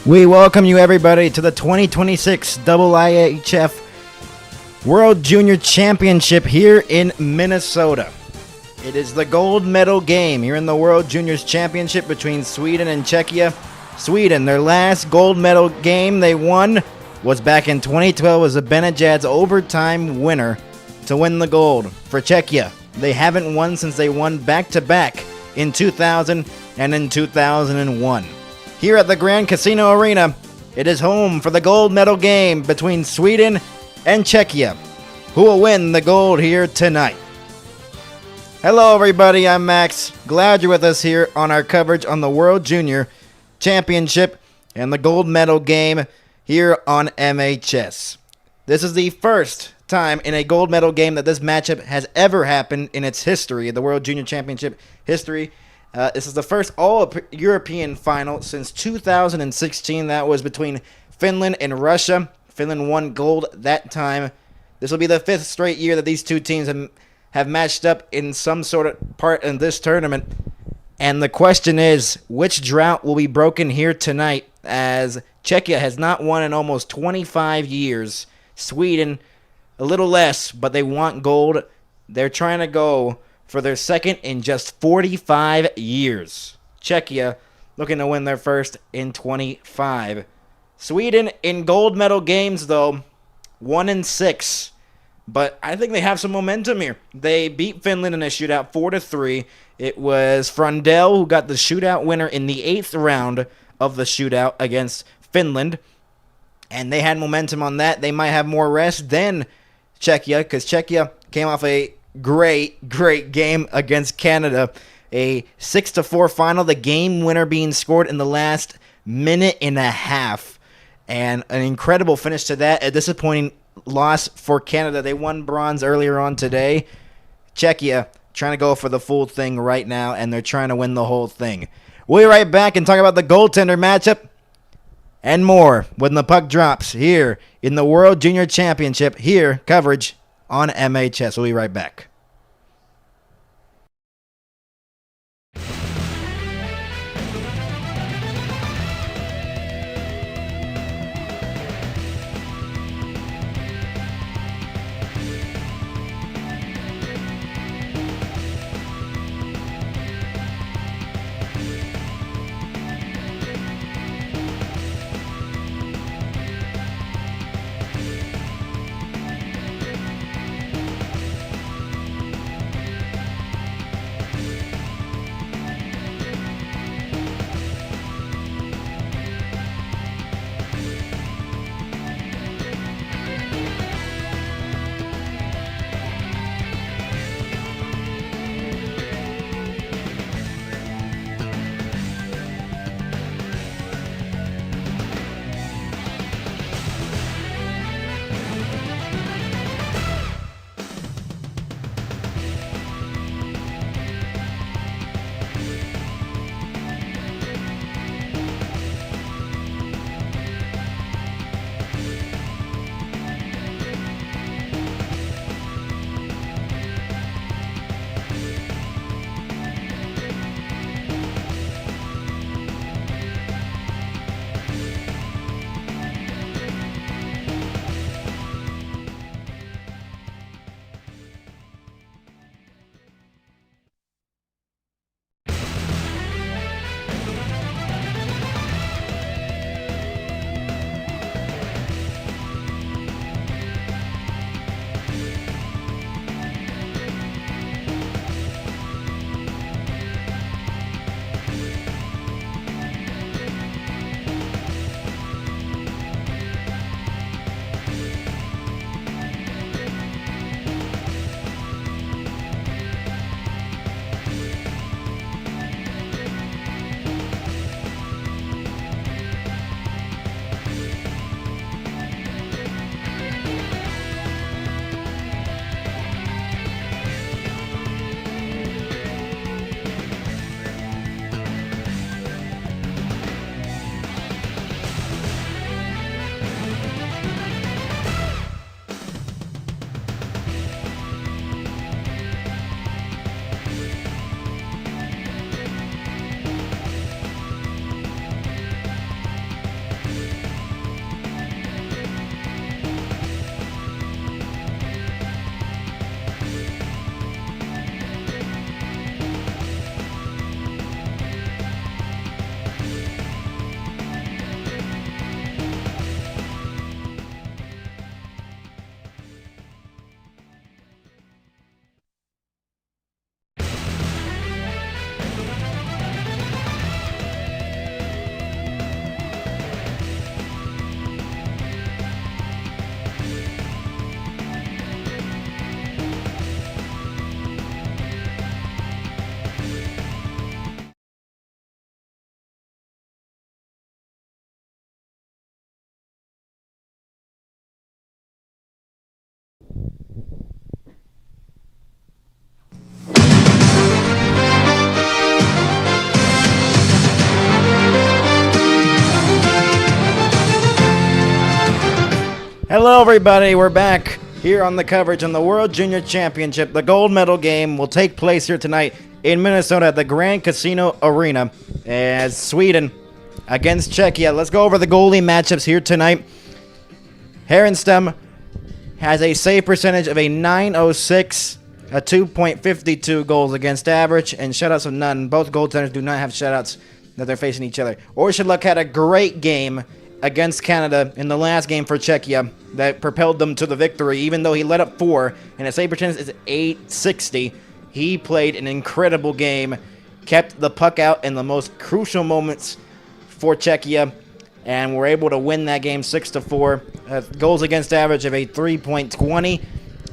We welcome you everybody to the 2026 IIHF World Junior Championship here in Minnesota. It is the gold medal game here in the World Juniors Championship between Sweden and Czechia. Sweden, their last gold medal game they won was back in 2012 as a Benejad's overtime winner to win the gold. For Czechia, they haven't won since they won back-to-back in 2000 and in 2001. Here at the Grand Casino Arena, it is home for the gold medal game between Sweden and Czechia. Who will win the gold here tonight? Hello everybody, I'm Max. Glad you're with us here on our coverage on the World Junior Championship and the gold medal game here on MHS. This is the first time in a gold medal game that this matchup has ever happened in its history, the World Junior Championship history. This is the first all-European final since 2016. That was between Finland and Russia. Finland won gold that time. This will be the fifth straight year that these two teams have matched up in some sort of part in this tournament. And the question is, which drought will be broken here tonight, as Czechia has not won in almost 25 years. Sweden, a little less, but they want gold. They're trying to go for their second in just 45 years. Czechia looking to win their first in 25. Sweden in gold medal games, though, 1-6. But I think they have some momentum here. They beat Finland in a shootout 4-3. It was Frondell who got the shootout winner in the 8th round of the shootout against Finland. And they had momentum on that. They might have more rest than Czechia, because Czechia came off a great game against Canada. A 6-4 final, the game winner being scored in the last minute and a half. And an incredible finish to that. A disappointing loss for Canada. They won bronze earlier on today. Czechia trying to go for the full thing right now, and they're trying to win the whole thing. We'll be right back and talk about the goaltender matchup and more when the puck drops here in the World Junior Championship. Here, coverage on MHS. We'll be right back. Hello, everybody. We're back here on the coverage on the World Junior Championship. The gold medal game will take place here tonight in Minnesota at the Grand Casino Arena as Sweden against Czechia. Let's go over the goalie matchups here tonight. Herenstam has a save percentage of a .906, a 2.52 goals against average, and shutouts of none. Both goaltenders do not have shutouts that they're facing each other. Orshiluk had a great game against Canada in the last game for Czechia that propelled them to the victory, even though he let up 4, and his save percentage is .860. He played an incredible game, kept the puck out in the most crucial moments for Czechia, and were able to win that game 6-4. Goals against average of a 3.20,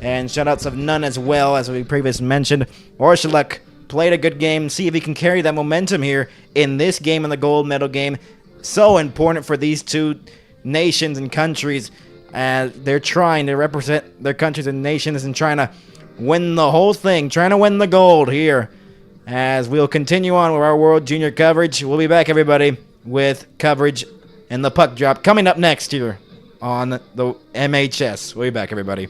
and shutouts of none as well, as we previously mentioned. Orshiluk played a good game. See if he can carry that momentum here in this game, in the gold medal game. So important for these two nations and countries as they're trying to represent their countries and nations and trying to win the whole thing, trying to win the gold here. As we'll continue on with our World Junior coverage. We'll be back, everybody, with coverage and the puck drop coming up next here on the MHS. We'll be back, everybody.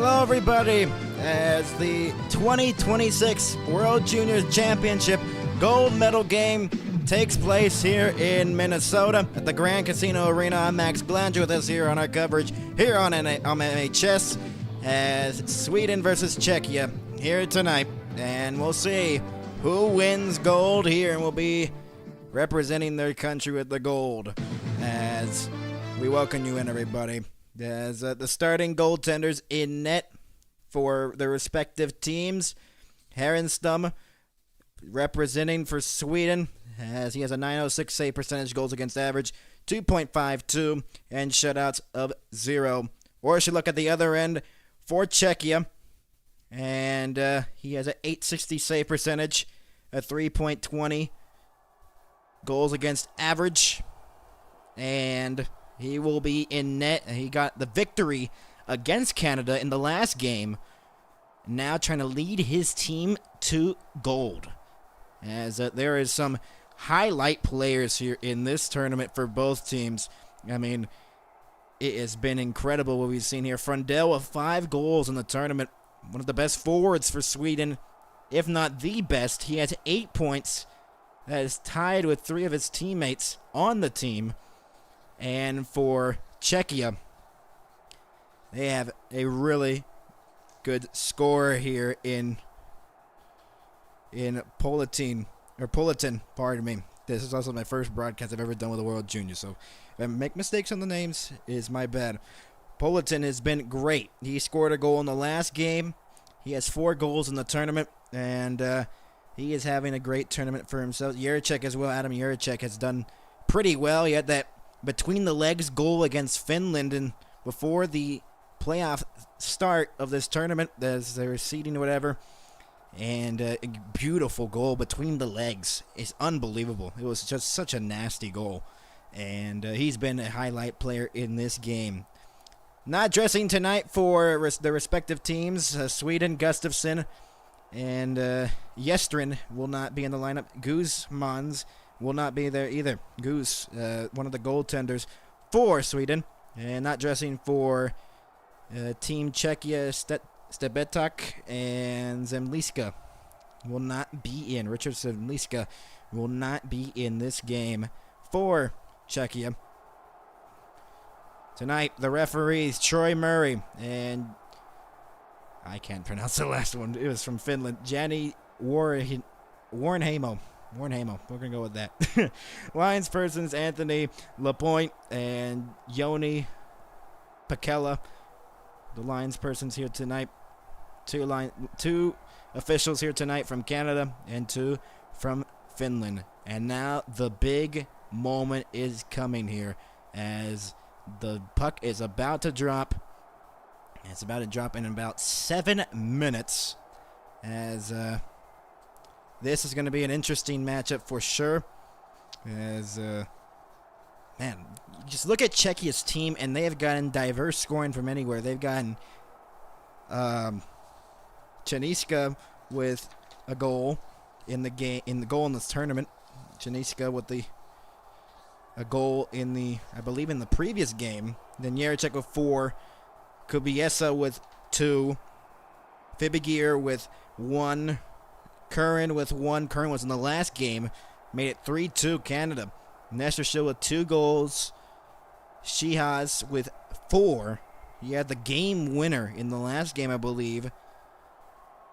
Hello, everybody, as the 2026 World Junior Championship gold medal game takes place here in Minnesota at the Grand Casino Arena. I'm Max Belanger with us here on our coverage here on MHS as Sweden versus Czechia here tonight. And we'll see who wins gold here and will be representing their country with the gold. As we welcome you in, everybody. As the starting goaltenders in net for their respective teams. Herenstam representing for Sweden, as he has a .906 save percentage, goals against average 2.52, and shutouts of 0. Or should look at the other end for Czechia, and he has an .860 save percentage, a 3.20 goals against average, and he will be in net. He got the victory against Canada in the last game. Now trying to lead his team to gold. As there is some highlight players here in this tournament for both teams. I mean, it has been incredible what we've seen here. Frundell with 5 goals in the tournament. One of the best forwards for Sweden, if not the best. He has 8 points. That is tied with 3 of his teammates on the team. And for Czechia, they have a really good scorer here in Politin, pardon me. This is also my first broadcast I've ever done with the World Junior, so if I make mistakes on the names, is my bad. Politin has been great. He scored a goal in the last game. He has 4 goals in the tournament, and he is having a great tournament for himself. Jiricek as well. Adam Jiricek has done pretty well. He had that between the legs goal against Finland, and before the playoff start of this tournament, as they were seeding or whatever, and a beautiful goal between the legs. It's unbelievable. It was just such a nasty goal, and he's been a highlight player in this game. Not dressing tonight for the respective teams. Sweden, Gustafsson, and Jestrin will not be in the lineup. Guzmans will not be there either. Goose, one of the goaltenders for Sweden. And not dressing for Team Czechia, Stebetak and Zemliska will not be in. Richard Zemliska will not be in this game for Czechia. Tonight, the referees, Troy Murray, and I can't pronounce the last one. It was from Finland. Jani Warnhamo. We're going to go with that. Linespersons, Anthony Lapointe and Joni Pakela. The linespersons here tonight. 2 officials here tonight from Canada and 2 from Finland. And now the big moment is coming here as the puck is about to drop. It's about to drop in about 7 minutes as this is going to be an interesting matchup for sure. As, man, just look at Czechia's team, and they have gotten diverse scoring from anywhere. They've gotten Cheniska with a goal in the game, in this tournament. Cheniska with a goal in I believe in the previous game. Then Jiricek with 4, Kubiesa with 2, Fibigir with 1. Curran with 1. Curran was in the last game. Made it 3-2 Canada. Nestershil with 2 goals. Shihas with 4. He had the game winner in the last game, I believe.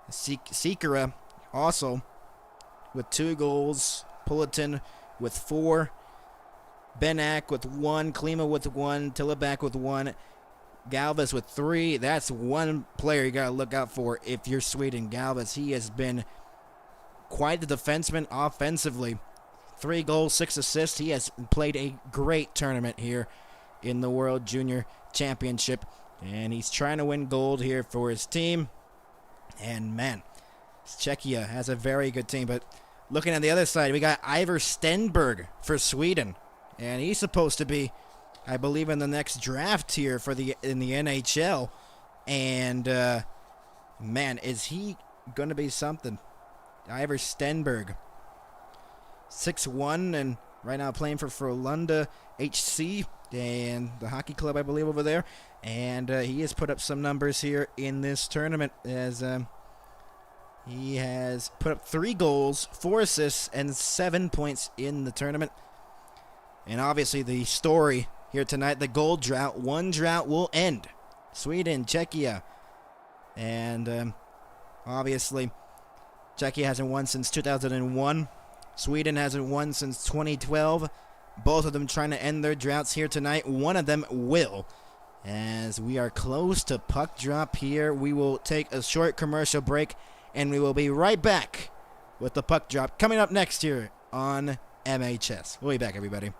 Sikora also with 2 goals. Politin with 4. Benak with 1. Klima with 1. Tillebak with 1. Galvez with 3. That's one player you got to look out for if you're Sweden. Galvez, he has been quite the defenseman offensively. 3 goals, 6 assists. He has played a great tournament here in the World Junior Championship. And he's trying to win gold here for his team. And man, Czechia has a very good team. But looking at the other side, we got Ivar Stenberg for Sweden. And he's supposed to be, I believe, in the next draft here in the NHL. And man, is he going to be something? Ivar Stenberg, 6'1", and right now playing for Frölunda HC. and the hockey club, I believe, over there. And he has put up some numbers here in this tournament as he has put up 3 goals, 4 assists, and 7 points in the tournament. And obviously the story here tonight, the goal drought. One drought will end. Sweden, Czechia. And obviously Czechia hasn't won since 2001. Sweden hasn't won since 2012. Both of them trying to end their droughts here tonight. One of them will. As we are close to puck drop here, we will take a short commercial break, and we will be right back with the puck drop coming up next here on MHS. We'll be back, everybody.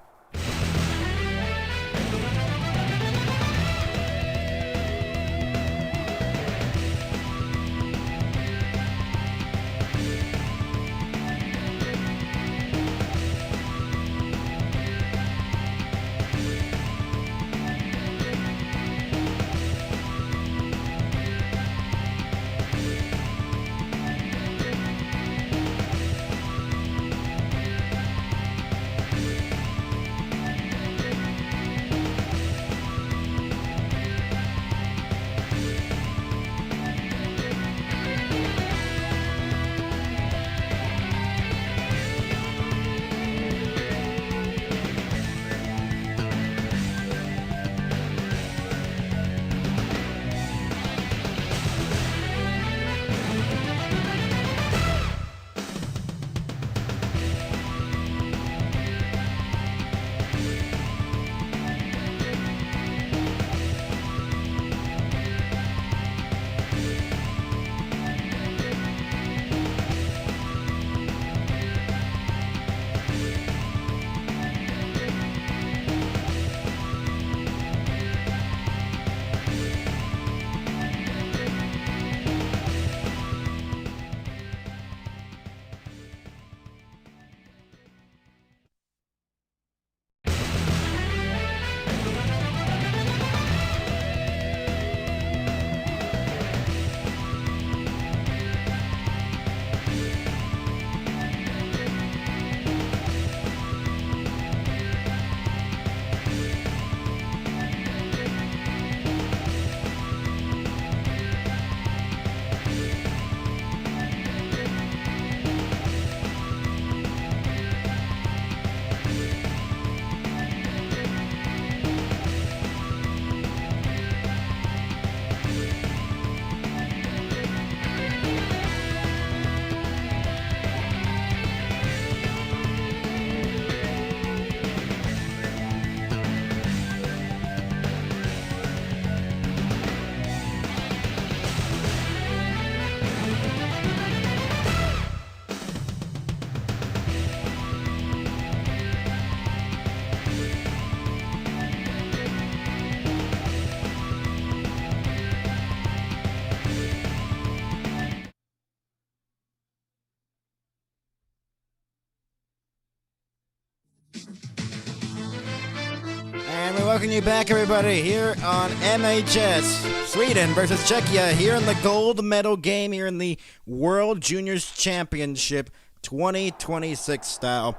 And we welcome you back, everybody, here on MHS. Sweden versus Czechia here in the gold medal game here in the World Juniors Championship 2026 style.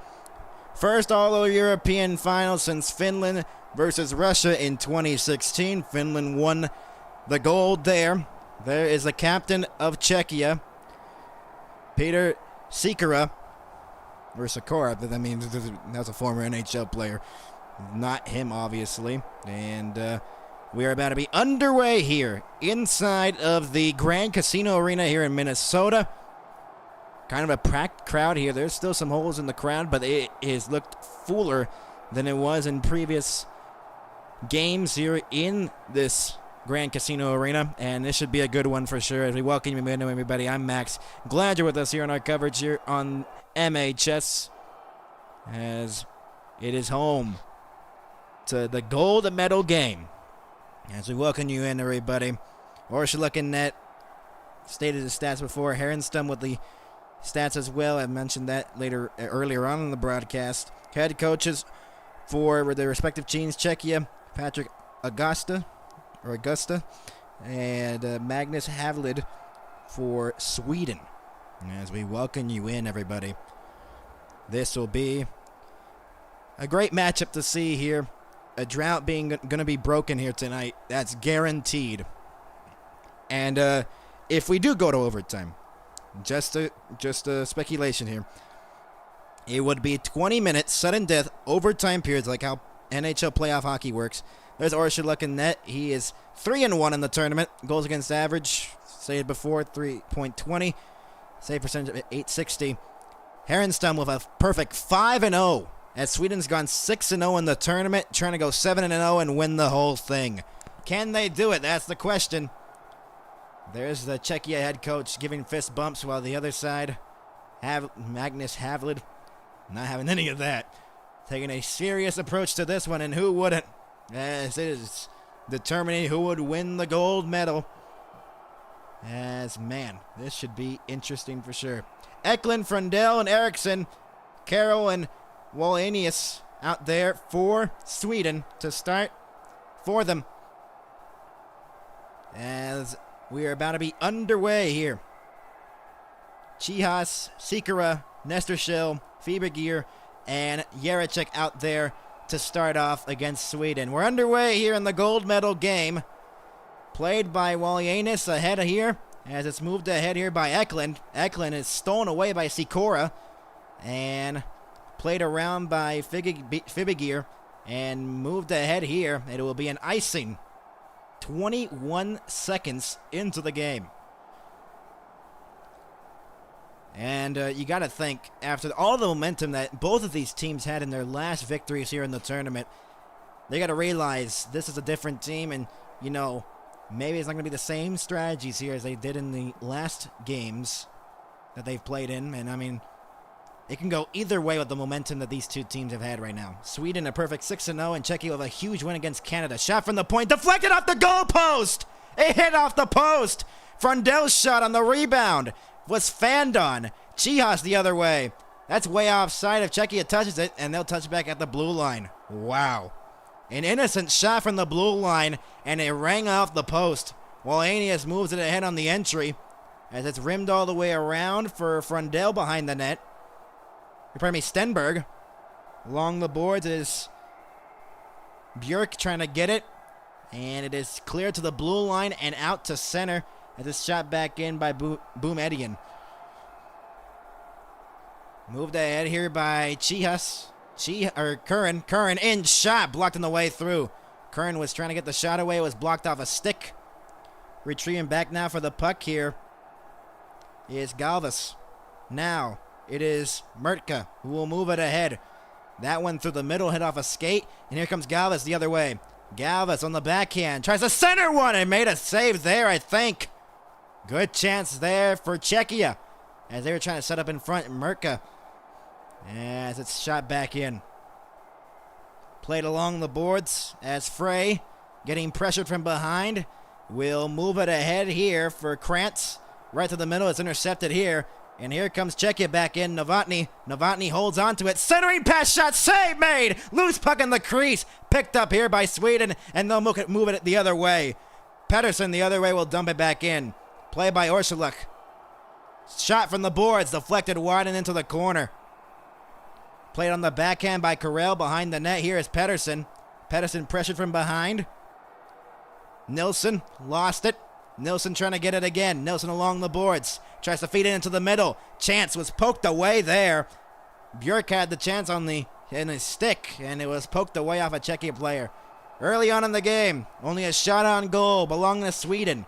First All-European final since Finland versus Russia in 2016. Finland won the gold there. There is the captain of Czechia, Peter Sikora, or Sikora, but that means that's a former NHL player. Not him, obviously. And we are about to be underway here inside of the Grand Casino Arena here in Minnesota. Kind of a packed crowd here. There's still some holes in the crowd, but it has looked fuller than it was in previous games here in this Grand Casino Arena, and this should be a good one for sure. As we welcome you, everybody, I'm Max. Glad you're with us here on our coverage here on MHS, as it is home to the gold medal game. As we welcome you in, everybody. Orsa looking at stated the stats before. Herenstam with the stats as well. I mentioned that earlier on in the broadcast. Head coaches for the respective teams: Czechia, Patrick Augusta, and Magnus Havlid for Sweden. As we welcome you in, everybody. This will be a great matchup to see here a drought being going to be broken here tonight. That's guaranteed. And if we do go to overtime, just a speculation here, it would be 20 minutes, sudden death, overtime periods, like how NHL playoff hockey works. There's Orshuluk in net. He is 3-1 in the tournament. Goals against average, stated before, 3.20. Save percentage of 860. Herenstam with a perfect 5-0, as Sweden's gone 6-0 in the tournament, trying to go 7-0 and win the whole thing. Can they do it? That's the question. There's the Czechia head coach giving fist bumps, while the other side, Magnus Havlid, not having any of that. Taking a serious approach to this one, and who wouldn't? As it is determining who would win the gold medal. As, man, this should be interesting for sure. Eklund, Frundell, and Eriksson, Carroll, and Wallenius out there for Sweden to start for them. As we are about to be underway here. Chihas, Sikora, Nestorshil, Fibegir, and Jaracek out there to start off against Sweden. We're underway here in the gold medal game. Played by Wallenius ahead of here, as it's moved ahead here by Eklund. Eklund is stolen away by Sikora, and played around by Fibegir, and moved ahead here. It will be an icing. 21 seconds into the game. And you got to think, after all the momentum that both of these teams had in their last victories here in the tournament, they got to realize this is a different team, and, you know, maybe it's not going to be the same strategies here as they did in the last games that they've played in. And, I mean, it can go either way with the momentum that these two teams have had right now. Sweden a perfect 6-0, and Czechia with a huge win against Canada. Shot from the point, deflected off the goal post! It hit off the post! Frundell's shot on the rebound was fanned on. Chihas the other way. That's way offside if Czechia touches it, and they'll touch back at the blue line. Wow. An innocent shot from the blue line, and it rang off the post. Wallenius moves it ahead on the entry, as it's rimmed all the way around for Frundell behind the net. Pardon me, Stenberg. Along the boards is Björk trying to get it, and it is cleared to the blue line and out to center, as it's shot back in by Boumedian. Moved ahead here by Chihas. Curran in shot, blocked on the way through. Curran was trying to get the shot away, it was blocked off a stick. Retrieving back now for the puck here is Galvas. Now it is Mertka who will move it ahead. That one through the middle, hit off a skate, and here comes Galvas the other way. Galvas on the backhand, tries to center one and made a save there, I think. Good chance there for Czechia, as they were trying to set up in front. Mertka, as it's shot back in. Played along the boards as Frey, getting pressured from behind, will move it ahead here for Krantz. Right to the middle, it's intercepted here. And here comes Czechia back in. Novotny. Novotny holds on to it. Centering pass shot. Save made. Loose puck in the crease. Picked up here by Sweden. And they'll move it the other way. Pettersson the other way will dump it back in. Play by Orshuluk. Shot from the boards. Deflected wide and into the corner. Played on the backhand by Carell. Behind the net here is Pettersson. Pettersson pressured from behind. Nilsson lost it. Nilsson trying to get it again. Nilsson along the boards. Tries to feed it into the middle. Chance was poked away there. Björk had the chance in his stick, and it was poked away off a Czechia player. Early on in the game, only a shot on goal belonging to Sweden.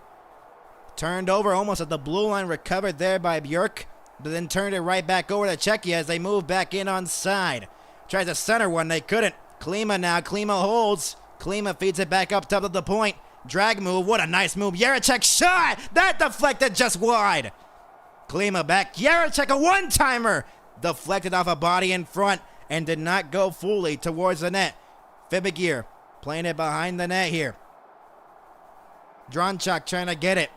Turned over almost at the blue line, recovered there by Björk, but then turned it right back over to Czechia as they move back in on side. Tries to center one, they couldn't. Klima now, Klima holds. Klima feeds it back up top of the point. Drag move, what a nice move. Jaracek shot! That deflected just wide. Klima back. Jaracek, a one-timer. Deflected off a body in front and did not go fully towards the net. Fibegir playing it behind the net here. Dronchak trying to get it.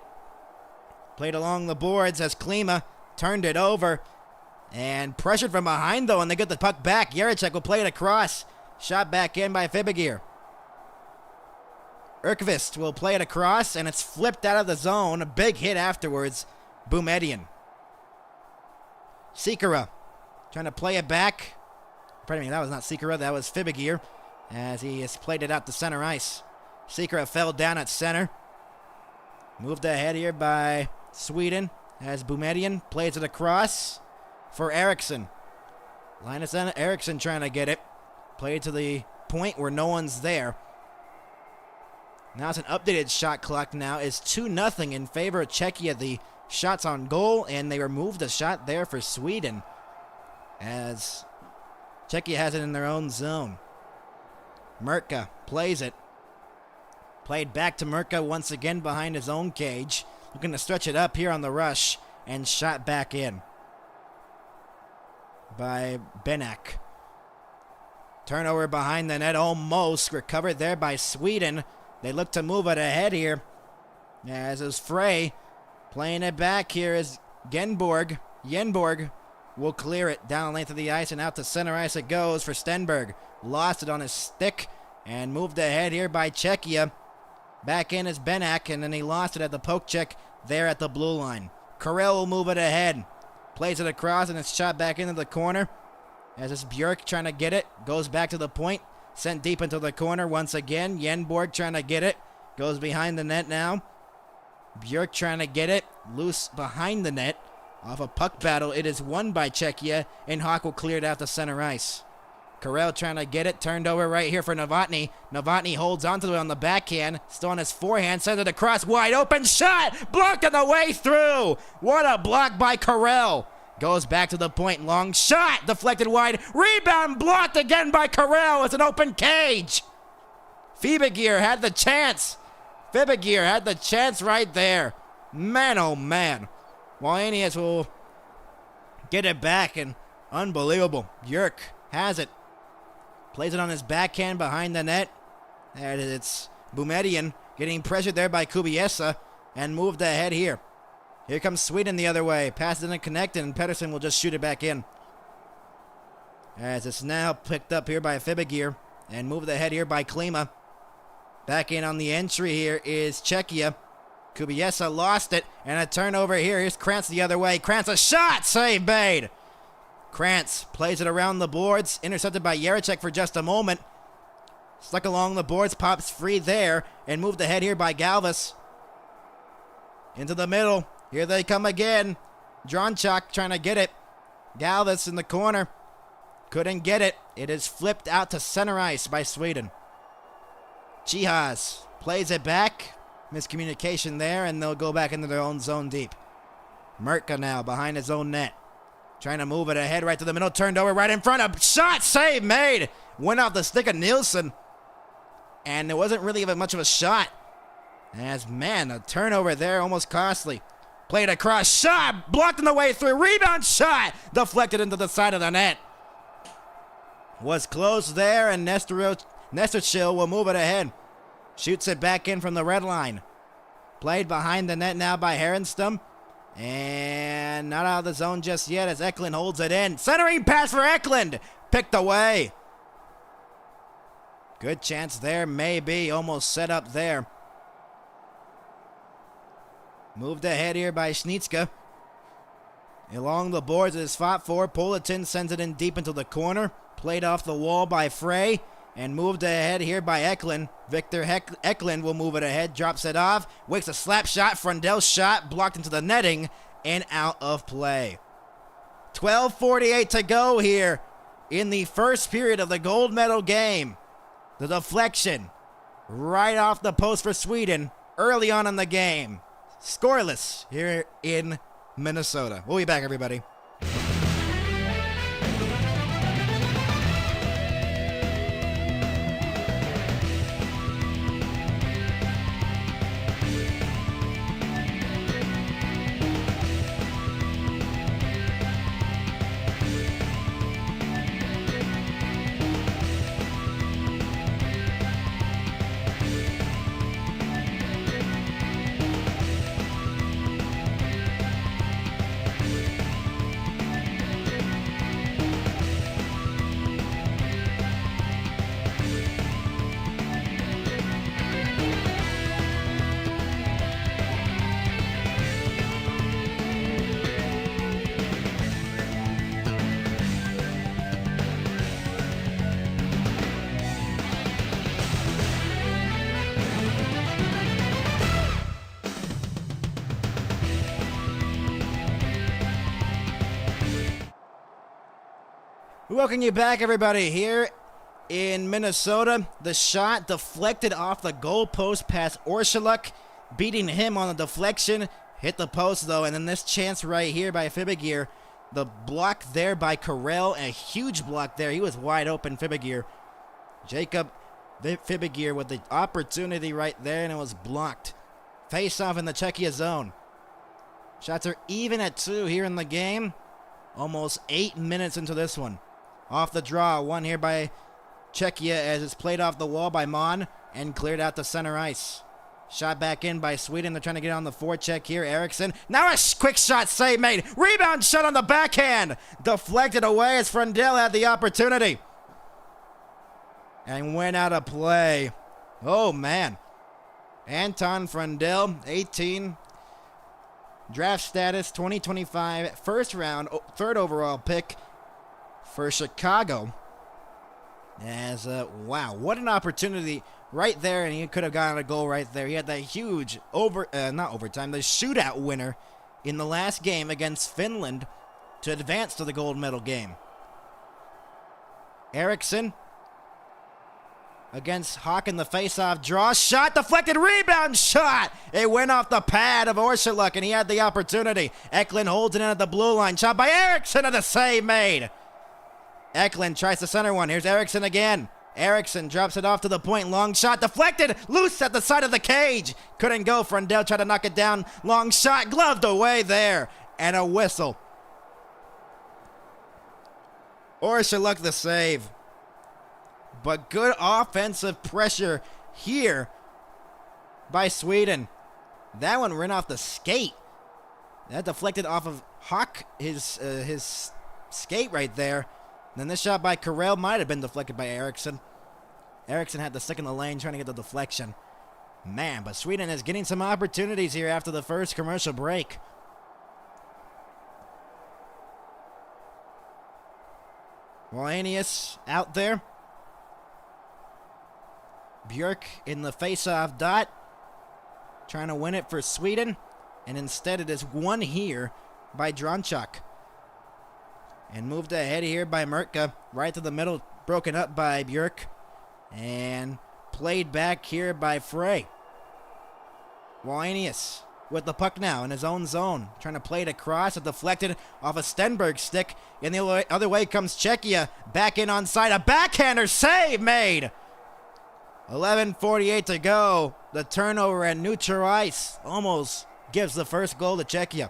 Played along the boards as Klima turned it over. And pressured from behind though, and they get the puck back. Jaracek will play it across. Shot back in by Fibegir. Erkvist will play it across, and it's flipped out of the zone. A big hit afterwards. Boumedian. Sikora trying to play it back. Pardon me, that was not Sikora, that was Fibegir. as he has played it out to center ice. Secret fell down at center. Moved ahead here by Sweden as Boumedian plays it across for Eriksson. Linus Eriksson trying to get it. Played to the point where no one's there. Now it's an updated shot clock now. It's 2-0 in favor of Czechia. The shots on goal, and they removed a shot there for Sweden as Czechia has it in their own zone. Murka plays it. Played back to Murka once again behind his own cage. Looking to stretch it up here on the rush and shot back in by Benak. Turnover behind the net, almost recovered there by Sweden. They look to move it ahead here as is Frey. Playing it back here is Genborg. Yenborg will clear it down the length of the ice and out to center ice it goes for Stenberg. Lost it on his stick and moved ahead here by Czechia. Back in is Benak, and then he lost it at the poke check there at the blue line. Karel will move it ahead. Plays it across and it's shot back into the corner. As it's Björk trying to get it. Goes back to the point. Sent deep into the corner once again. Yenborg trying to get it. Goes behind the net now. Björk trying to get it. Loose behind the net. Off a puck battle. It is won by Czechia. And Hawk will clear it out to center ice. Karel trying to get it. Turned over right here for Novotny. Novotny holds onto it on the backhand. Still on his forehand. Sends it across. Wide open shot. Blocked on the way through. What a block by Karel. Goes back to the point. Long shot. Deflected wide. Rebound blocked again by Karel. It's an open cage. Fibigear had the chance. Fibigear had the chance right there. Man, oh man. Wallenius will get it back, and unbelievable. Björk has it. Plays it on his backhand behind the net. And it's Boumedian getting pressured there by Kubiesa and moved ahead here. Here comes Sweden the other way. Pass didn't connect, and Pettersson will just shoot it back in. As it's now picked up here by Fibigear and moved ahead here by Klima. Back in on the entry here is Czechia. Kubiesa lost it, and a turnover here. Here's Krantz the other way. Krantz a shot! Save made! Krantz plays it around the boards. Intercepted by Jaracek for just a moment. Stuck along the boards. Pops free there. And moved ahead here by Galvis. Into the middle. Here they come again. Dronchak trying to get it. Galvis in the corner. Couldn't get it. It is flipped out to center ice by Sweden. Chihas plays it back. Miscommunication there, and they'll go back into their own zone deep. Murka now behind his own net. Trying to move it ahead right to the middle. Turned over right in front of. Shot! Save made! Went off the stick of Nielsen. And it wasn't really much of a shot. As, man, a turnover there, almost costly. Played across. Shot! Blocked on the way through. Rebound shot! Deflected into the side of the net. Was close there, and Nestorchil will move it ahead. Shoots it back in from the red line. Played behind the net now by Herenstam. And not out of the zone just yet as Eklund holds it in. Centering pass for Eklund. Picked away. Good chance there, maybe. Almost set up there. Moved ahead here by Schnitzka. Along the boards it is fought for. Politin sends it in deep into the corner. Played off the wall by Frey. And moved ahead here by Eklund. Victor Eklund will move it ahead. Drops it off. Wakes a slap shot. Frondell's shot. Blocked into the netting. And out of play. 12:48 to go here in the first period of the gold medal game. The deflection. Right off the post for Sweden. Early on in the game. Scoreless here in Minnesota. We'll be back, everybody. Welcome you back, everybody, here in Minnesota. The shot deflected off the goalpost past Orsuluk, beating him on the deflection. Hit the post, though, and then this chance right here by Fibigir. The block there by Karel, a huge block there. He was wide open, Fibigir. Jacob Fibigir with the opportunity right there, and it was blocked. Face off in the Czechia zone. Shots are even at 2 here in the game. Almost 8 minutes into this one. Off the draw, one here by Czechia as it's played off the wall by Mon and cleared out to center ice. Shot back in by Sweden. They're trying to get on the forecheck here. Eriksson. Now a quick shot save made. Rebound shot on the backhand. Deflected away as Frundell had the opportunity. And went out of play. Oh, man. Anton Frundell, 18. Draft status, 2025. First round, third overall pick for Chicago. As, wow, what an opportunity right there, and he could have gotten a goal right there. He had that huge, not overtime, the shootout winner in the last game against Finland to advance to the gold medal game. Eriksson against Hawk in the face-off draw. Shot, deflected, rebound shot! It went off the pad of Orsuluk, and he had the opportunity. Eklund holds it in at the blue line. Shot by Eriksson, and the save made. Eklund tries to center one. Here's Eriksson again. Eriksson drops it off to the point. Long shot deflected. Loose at the side of the cage. Couldn't go. Frundell tried to knock it down. Long shot gloved away there. And a whistle. Orsuluk the save. But good offensive pressure here by Sweden. That one ran off the skate. That deflected off of Hawk, his skate right there. And then this shot by Karel might have been deflected by Eriksson. Eriksson had the stick in the lane trying to get the deflection. Man, but Sweden is getting some opportunities here after the first commercial break. Wallenius out there. Björk in the face-off dot. Trying to win it for Sweden. And instead it is won here by Dronchuk. And moved ahead here by Mertka. Right to the middle. Broken up by Björk. And played back here by Frey. Wallenius with the puck now in his own zone. Trying to play it across. It deflected off a Stenberg stick. And the other way comes Czechia. Back in onside. A backhander save made. 11:48 to go. The turnover at neutral ice almost gives the first goal to Czechia.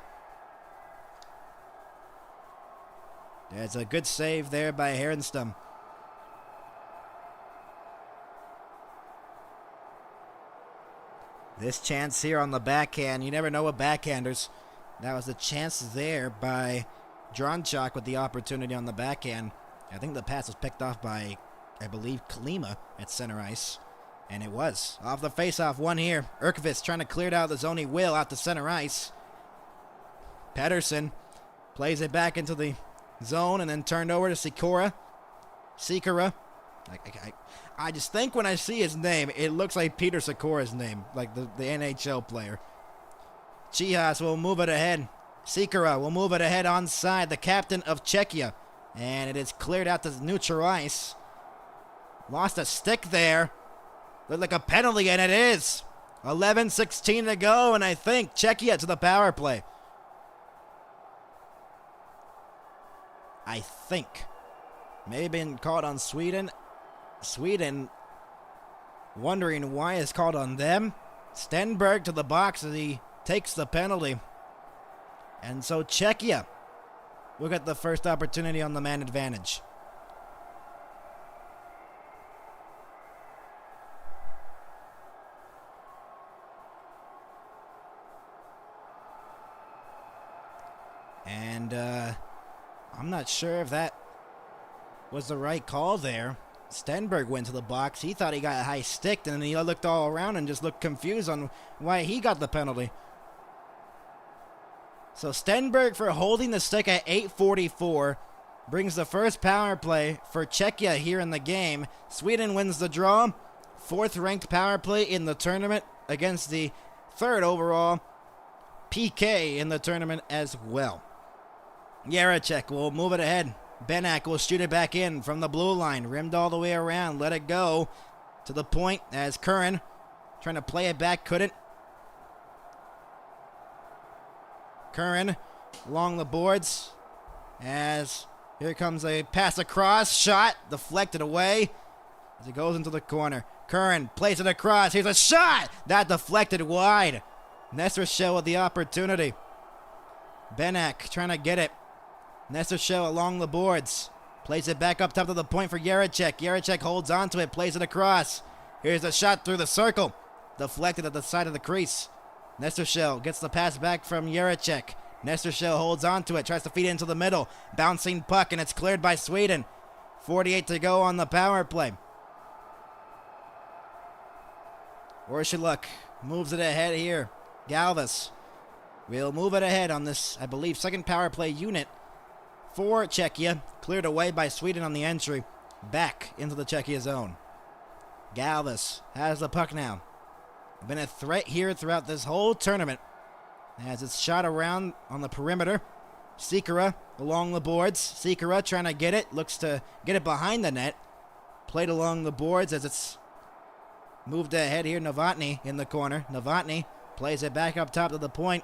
There's a good save there by Herenstam. This chance here on the backhand. You never know with backhanders. That was a chance there by Dronchuk with the opportunity on the backhand. I think the pass was picked off by, I believe, Klima at center ice. And it was. Off the face-off, one here. Erkvist trying to clear it out of the zone. He will out to center ice. Pedersen plays it back into the zone and then turned over to Sikora. I just think when I see his name, it looks like Peter Sikora's name, like the NHL player. Chihas will move it ahead. Sikora will move it ahead onside, the captain of Czechia. And it is cleared out to neutral ice. Lost a stick there. Looked like a penalty, and it is. 11:16 to go, and I think Czechia to the power play. I think. Maybe been called on Sweden. Sweden wondering why it's called on them. Stenberg to the box as he takes the penalty. And so Czechia will get the first opportunity on the man advantage. And I'm not sure if that was the right call there. Stenberg went to the box. He thought he got high sticked, and then he looked all around and just looked confused on why he got the penalty. So Stenberg for holding the stick at 8:44 brings the first power play for Czechia here in the game. Sweden wins the draw. Fourth-ranked power play in the tournament against the third overall PK in the tournament as well. Jaracek will move it ahead. Benak will shoot it back in from the blue line. Rimmed all the way around. Let it go to the point as Curran trying to play it back. Couldn't. Curran along the boards as here comes a pass across. Shot deflected away as it goes into the corner. Curran plays it across. Here's a shot. That deflected wide. Nestershell with the opportunity. Benak trying to get it. Nestershell along the boards. Plays it back up top to the point for Jaracek. Jaracek holds on to it. Plays it across. Here's a shot through the circle. Deflected at the side of the crease. Nestershell gets the pass back from Jaracek. Nestershell holds on to it. Tries to feed it into the middle. Bouncing puck, and it's cleared by Sweden. 48 to go on the power play. Orshiluk moves it ahead here. Galvas will move it ahead on this, I believe, second power play unit for Czechia. Cleared away by Sweden on the entry. Back into the Czechia zone. Galvas has the puck now. Been a threat here throughout this whole tournament as it's shot around on the perimeter. Sikora along the boards. Sikora trying to get it. Looks to get it behind the net. Played along the boards as it's moved ahead here. Novotny in the corner. Novotny plays it back up top to the point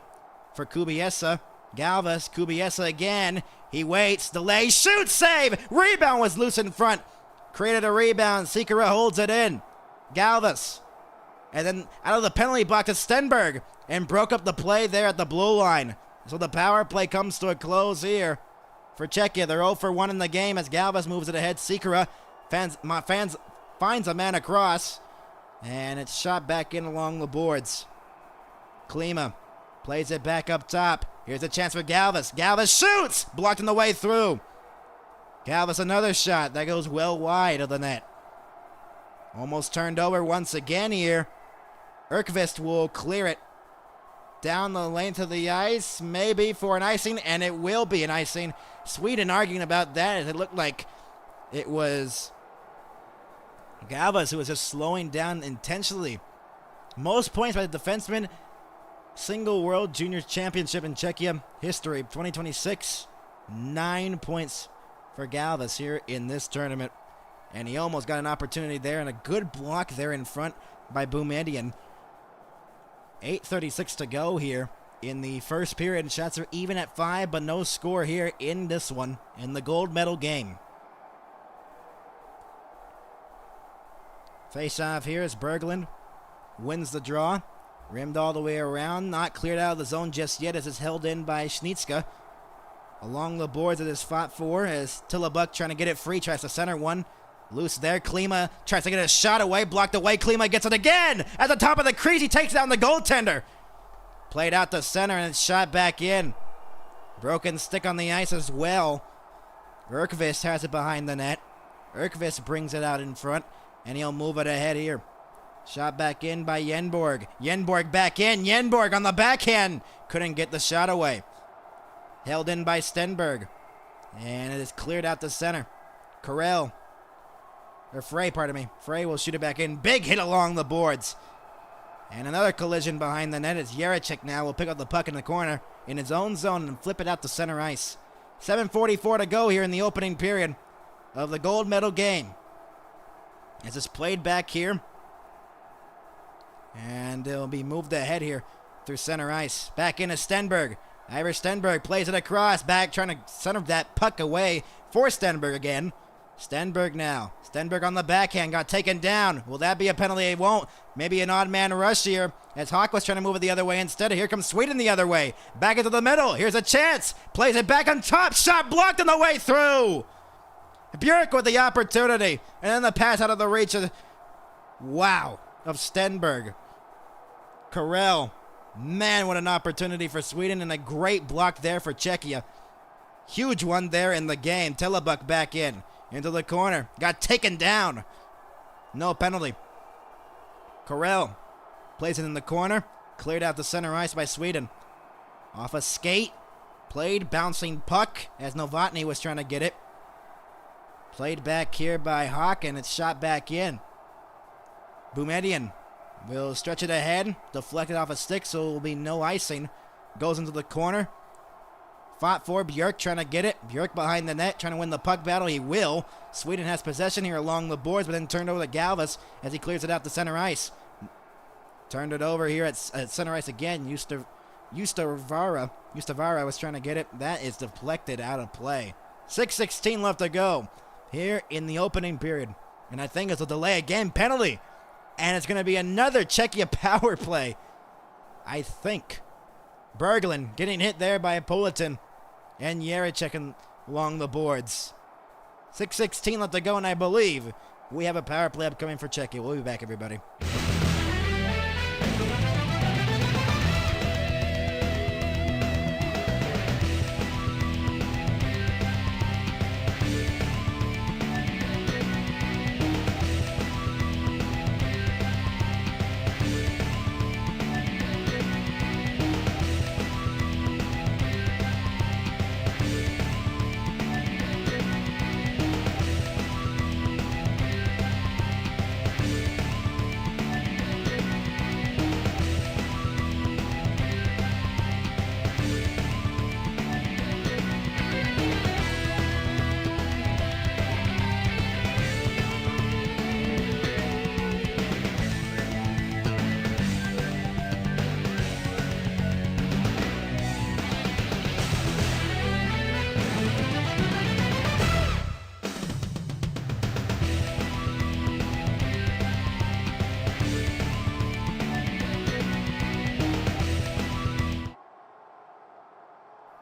for Kubiesa. Galvas, Kubiesa again. He waits, delays, shoots, save! Rebound was loose in front. Created a rebound. Sikora holds it in. Galvas. And then out of the penalty box to Stenberg. And broke up the play there at the blue line. So the power play comes to a close here for Czechia. They're 0 for 1 in the game as Galvas moves it ahead. Sikora finds a man across. And it's shot back in along the boards. Klima plays it back up top. Here's a chance for Galvas. Galvas shoots! Blocked on the way through. Galvas another shot. That goes well wide of the net. Almost turned over once again here. Erkvist will clear it down the length of the ice, maybe for an icing, and it will be an icing. Sweden arguing about that as it looked like it was Galvas who was just slowing down intentionally. Most points by the defenseman. Single World Junior Championship in Czechia history, 2026. 9 points for Galvas here in this tournament. And he almost got an opportunity there, and a good block there in front by Boumedian. 8:36 to go here in the first period. Shots are even at 5, but no score here in this one in the gold medal game. Face-off here as Berglund wins the draw. Rimmed all the way around. Not cleared out of the zone just yet as it's held in by Schnitzka. Along the boards it is fought for as Tillabuck trying to get it free. Tries to center one. Loose there. Klima tries to get a shot away. Blocked away. Klima gets it again. At the top of the crease, he takes down the goaltender. Played out the center and it's shot back in. Broken stick on the ice as well. Erkvist has it behind the net. Erkvist brings it out in front. And he'll move it ahead here. Shot back in by Yenborg. Yenborg back in. Yenborg on the backhand. Couldn't get the shot away. Held in by Stenberg. And it is cleared out the center. Frey, pardon me. Frey will shoot it back in. Big hit along the boards. And another collision behind the net as Jaracek now will pick up the puck in the corner in his own zone and flip it out to center ice. 7:44 to go here in the opening period of the gold medal game. As it's played back here. And it'll be moved ahead here through center ice. Back into Stenberg. Ivor Stenberg plays it across. Back trying to center that puck away for Stenberg again. Stenberg now. Stenberg on the backhand. Got taken down. Will that be a penalty? It won't. Maybe an odd man rush here. As Hawk was trying to move it the other way instead. Here comes Sweden the other way. Back into the middle. Here's a chance. Plays it back on top. Shot blocked on the way through. Burek with the opportunity. And then the pass out of the reach of Stenberg. Karel. Man, what an opportunity for Sweden and a great block there for Czechia. Huge one there in the game. Tillabuck back in. Into the corner. Got taken down. No penalty. Karel plays it in the corner. Cleared out the center ice by Sweden. Off a skate. Played. Bouncing puck as Novotny was trying to get it. Played back here by Hawk and it's shot back in. Boumedian will stretch it ahead. Deflected off a stick so it will be no icing. Goes into the corner. Fought for Björk, trying to get it. Björk behind the net, trying to win the puck battle. He will. Sweden has possession here along the boards, but then turned over to Galvis as he clears it out to center ice. Turned it over here at center ice again. Justavara was trying to get it. That is deflected out of play. 6:16 left to go here in the opening period. And I think it's a delay again. Penalty. And it's going to be another Czechia power play. I think. Berglund getting hit there by Politin. And Jaracek along the boards. 6:16 left to go, and I believe we have a power play upcoming for Czechia. We'll be back, everybody.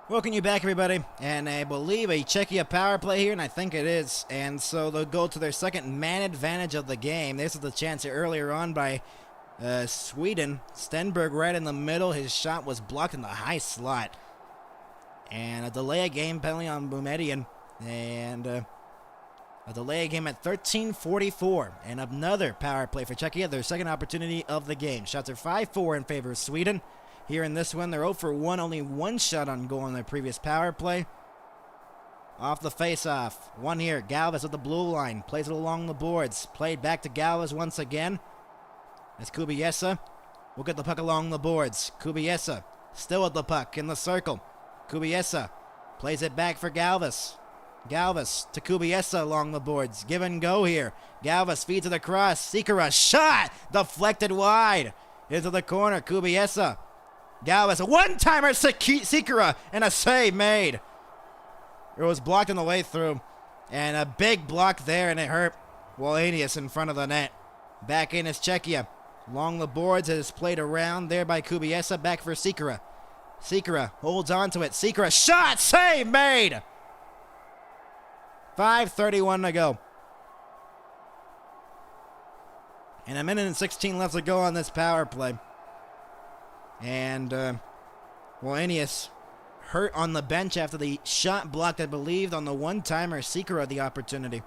Welcome you back, everybody, and I believe a Czechia power play here, and I think it is, and so they'll go to their second man advantage of the game. This is the chance earlier on by Sweden. Stenberg right in the middle. His shot was blocked in the high slot, and a delay of game penalty on Boumediene, and a delay of game at 13:44, and another power play for Czechia, their second opportunity of the game. Shots are 5-4 in favor of Sweden. Here in this one, they're 0 for 1, only one shot on goal in their previous power play. Off the face-off. One here, Galvis at the blue line. Plays it along the boards. Played back to Galvis once again. As Kubiesa will get the puck along the boards. Kubiesa still with the puck in the circle. Kubiesa plays it back for Galvis. Galvis to Kubiesa along the boards. Give and go here. Galvis feeds it across. Sikora shot! Deflected wide. Into the corner. Kubiesa. Galvis, a one-timer, Sikora, and a save made. It was blocked on the way through, and a big block there, and it hurt Wallenius in front of the net. Back in is Czechia. Along the boards, it is played around there by Kubiesa, back for Sikora. Sikora holds on to it. Sikora, shot, save made. 5:31 to go. And a minute and 16 left to go on this power play. And Wallenius hurt on the bench after the shot blocked, I believe, on the one-timer. Sikora the opportunity.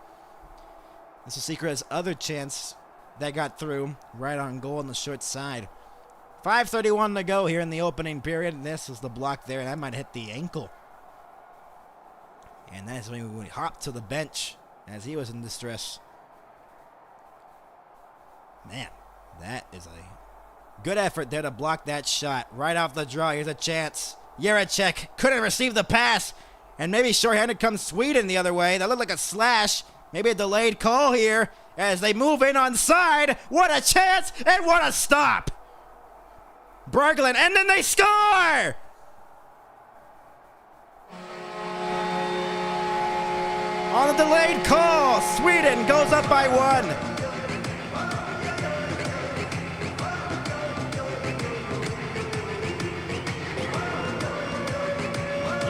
This is Sikora's other chance that got through right on goal on the short side. 5:31 to go here in the opening period. And this is the block there. That might hit the ankle. And that's when we hopped to the bench as he was in distress. Man, that is a good effort there to block that shot. Right off the draw, here's a chance. Jaracek couldn't receive the pass. And maybe shorthanded comes Sweden the other way. That looked like a slash. Maybe a delayed call here as they move in on side. What a chance and what a stop. Berglund, and then they score! On a delayed call, Sweden goes up by 1.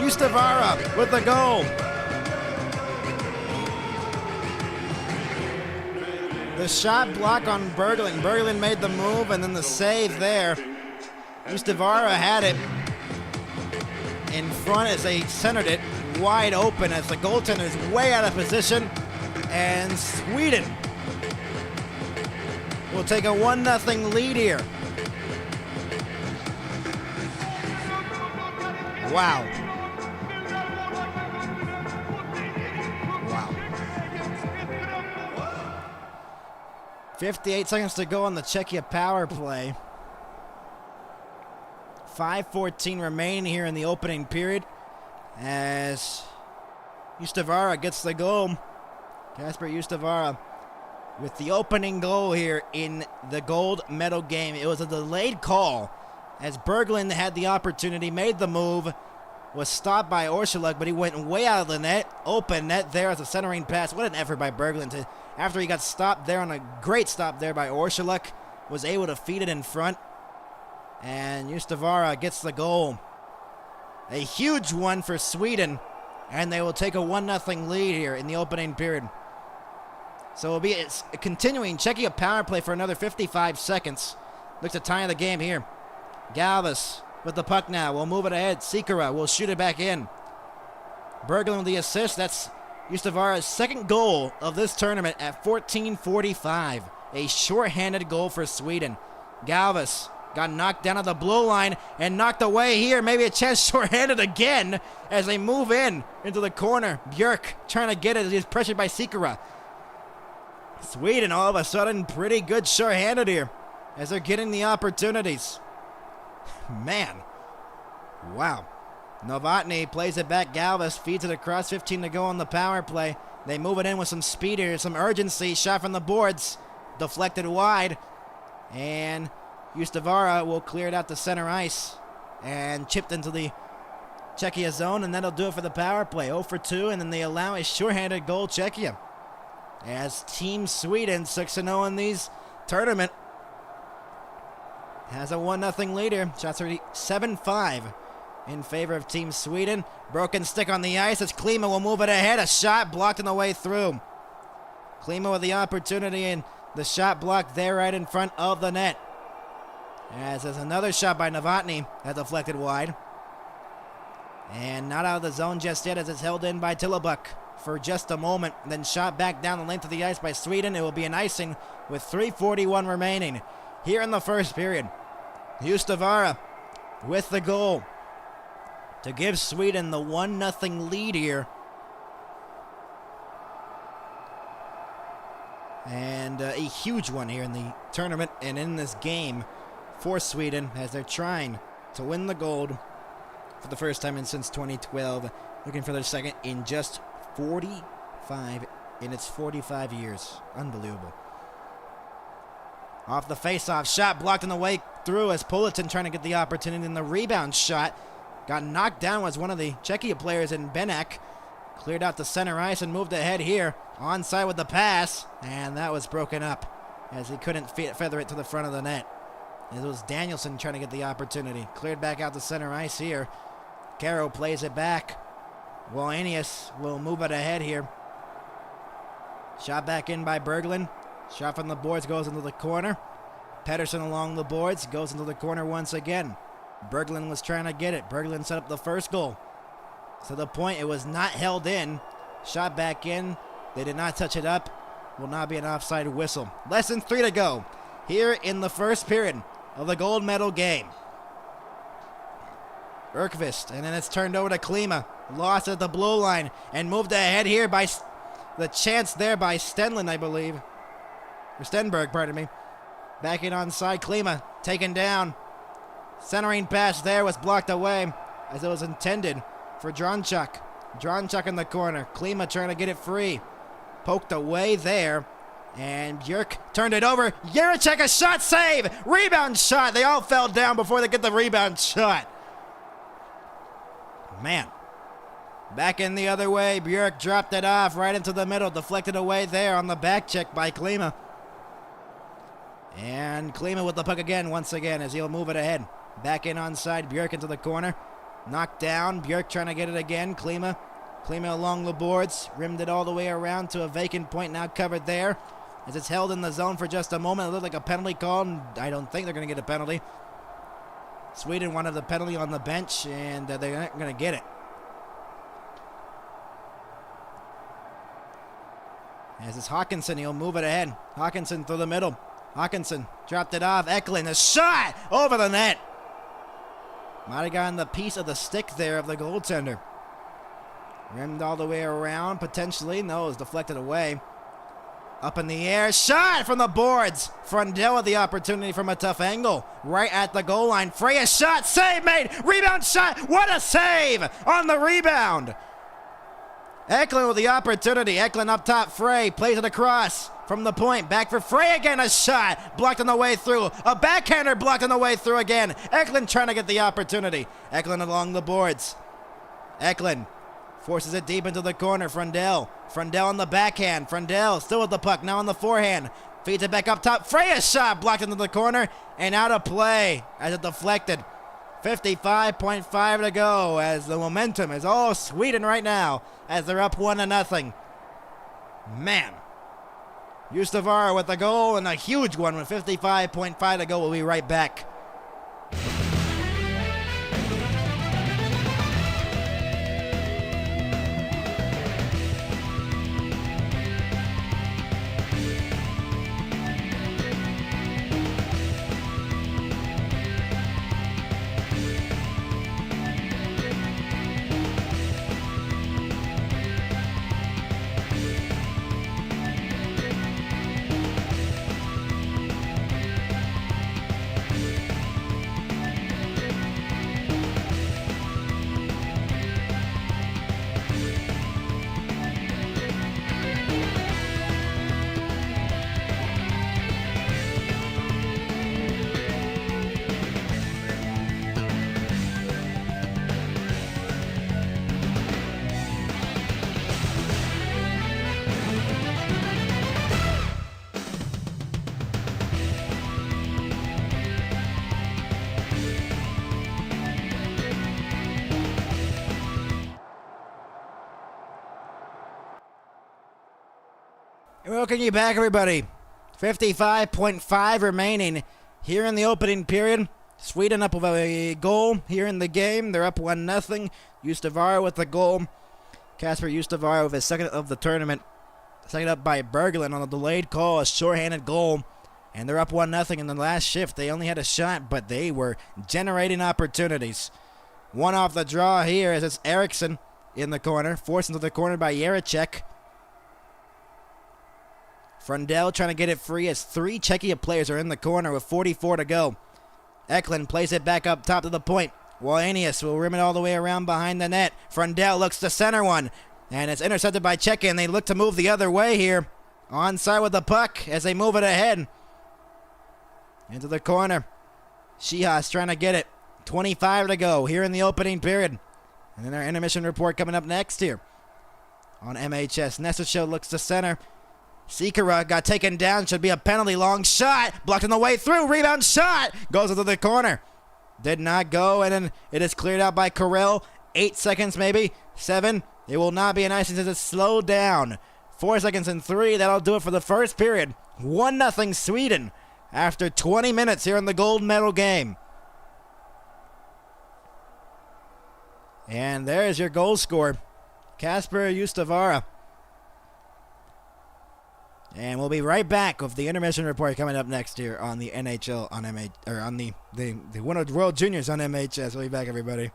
Justavara with the goal. The shot block on Berglund. Berglund made the move, and then the save there. Justavara had it in front as they centered it wide open as the goaltender is way out of position. And Sweden will take a 1-0 lead here. Wow. 58 seconds to go on the Czechia power play. 5:14 remaining here in the opening period. as Justavara gets the goal. Kasper Justavara with the opening goal here in the gold medal game. It was a delayed call as Berglund had the opportunity, made the move, was stopped by Orsuluk, but he went way out of the net. Open net there as a centering pass. What an effort by Berglund. After he got stopped there on a great stop there by Orsuluk, was able to feed it in front. And Justavara gets the goal. A huge one for Sweden, and they will take a 1-0 lead here in the opening period. So it's a continuing Czechia power play for another 55 seconds. Looks to tie the game here. Galvis with the puck now. We'll move it ahead. Sikora will shoot it back in. Berglund with the assist. That's Justavara's second goal of this tournament at 14:45. A shorthanded goal for Sweden. Galvis got knocked down at the blue line and knocked away here. Maybe a chance shorthanded again as they move into the corner. Björk trying to get it as he's pressured by Sikora. Sweden all of a sudden pretty good shorthanded here as they're getting the opportunities. Man. Wow. Novotny plays it back. Galvis feeds it across. 15 to go on the power play. They move it in with some speed here, some urgency. Shot from the boards. Deflected wide. And Justavara will clear it out to center ice. And chipped into the Czechia zone. And that'll do it for the power play. 0 for 2. And then they allow a shorthanded goal, Czechia. As Team Sweden, 6-0 in these tournament, has a 1-0 leader. Shots are 7-5 in favor of Team Sweden. Broken stick on the ice as Klima will move it ahead. A shot blocked on the way through. Klima with the opportunity and the shot blocked there right in front of the net. As there's another shot by Novotny that deflected wide. And not out of the zone just yet as it's held in by Tillebuk for just a moment. Then shot back down the length of the ice by Sweden. It will be an icing with 3:41 remaining here in the first period. Justavara with the goal to give Sweden the 1-0 lead here. And a huge one here in the tournament and in this game for Sweden as they're trying to win the gold for the first time since 2012. Looking for their second in just 45 years. Unbelievable. Off the face-off, shot blocked on the way through as Politin trying to get the opportunity, and the rebound shot got knocked down was one of the Czechia players in Benek. Cleared out to center ice and moved ahead here. Onside with the pass, and that was broken up as he couldn't feather it to the front of the net. It was Danielson trying to get the opportunity. Cleared back out to center ice here. Caro plays it back. Wallenius will move it ahead here. Shot back in by Berglund. Shot from the boards goes into the corner. Pedersen along the boards goes into the corner once again. Berglund was trying to get it. Berglund set up the first goal. To the point it was not held in. Shot back in. They did not touch it up. Will not be an offside whistle. Less than 3 to go here in the first period of the gold medal game. Erkvist, and then it's turned over to Klima. Lost at the blue line and moved ahead here by the chance there by Stenlund, I believe. Or Stenberg, pardon me. Back in onside, Klima taken down. Centering pass there was blocked away as it was intended for Dronchuk. Dronchuk in the corner. Klima trying to get it free. Poked away there. And Björk turned it over. Jaracek, a shot save. Rebound shot. They all fell down before they get the rebound shot. Man. Back in the other way. Björk dropped it off right into the middle. Deflected away there on the back check by Klima. And Klima with the puck again, once again, as he'll move it ahead. Back in onside. Björk into the corner. Knocked down. Björk trying to get it again. Klima along the boards. Rimmed it all the way around to a vacant point now covered there. As it's held in the zone for just a moment. It looked like a penalty call, and I don't think they're going to get a penalty. Sweden wanted the penalty on the bench, and they're not going to get it. As it's Hawkinson, he'll move it ahead. Hawkinson through the middle. Hawkinson dropped it off. Eklund, a shot over the net. Might have gotten the piece of the stick there of the goaltender. Rimmed all the way around, potentially. No, it was deflected away. Up in the air, shot from the boards. Frundell with the opportunity from a tough angle. Right at the goal line. Freya shot, save made, rebound shot. What a save on the rebound. Eklund with the opportunity. Eklund up top, Frey plays it across from the point. Back for Frey again, a shot. Blocked on the way through. A backhander blocked on the way through again. Eklund trying to get the opportunity. Eklund along the boards. Eklund forces it deep into the corner. Frundell on the backhand. Frundell still with the puck, now on the forehand. Feeds it back up top. Freya's shot blocked into the corner and out of play as it deflected. 55.5 to go as the momentum is all Sweden right now as they're up 1-0. Man. Justavara with the goal and a huge one with 55.5 to go. We'll be right back. Welcome you back, everybody. 55.5 remaining here in the opening period. Sweden up with a goal here in the game. They're up 1-0. Justavara with the goal. Kasper Justavara with his second of the tournament. Second up by Berglund on a delayed call, a shorthanded goal. And they're up 1-0 in the last shift. They only had a shot, but they were generating opportunities. One off the draw here as it's Eriksson in the corner. Forced into the corner by Jaracek. Frundell trying to get it free as three Czechia players are in the corner with 44 to go. Eklund plays it back up top to the point. Wallenius will rim it all the way around behind the net. Frundell looks to center one. And it's intercepted by Czechia, and they look to move the other way here. Onside with the puck as they move it ahead. Into the corner. Shihas trying to get it. 25 to go here in the opening period. And then our intermission report coming up next here on MHS. Nesesho looks to center. Sikora got taken down. Should be a penalty. Long shot. Blocked on the way through. Rebound shot. Goes into the corner. Did not go. And then it is cleared out by Carell. 8 seconds maybe. 7. It will not be an icing since it's slowed down. 4 seconds and 3. That'll do it for the first period. 1-0 Sweden after 20 minutes here in the gold medal game. And there's your goal scorer. Kasper Justavara. And we'll be right back with the intermission report coming up next here on the NHL on the World Juniors on MHS. We'll be back, everybody.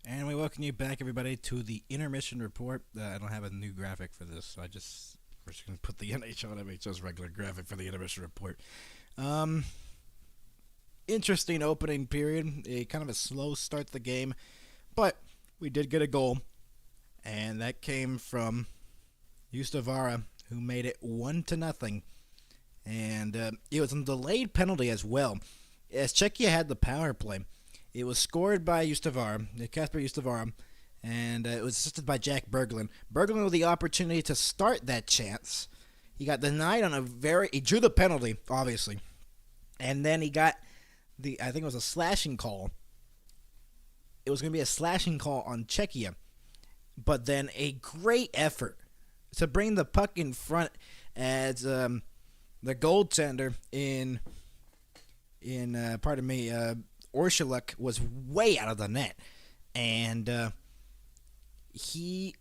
And we welcome you back, everybody, to the intermission report. I don't have a new graphic for this, so we're just going to put the NHL and MHS regular graphic for the intermission report. Interesting opening period. A kind of a slow start to the game, but we did get a goal, and that came from Ustavara, who made it 1-0. And it was a delayed penalty as well, as Czechia had the power play. It was scored by Kasper Ustavara, and it was assisted by Jack Berglund. Berglund with the opportunity to start that chance. He got denied on he drew the penalty, obviously. And then he got I think it was a slashing call. It was going to be a slashing call on Czechia. But then a great effort to bring the puck in front as the goaltender Orshuluk was way out of the net, and he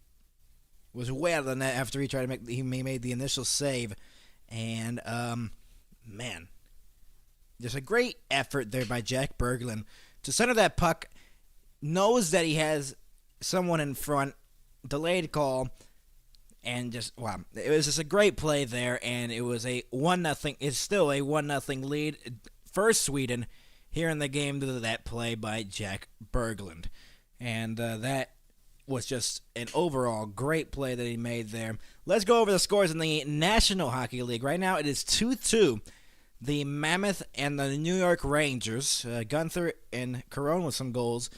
was way out of the net after he tried to he made the initial save, and man, there's a great effort there by Jack Berglund to center that puck. Knows that he has someone in front, delayed call, and just wow, it was just a great play there, and it was a 1-0. It's still a 1-0 lead for Sweden here in the game due to that play by Jack Berglund. And that was just an overall great play that he made there. Let's go over the scores in the National Hockey League. Right now it is 2-2. The Mammoth and the New York Rangers. Gunther and Caron with some goals.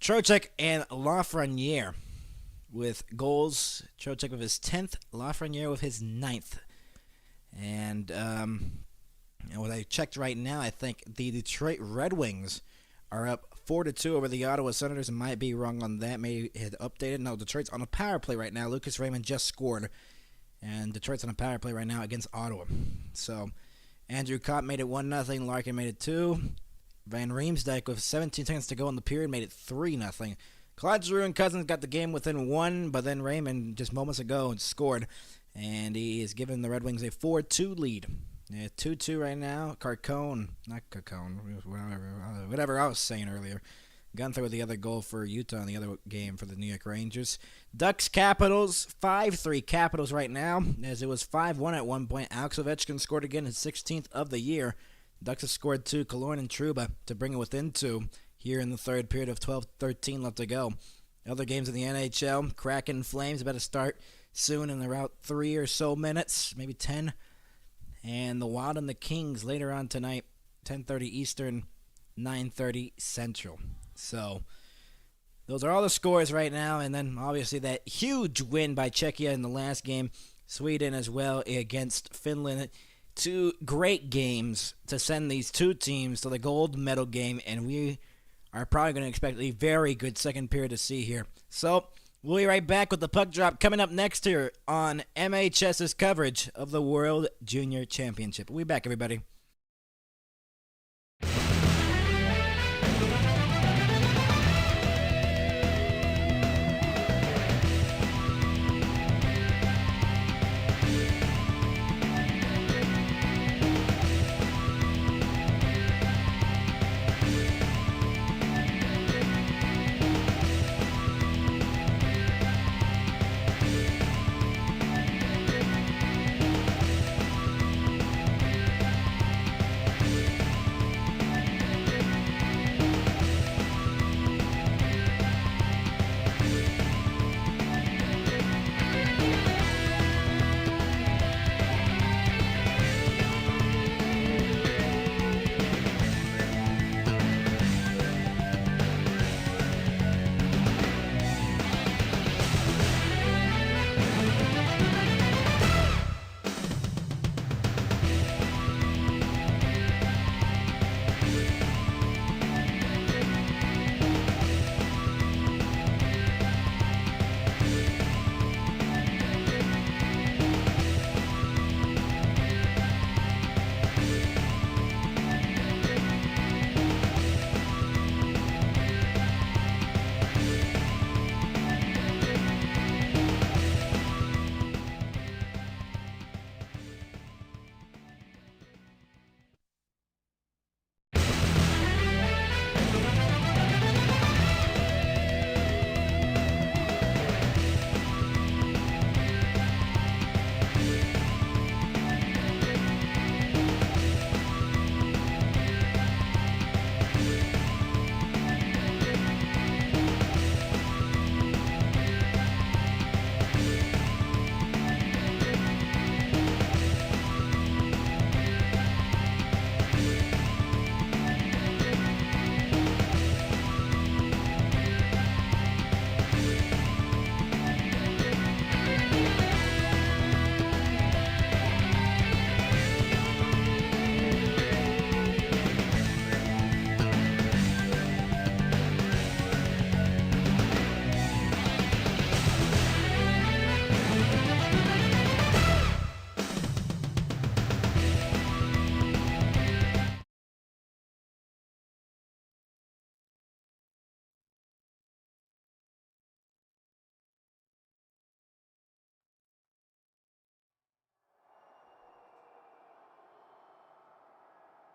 Trocheck and Lafreniere with goals. Trocheck with his 10th. Lafreniere with his 9th. And what I checked right now, I think the Detroit Red Wings are up 4-2 over the Ottawa Senators. I might be wrong on that. Maybe it had updated. No, Detroit's on a power play right now. Lucas Raymond just scored, and Detroit's on a power play right now against Ottawa. So Andrew Kopp made it 1-0. Larkin made it 2. Van Riemsdyk with 17 seconds to go in the period made it 3-0. Claude Giroux and Cousins got the game within 1, but then Raymond just moments ago scored, and he is giving the Red Wings a 4-2 lead. Yeah, 2-2 right now. Whatever I was saying earlier. Gunther with the other goal for Utah in the other game for the New York Rangers. Ducks Capitals, 5-3 Capitals right now, as it was 5-1 at one point. Alex Ovechkin scored again, his 16th of the year. Ducks have scored 2, Killorn and Trouba, to bring it within 2 here in the third period of 12:13 left to go. Other games in the NHL, Kraken Flames about to start soon in about 3 or so minutes, maybe 10. And the Wild and the Kings later on tonight, 10:30 Eastern, 9:30 Central. So those are all the scores right now. And then obviously that huge win by Czechia in the last game. Sweden as well against Finland. 2 great games to send these two teams to the gold medal game. And we are probably going to expect a very good second period to see here. So we'll be right back with the puck drop coming up next here on MHS's coverage of the World Junior Championship. We'll be back, everybody.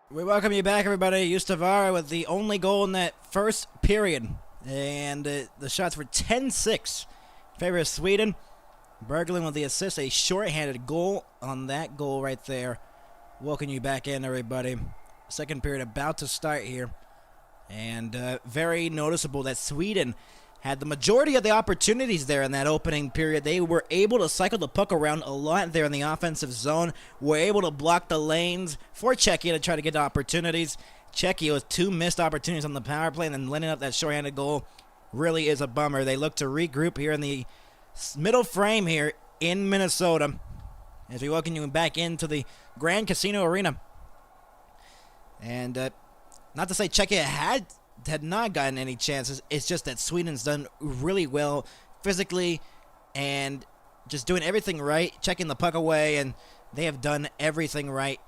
We welcome you back, everybody. Yustavara with the only goal in that first period. And the shots were 10-6 in favor of Sweden. Berglund with the assist, a shorthanded goal on that goal right there. Welcome you back in, everybody. Second period about to start here. And very noticeable that Sweden had the majority of the opportunities there in that opening period. They were able to cycle the puck around a lot there in the offensive zone. Were able to block the lanes for Czechia to try to get opportunities. Czechia with 2 missed opportunities on the power play and then letting up that shorthanded goal really is a bummer. They look to regroup here in the middle frame here in Minnesota as we welcome you back into the Grand Casino Arena. And not to say Czechia had not gotten any chances. It's just that Sweden's done really well physically and just doing everything right, checking the puck away, and they have done everything right,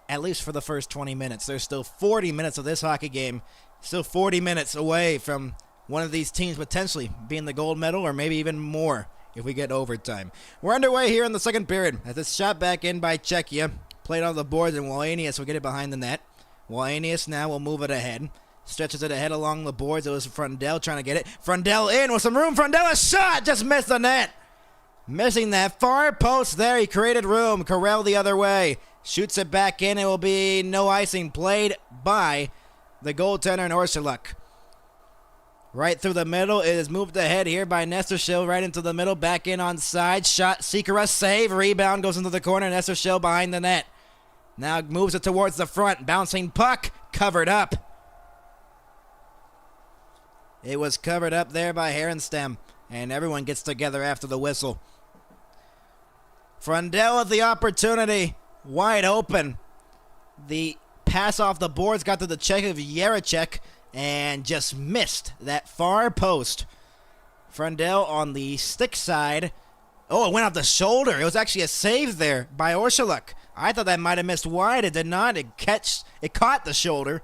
at least for the first 20 minutes. There's still 40 minutes of this hockey game, still 40 minutes away from one of these teams potentially being the gold medal or maybe even more if we get overtime. We're underway here in the second period as it's shot back in by Czechia, played on the boards, and Wallenius will get it behind the net. Wallenius now will move it ahead. Stretches it ahead along the boards. It was Frundell trying to get it. Frundell in with some room. Frundell, a shot! Just missed the net. Missing that far post there. He created room. Carell the other way. Shoots it back in. It will be no icing played by the goaltender in Orsuluk. Right through the middle. It is moved ahead here by Nestershil. Right into the middle. Back in on side. Shot. Sikora save. Rebound goes into the corner. Nestershil behind the net. Now moves it towards the front. Bouncing puck. Covered up. It was covered up there by Herenstam, and everyone gets together after the whistle. Frundell with the opportunity, wide open. The pass off the boards got to the check of Yarachek and just missed that far post. Frundell on the stick side. Oh, it went off the shoulder. It was actually a save there by Orsuluk. I thought that might have missed wide. It did not. It caught the shoulder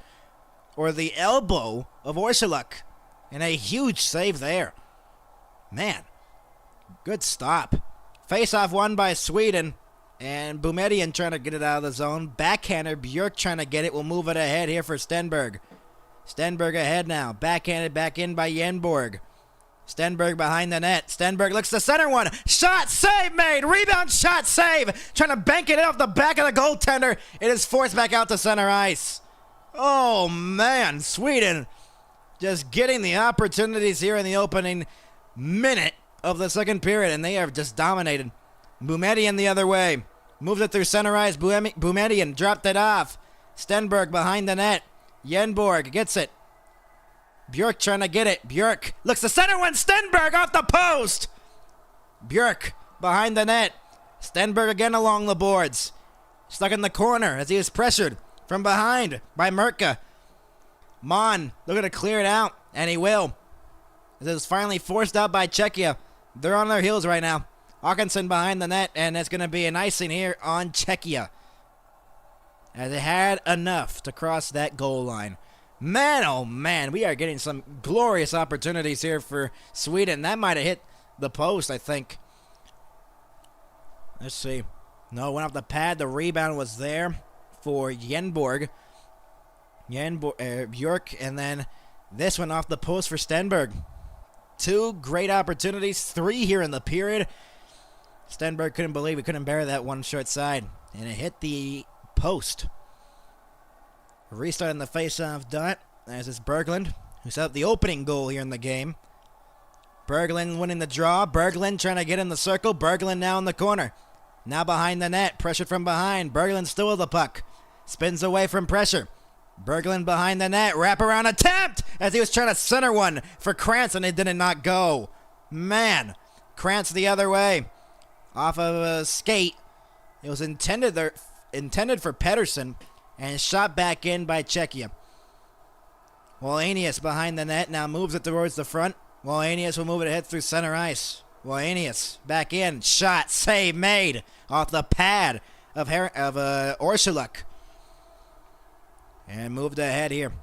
or the elbow of Orsuluk. And a huge save there. Man, good stop. Face-off won by Sweden. And Boumedian trying to get it out of the zone. Backhander, Björk trying to get it. Will move it ahead here for Stenberg. Stenberg ahead now. Backhanded back in by Yenborg. Stenberg behind the net. Stenberg looks to center one. Shot, save made. Rebound, shot, save. Trying to bank it off the back of the goaltender. It is forced back out to center ice. Oh, man. Sweden just getting the opportunities here in the opening minute of the second period, and they have just dominated. Boumedian the other way. Moves it through center ice. Boumedian dropped it off. Stenberg behind the net. Yenborg gets it. Björk trying to get it. Björk looks to center one. Stenberg off the post. Björk behind the net. Stenberg again along the boards. Stuck in the corner as he is pressured from behind by Merka. Mon looking to clear it out, and he will. This is finally forced out by Czechia. They're on their heels right now. Hawkinson behind the net, and it's going to be an icing here on Czechia, as they had enough to cross that goal line. Man, oh man, we are getting some glorious opportunities here for Sweden. That might have hit the post, I think. Let's see. No, went off the pad. The rebound was there for Yenborg. Björk, and then this one off the post for Stenberg. 2 great opportunities, 3 here in the period. Stenberg couldn't believe he couldn't bear that one short side, and it hit the post. Restarting the face-off dot, as it's Berglund, who set up the opening goal here in the game. Berglund winning the draw. Berglund trying to get in the circle. Berglund now in the corner. Now behind the net, pressured from behind. Berglund still with the puck. Spins away from pressure. Berglund behind the net, wraparound attempt as he was trying to center one for Krantz, and it did not go. Man, Krantz the other way, off of a skate. It was intended for Pedersen, and shot back in by Czechia. Wallenius behind the net, now moves it towards the front. Wallenius will move it ahead through center ice. Wallenius back in, shot, save made off the pad of Orsuluk. And moved ahead here.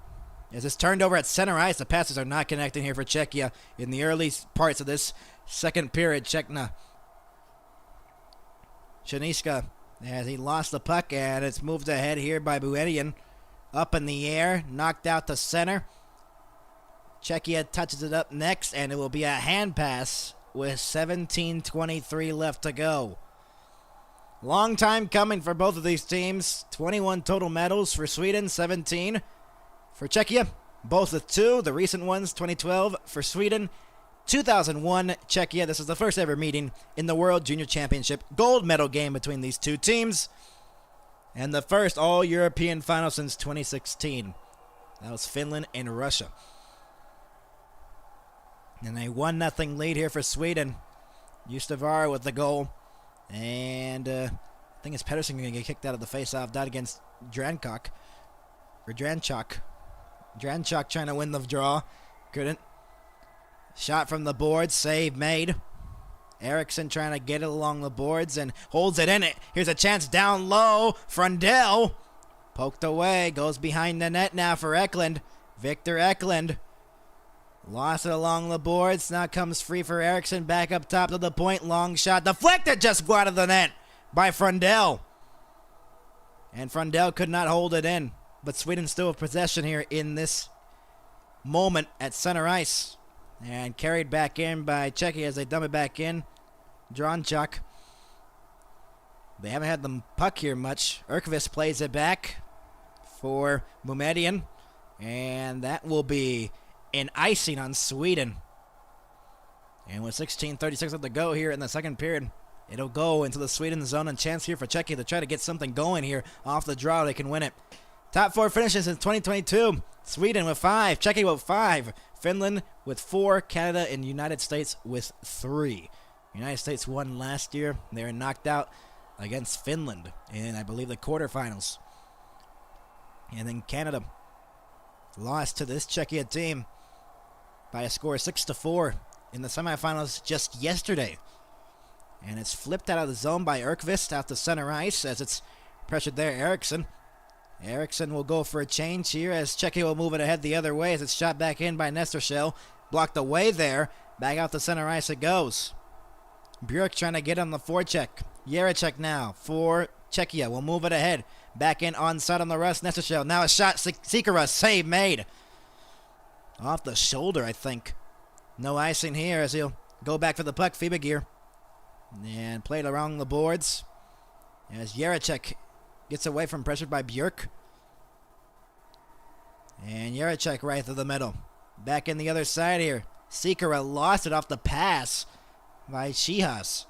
As it's turned over at center ice, the passes are not connecting here for Czechia in the early parts of this second period. Chaniska, as he lost the puck, and it's moved ahead here by Boumedian. up in the air, knocked out to center. Czechia touches it up next, and it will be a hand pass with 17:23 left to go. Long time coming for both of these teams. 21 total medals for Sweden, 17 for Czechia. Both with 2. The recent ones, 2012 for Sweden, 2001 Czechia. This is the first ever meeting in the World Junior Championship gold medal game between these two teams. And the first all-European final since 2016. That was Finland and Russia. And a 1-0 lead here for Sweden. Justavara with the goal. And I think it's Pedersen going to get kicked out of the face-off dot against Dranchok. Or Dranchok. Dranchok trying to win the draw. Couldn't. Shot from the boards. Save made. Eriksson trying to get it along the boards and holds it in it. Here's a chance down low. Frundell. Poked away. Goes behind the net now for Eklund. Victor Eklund. Lost it along the boards. Now comes free for Eriksson. Back up top to the point. Long shot. Deflected just out of the net by Frundell. And Frundell could not hold it in. But Sweden still have possession here in this moment at center ice. And carried back in by Czechia as they dump it back in. Dranchok. They haven't had the puck here much. Erkvist plays it back for Boumedian. And that will be an icing on Sweden. And with 16:36 left to go here in the second period, it'll go into the Sweden zone and chance here for Czechia to try to get something going here off the draw. They can win it. Top 4 finishes in 2022. Sweden with 5, Czechia with 5, Finland with 4, Canada and United States with 3. United States won last year. They were knocked out against Finland in, I believe, the quarterfinals. And then Canada lost to this Czechia team by a score of 6-4 in the semifinals just yesterday. And it's flipped out of the zone by Erkvist out to center ice as it's pressured there. Eriksson will go for a change here as Czechia will move it ahead the other way as it's shot back in by Nestershell. Blocked away there. Back out to center ice it goes. Björk trying to get on the forecheck. Jaracek now for Czechia. Will move it ahead. Back in onside on the rest. Nestershell. Now a shot. Sikora. Save made. Off the shoulder, I think. No icing here as he'll go back for the puck. Fibagir. And played around the boards. As Jaracek gets away from pressure by Björk. And Jaracek right through the middle. Back in the other side here. Sikora lost it off the pass by Shihas.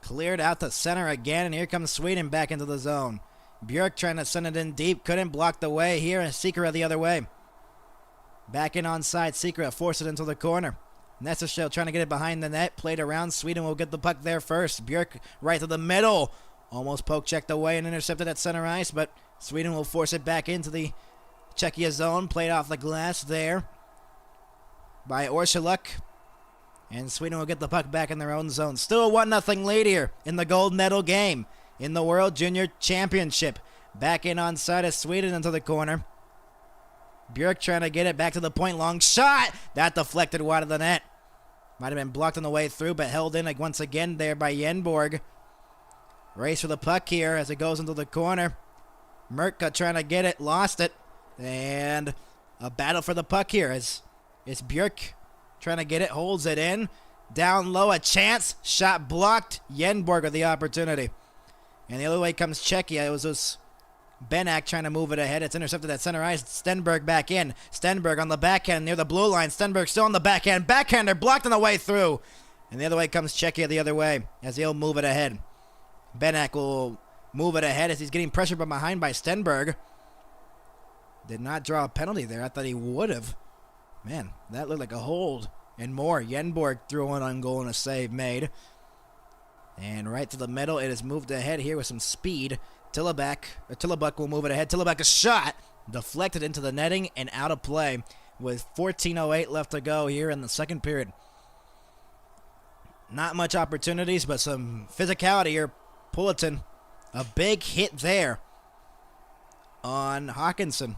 Cleared out to center again, and here comes Sweden back into the zone. Björk trying to send it in deep. Couldn't block the way here, and Sikora the other way. Back in onside. Sikora forced it into the corner. Nestershell trying to get it behind the net. Played around. Sweden will get the puck there first. Björk right to the middle. Almost poke checked away and intercepted at center ice, but Sweden will force it back into the Czechia zone. Played off the glass there by Orsuluk. And Sweden will get the puck back in their own zone. Still a 1-0 lead here in the gold medal game in the World Junior Championship. Back in onside of Sweden into the corner. Björk trying to get it back to the point. Long shot. That deflected wide of the net. Might have been blocked on the way through, but held in once again there by Yenborg. Race for the puck here as it goes into the corner. Mertka trying to get it. Lost it. And a battle for the puck here as it's Björk trying to get it. Holds it in. Down low, a chance. Shot blocked. Yenborg with the opportunity. And the other way comes Czechia. It was this Benak trying to move it ahead. It's intercepted at center ice. Stenberg back in. Stenberg on the backhand near the blue line. Stenberg still on the backhand. Backhander blocked on the way through. And the other way comes Czechia the other way as he'll move it ahead. Benak will move it ahead as he's getting pressured from behind by Stenberg. Did not draw a penalty there. I thought he would have. Man, that looked like a hold. And more. Yenborg threw one on goal and a save made. And right to the middle. It is moved ahead here with some speed. Tillebuk will move it ahead. Tillebuk a shot. Deflected into the netting and out of play with 14:08 left to go here in the second period. Not much opportunities, but some physicality here. Pulleton, a big hit there on Hawkinson.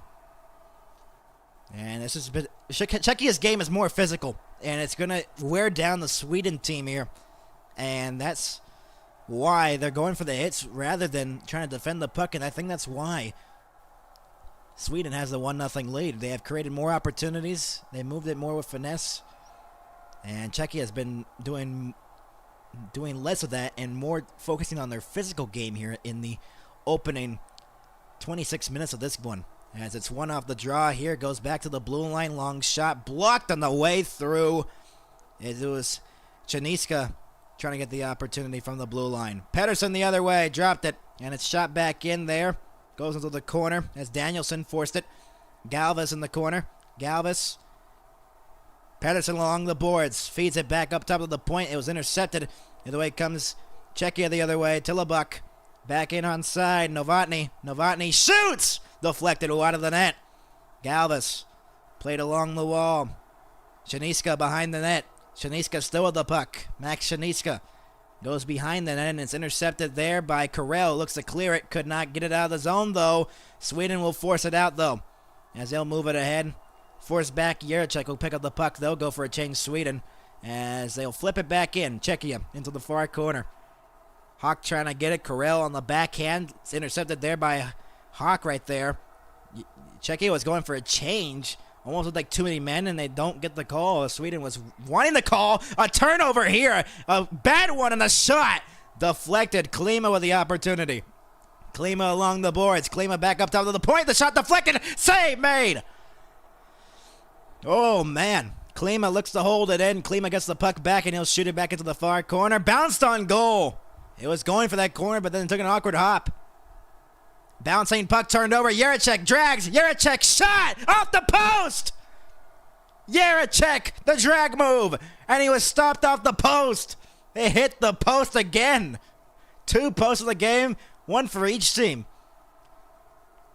And this is Czechia's game is more physical, and it's going to wear down the Sweden team here. And that's why they're going for the hits rather than trying to defend the puck, and I think that's why Sweden has the 1-0 lead. They have created more opportunities. They moved it more with finesse, and Czechia has been doing less of that and more focusing on their physical game here in the opening 26 minutes of this one. As it's one off the draw here, goes back to the blue line, long shot, blocked on the way through. It was Chaniska trying to get the opportunity from the blue line. Pettersson the other way, dropped it, and it's shot back in there. Goes into the corner as Danielson forced it. Galvis in the corner. Galvis. Pettersson along the boards. Feeds it back up top of the point. It was intercepted. The other way comes Czechia the other way. Tillabuk back in on side. Novotny. Novotny shoots! Deflected wide of the net. Galvis played along the wall. Chaniska behind the net. Chaniska still with the puck. Max Chaniska goes behind the net, and it's intercepted there by Karel. Looks to clear it. Could not get it out of the zone, though. Sweden will force it out, though, as they'll move it ahead. Force back. Jiricek will pick up the puck, though. Go for a change, Sweden, as they'll flip it back in. Czechia into the far corner. Hawk trying to get it. Karel on the backhand. It's intercepted there by Hawk right there. Czechia was going for a change. Almost looked like too many men, and they don't get the call. Sweden was wanting the call. A turnover here. A bad one and a shot. Deflected. Klima with the opportunity. Klima along the boards. Klima back up top of the point. The shot deflected. Save made. Oh, man. Klima looks to hold it in. Klima gets the puck back, and he'll shoot it back into the far corner. Bounced on goal. It was going for that corner, but then took an awkward hop. Bouncing puck turned over. Jiricek drags. Jiricek shot off the post. Jiricek, the drag move. And he was stopped off the post. They hit the post again. 2 posts of the game. 1 for each team.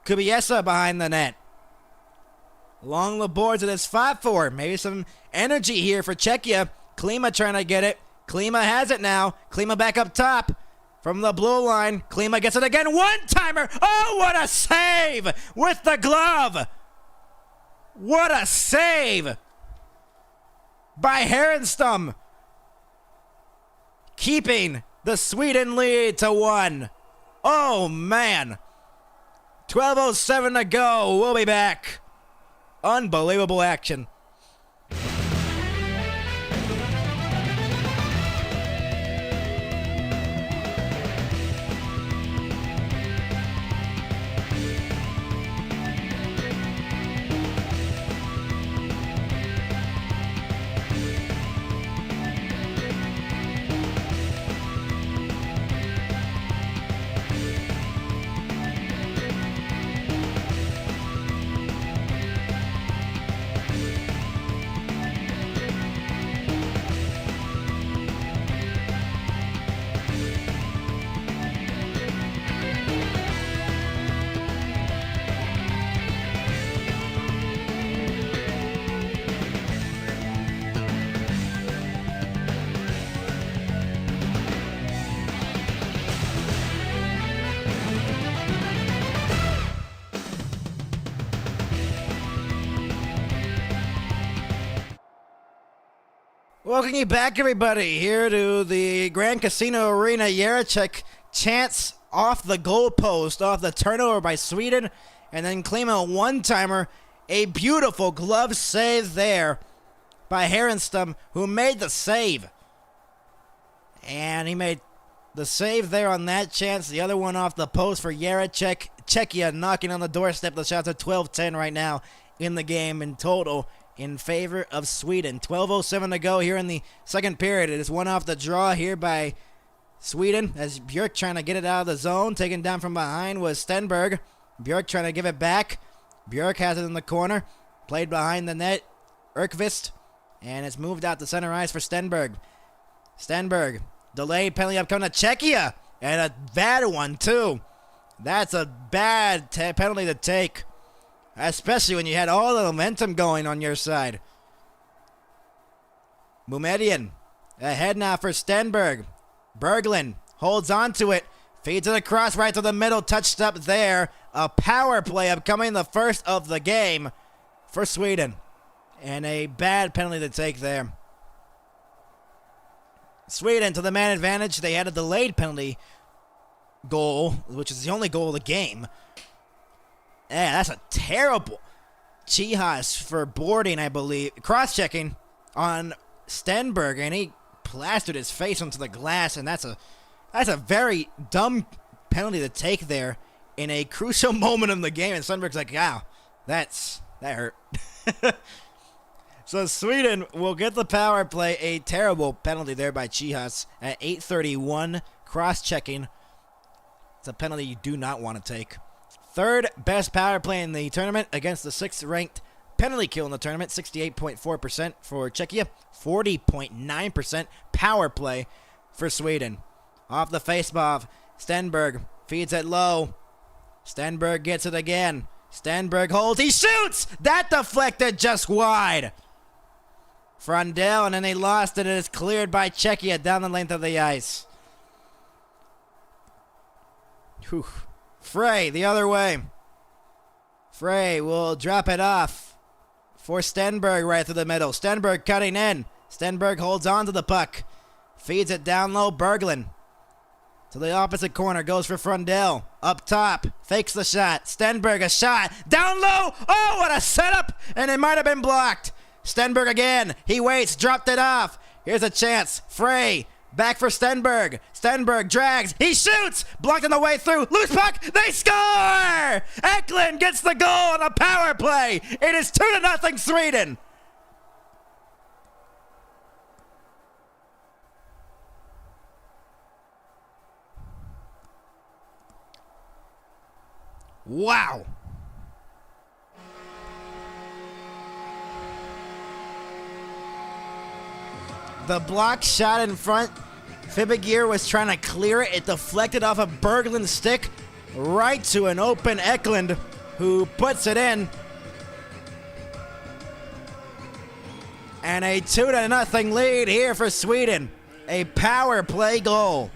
Kubiesa behind the net. Along the boards, it is 5-4. Maybe some energy here for Czechia. Klima trying to get it. Klima has it now. Klima back up top. From the blue line, Klima gets it again. One-timer. Oh, what a save with the glove. What a save by Herenstam. Keeping the Sweden lead to 1. Oh, man. 12:07 to go. We'll be back. Unbelievable action. Welcome you back, everybody, here to the Grand Casino Arena. Jiricek chance off the goalpost, off the turnover by Sweden, and then Klima a one-timer. A beautiful glove save there by Herenstam, who made the save. And he made the save there on that chance. The other one off the post for Jiricek. Czechia knocking on the doorstep. The shots are 12-10 right now in the game in total, in favor of Sweden. 12:07 to go here in the second period. It is one off the draw here by Sweden as Björk trying to get it out of the zone. Taken down from behind was Stenberg. Björk trying to give it back. Björk has it in the corner. Played behind the net. Erkvist. And it's moved out to center ice for Stenberg. Stenberg. Delayed penalty upcoming to Czechia. And a bad one, too. That's a bad penalty to take, especially when you had all the momentum going on your side. Boumedian ahead now for Stenberg. Berglund holds on to it. Feeds it across right to the middle. Touched up there. A power play upcoming, the first of the game for Sweden. And a bad penalty to take there. Sweden to the man advantage. They had a delayed penalty goal, which is the only goal of the game. Yeah, that's a terrible Chihas for boarding, I believe. Cross-checking on Stenberg, and he plastered his face onto the glass, and that's a very dumb penalty to take there in a crucial moment of the game. And Stenberg's like, wow, that hurt. So Sweden will get the power play. A terrible penalty there by Chihas at 8:31. Cross-checking. It's a penalty you do not want to take. Third best power play in the tournament against the 6th-ranked penalty kill in the tournament. 68.4% for Czechia. 40.9% power play for Sweden. Off the faceoff, Stenberg feeds it low. Stenberg gets it again. Stenberg holds. He shoots! That deflected just wide. Frondel, and then they lost it. It is cleared by Czechia down the length of the ice. Whew. Frey the other way. Frey will drop it off for Stenberg right through the middle. Stenberg cutting in. Stenberg holds on to the puck. Feeds it down low. Berglund to the opposite corner. Goes for Frondel. Up top. Fakes the shot. Stenberg a shot. Down low. Oh, what a setup. And it might have been blocked. Stenberg again. He waits. Dropped it off. Here's a chance. Frey. Back for Stenberg. Stenberg drags. He shoots. Blocked on the way through. Loose puck. They score! Eklund gets the goal on a power play. It is 2-0 Sweden. Wow. The block shot in front. Fibigir was trying to clear it. It deflected off a Berglund stick right to an open Eklund, who puts it in. And a 2-0 lead here for Sweden. A power play goal.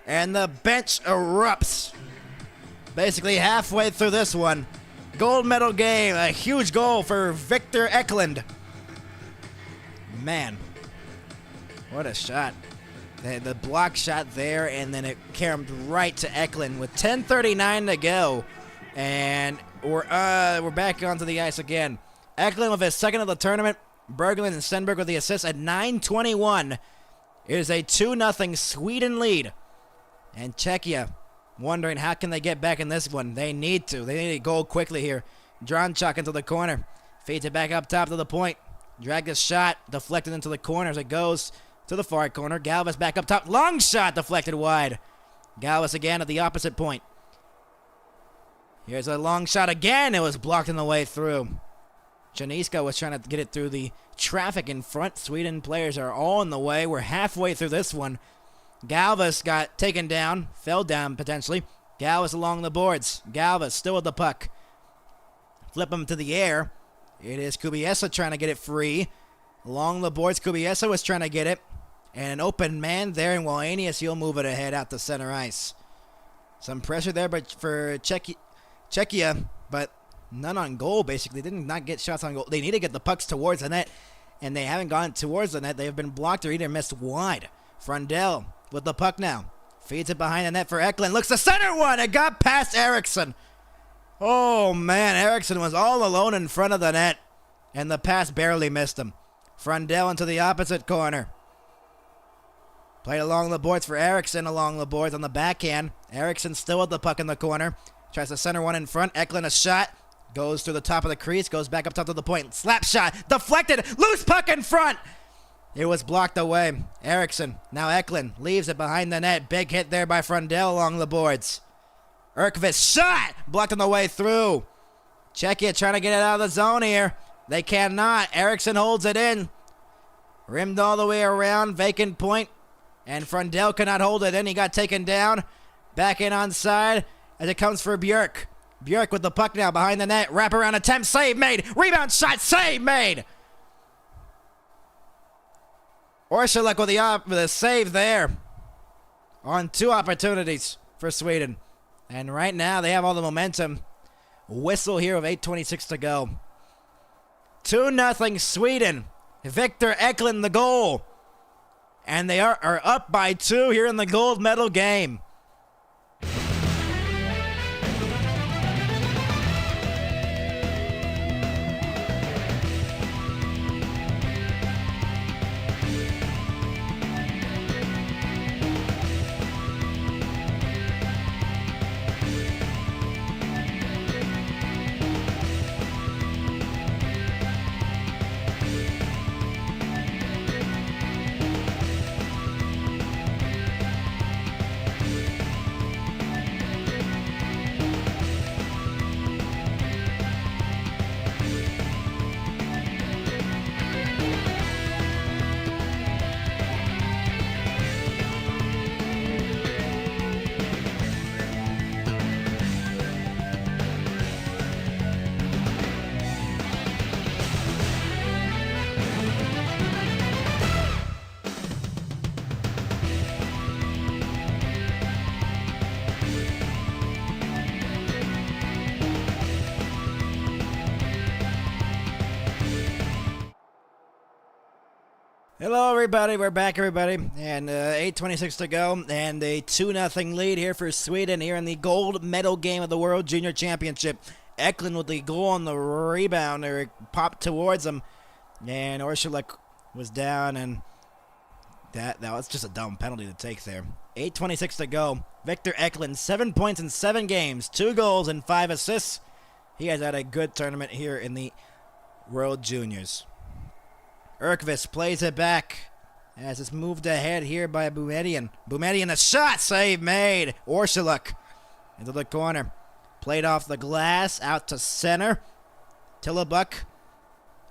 And the bench erupts. Basically halfway through this one. Gold medal game. A huge goal for Victor Eklund. Man, what a shot. The block shot there, and then it carried right to Eklund with 10:39 to go. And we're back onto the ice again. Eklund with his second of the tournament. Berglund and Stenberg with the assist at 9:21. It is a 2-0 Sweden lead. And Czechia wondering how can they get back in this one. They need to. They need a goal quickly here. Dronchuk into the corner. Feeds it back up top to the point. Drag this shot, deflected into the corner as it goes to the far corner. Galvez back up top. Long shot deflected wide. Galvez again at the opposite point. Here's a long shot again. It was blocked on the way through. Janiska was trying to get it through the traffic in front. Sweden players are all in the way. We're halfway through this one. Galvez got taken down. Fell down potentially. Galvez along the boards. Galvez still with the puck. Flip him to the air. It is Kubiesa trying to get it free. Along the boards, Kubiesa was trying to get it. And an open man there, and Wallenius, he'll move it ahead out to center ice. Some pressure there for Czechia, but none on goal, basically. They did not get shots on goal. They need to get the pucks towards the net, and they haven't gone towards the net. They have been blocked or either missed wide. Frondel with the puck now. Feeds it behind the net for Eklund. Looks to center one. It got past Eriksson. Oh, man, Eriksson was all alone in front of the net, and the pass barely missed him. Frondel into the opposite corner. Played along the boards for Eriksson along the boards on the backhand. Eriksson still with the puck in the corner. Tries to center one in front. Eklund a shot. Goes through the top of the crease. Goes back up top to the point. Slap shot. Deflected. Loose puck in front. It was blocked away. Eriksson. Now Eklund leaves it behind the net. Big hit there by Frondel along the boards. Erkvist shot. Blocked on the way through. Czechia trying to get it out of the zone here. They cannot. Eriksson holds it in. Rimmed all the way around. Vacant point. And Frondel cannot hold it in. He got taken down. Back in onside as it comes for Björk. Björk with the puck now behind the net. Wraparound attempt. Save made. Rebound shot. Save made. Orsolek with the save there on two opportunities for Sweden. And right now they have all the momentum. Whistle here with 8:26 to go. 2-0 Sweden. Victor Eklund the goal. And they are up by 2 here in the gold medal game. Hello, everybody. We're back, everybody. And 8:26 to go. And a 2-0 lead here for Sweden here in the gold medal game of the World Junior Championship. Eklund with the goal on the rebound. Or popped towards him. And Orsulek was down. And that was just a dumb penalty to take there. 8:26 to go. Victor Eklund, 7 points in 7 games. 2 goals and 5 assists. He has had a good tournament here in the World Juniors. Erkvist plays it back as it's moved ahead here by Boumedian. Boumedian, a shot save made. Orsulek into the corner. Played off the glass out to center. Tillebuck.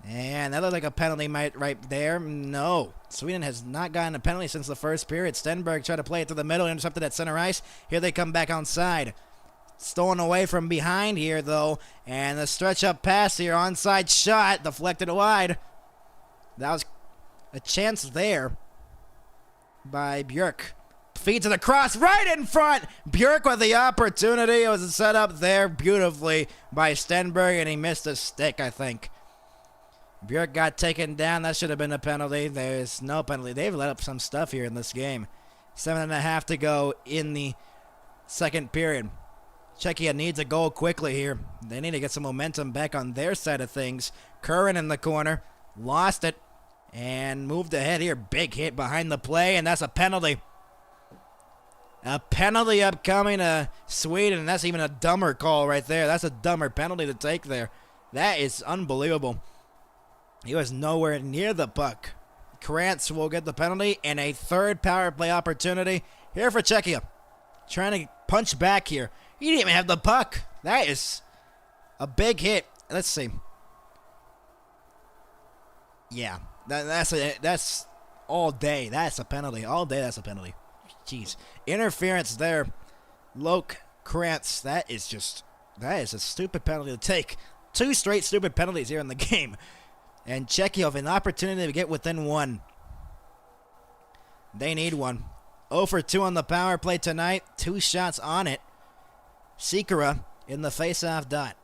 And that looked like a penalty right there. No. Sweden has not gotten a penalty since the first period. Stenberg tried to play it to the middle, intercepted at center ice. Here they come back onside. Stolen away from behind here, though. And the stretch up pass here. Onside shot. Deflected wide. That was a chance there by Björk. Feed to the cross right in front. Björk with the opportunity. It was set up there beautifully by Stenberg, and he missed a stick, I think. Björk got taken down. That should have been a penalty. There's no penalty. They've let up some stuff here in this game. 7.5 to go in the second period. Czechia needs a goal quickly here. They need to get some momentum back on their side of things. Curran in the corner. Lost it. And moved ahead here. Big hit behind the play, and that's a penalty. A penalty upcoming to Sweden, and that's even a dumber call right there. That's a dumber penalty to take there. That is unbelievable. He was nowhere near the puck. Krantz will get the penalty, and a third power play opportunity here for Czechia. Trying to punch back here. He didn't even have the puck. That is a big hit. Let's see. Yeah, that's all day. That's a penalty. All day, that's a penalty. Jeez. Interference there. Loke Krantz. That is a stupid penalty to take. 2 straight stupid penalties here in the game. And Czechia have an opportunity to get within 1. They need 1. 0 for 2 on the power play tonight. 2 shots on it. Sikora in the face-off dot.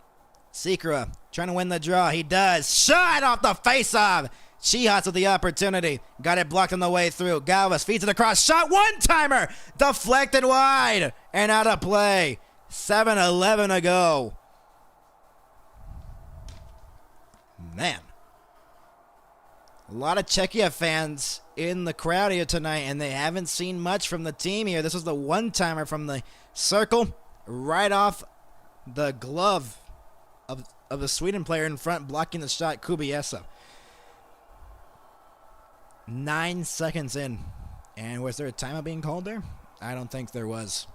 Sikora trying to win the draw. He does. Shot off the face-off. Chihas with the opportunity. Got it blocked on the way through. Galvas feeds it across. Shot. One-timer. Deflected wide. And out of play. 7:11 to go. Man. A lot of Czechia fans in the crowd here tonight, and they haven't seen much from the team here. This was the one-timer from the circle. Right off the glove of the Sweden player in front, blocking the shot, Kubiesa. 9 seconds in. And was there a timeout being called there? I don't think there was.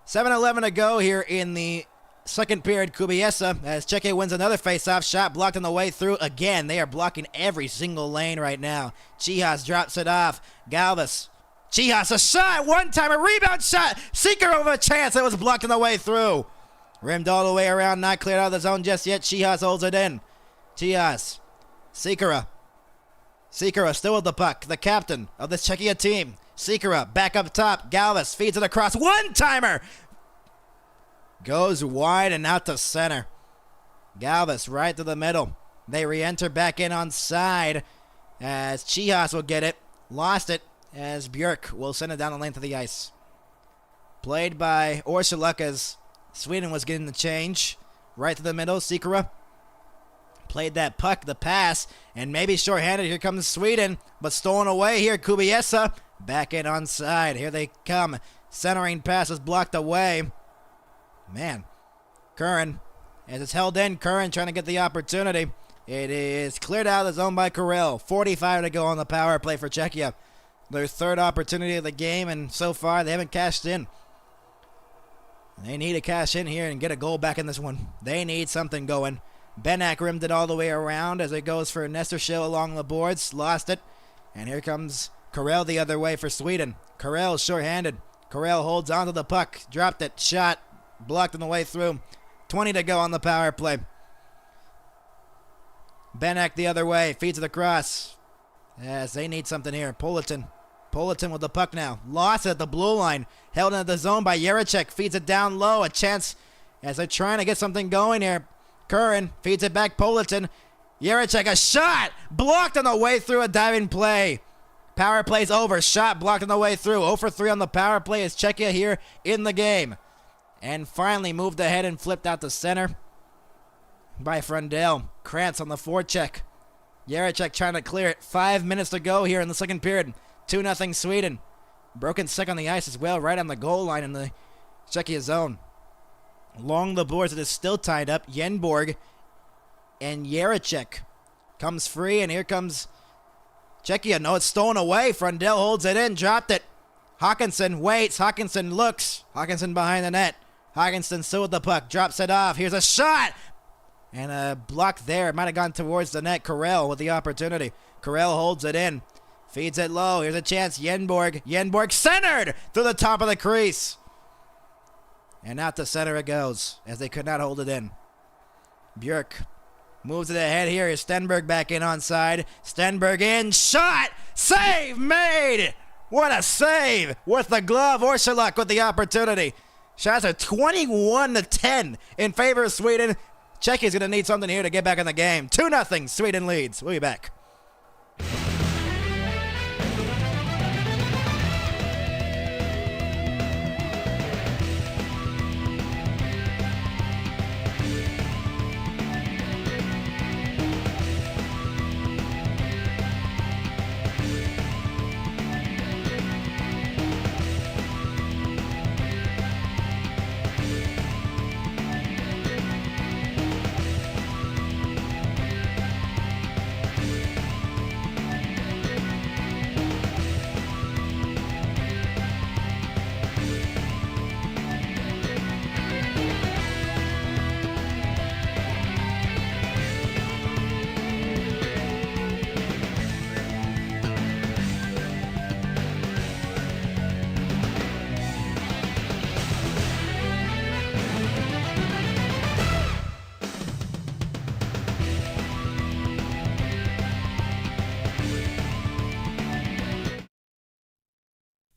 7:11 to go here in the second period. Kubiesa, as Czechia wins another face-off. Shot blocked on the way through. Again, they are blocking every single lane right now. Chihas drops it off. Galvas. Chihas, a shot. One-timer. Rebound shot. Seeker over a chance. It was blocked on the way through. Rimmed all the way around, not cleared out of the zone just yet. Chihas holds it in. Chihas. Sikora. Sikora still with the puck. The captain of this Czechia team. Sikora back up top. Galvas feeds it across. One-timer. Goes wide and out to center. Galvas right to the middle. They re-enter back in on side as Chihas will get it. Lost it as Björk will send it down the length of the ice. Played by Orsuluk as Sweden was getting the change. Right to the middle, Sikora. Played that puck, the pass, and maybe shorthanded. Here comes Sweden, but stolen away here. Kubiesa back in onside. Here they come. Centering pass is blocked away. Man, Curran, as it's held in, Curran trying to get the opportunity. It is cleared out of the zone by Karel. 45 to go on the power play for Czechia. Their third opportunity of the game, and so far they haven't cashed in. They need to cash in here and get a goal back in this one. They need something going. Benak rimmed it all the way around as it goes for Nestershil along the boards. Lost it. And here comes Karel the other way for Sweden. Karel short-handed. Karel holds onto the puck. Dropped it. Shot. Blocked on the way through. 20 to go on the power play. Benak the other way. Feeds it across. Yes, they need something here. Politin with the puck now. Lost it at the blue line. Held into the zone by Jaracek. Feeds it down low. A chance as they're trying to get something going here. Curran feeds it back. Politin. Jaracek, a shot. Blocked on the way through a diving play. Power play's over. Shot blocked on the way through. 0 for 3 on the power play as Czechia here in the game. And finally moved ahead and flipped out to center by Frundell. Krantz on the forecheck. Jaracek trying to clear it. 5 minutes to go here in the second period. 2-0 Sweden. Broken sick on the ice as well, right on the goal line in the Czechia zone. Along the boards, it is still tied up. Yenborg and Jaracek comes free, and here comes Czechia. No, it's stolen away. Frundell holds it in, dropped it. Hawkinson waits. Hawkinson looks. Hawkinson behind the net. Hawkinson still with the puck. Drops it off. Here's a shot. And a block there. It might have gone towards the net. Karel with the opportunity. Karel holds it in. Feeds it low. Here's a chance. Yenborg. Yenborg centered through the top of the crease. And out to center it goes as they could not hold it in. Björk moves it ahead here. Is Stenberg back in onside. Stenberg in. Shot. Save made. What a save with the glove. Orsuluk with the opportunity. Shots are 21-10 in favor of Sweden. Czechia's going to need something here to get back in the game. 2-0 Sweden leads. We'll be back.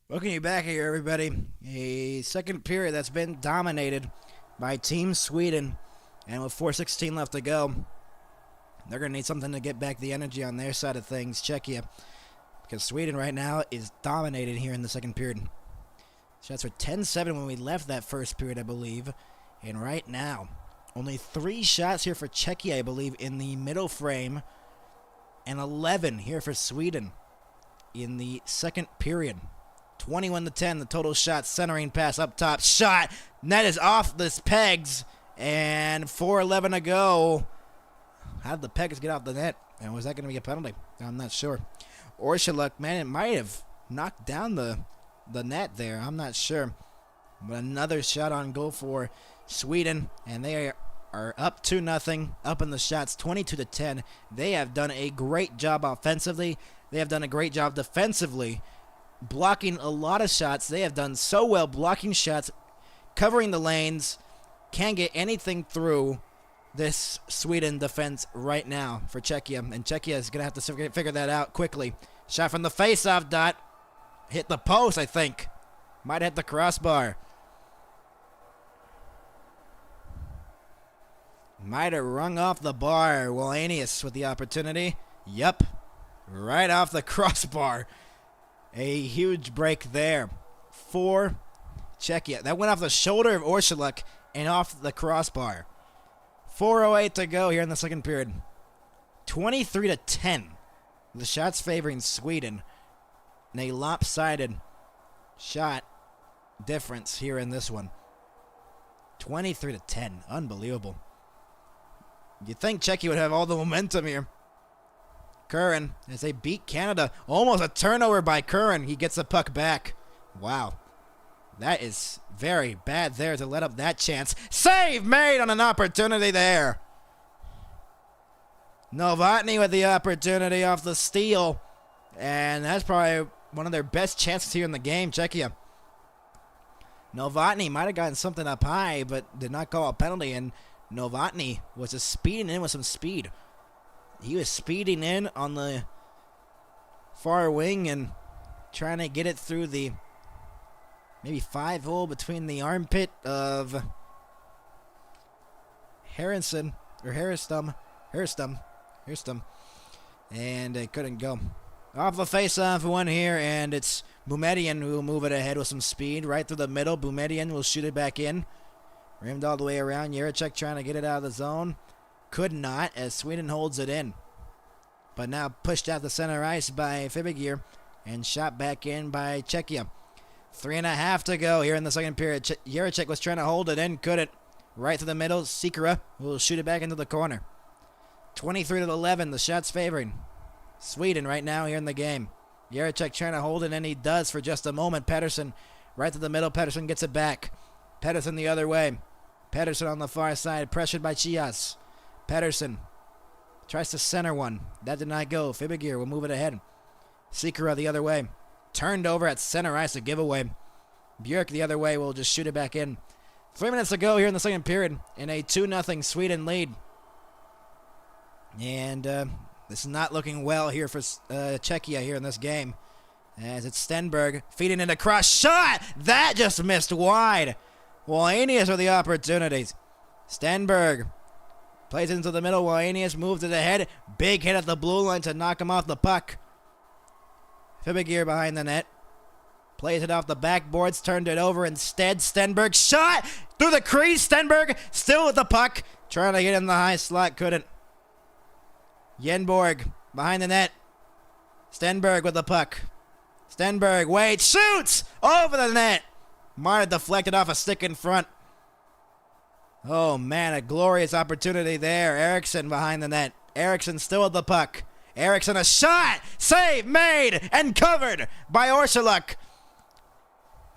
Welcome you back here, everybody. A second period that's been dominated by Team Sweden. And with 4:16 left to go, they're going to need something to get back the energy on their side of things, Czechia. Because Sweden right now is dominated here in the second period. Shots were 10-7 when we left that first period, I believe. And right now, only 3 shots here for Czechia, I believe, in the middle frame. And 11 here for Sweden in the second period. 21-10, the total shot, centering pass up top, shot, net is off this pegs, and 4:11 to go. How did the pegs get off the net, and was that going to be a penalty? I'm not sure. Orsuluk, man, it might have knocked down the net there, I'm not sure. But another shot on goal for Sweden, and they are up 2-0, up in the shots, 22-10. They have done a great job offensively. They have done a great job defensively, blocking a lot of shots. They have done so well blocking shots, covering the lanes. Can't get anything through this Sweden defense right now for Czechia. And Czechia is going to have to figure that out quickly. Shot from the face-off dot. Hit the post, I think. Might hit the crossbar. Might have rung off the bar. Wallenius with the opportunity. Yep. Right off the crossbar. A huge break there for Czechia. That went off the shoulder of Orsuluk and off the crossbar. 4:08 to go here in the second period. 23-10. The shots favoring Sweden. And a lopsided shot difference here in this one. 23-10. Unbelievable. You'd think Czechia would have all the momentum here. Curran, as they beat Canada. Almost a turnover by Curran. He gets the puck back. Wow. That is very bad there to let up that chance. Save made on an opportunity there. Novotny with the opportunity off the steal. And that's probably one of their best chances here in the game, Czechia. Novotny might have gotten something up high, but did not call a penalty. And Novotny was just speeding in with some speed. He was speeding in on the far wing and trying to get it through the maybe 5-hole between the armpit of Harrison, or Harristum, and it couldn't go. Off the face-off one here, and it's Boumediene who will move it ahead with some speed right through the middle. Boumediene will shoot it back in. Rimmed all the way around. Jiricek trying to get it out of the zone. Could not, as Sweden holds it in. But now pushed out the center ice by Fibigir and shot back in by Czechia. 3.5 to go here in the second period. Jiricek was trying to hold it in, couldn't. Right to the middle. Sikora will shoot it back into the corner. 23-11, the shots favoring Sweden right now here in the game. Jiricek trying to hold it, and he does for just a moment. Pettersson right to the middle. Pettersson gets it back. Pettersson the other way. Pettersson on the far side, pressured by Chias. Pettersson tries to center one. That did not go. Fibigir will move it ahead. Sikora the other way. Turned over at center ice, a giveaway. Björk the other way will just shoot it back in. 3 minutes to go here in the second period in a 2-0 Sweden lead. And this is not looking well here for Czechia here in this game. As it's Stenberg feeding in a cross shot. That just missed wide. Wallenius with the opportunities. Stenberg plays it into the middle. Wallenius moves it ahead. Big hit at the blue line to knock him off the puck. Fibigir behind the net. Plays it off the backboards. Turned it over instead. Stenberg shot through the crease. Stenberg still with the puck. Trying to get in the high slot. Couldn't. Yenborg behind the net. Stenberg with the puck. Stenberg waits. Shoots over the net. Might have deflected off a stick in front. Oh, man, a glorious opportunity there. Eriksson behind the net. Eriksson still with the puck. Eriksson a shot. Save made and covered by Orsuluk.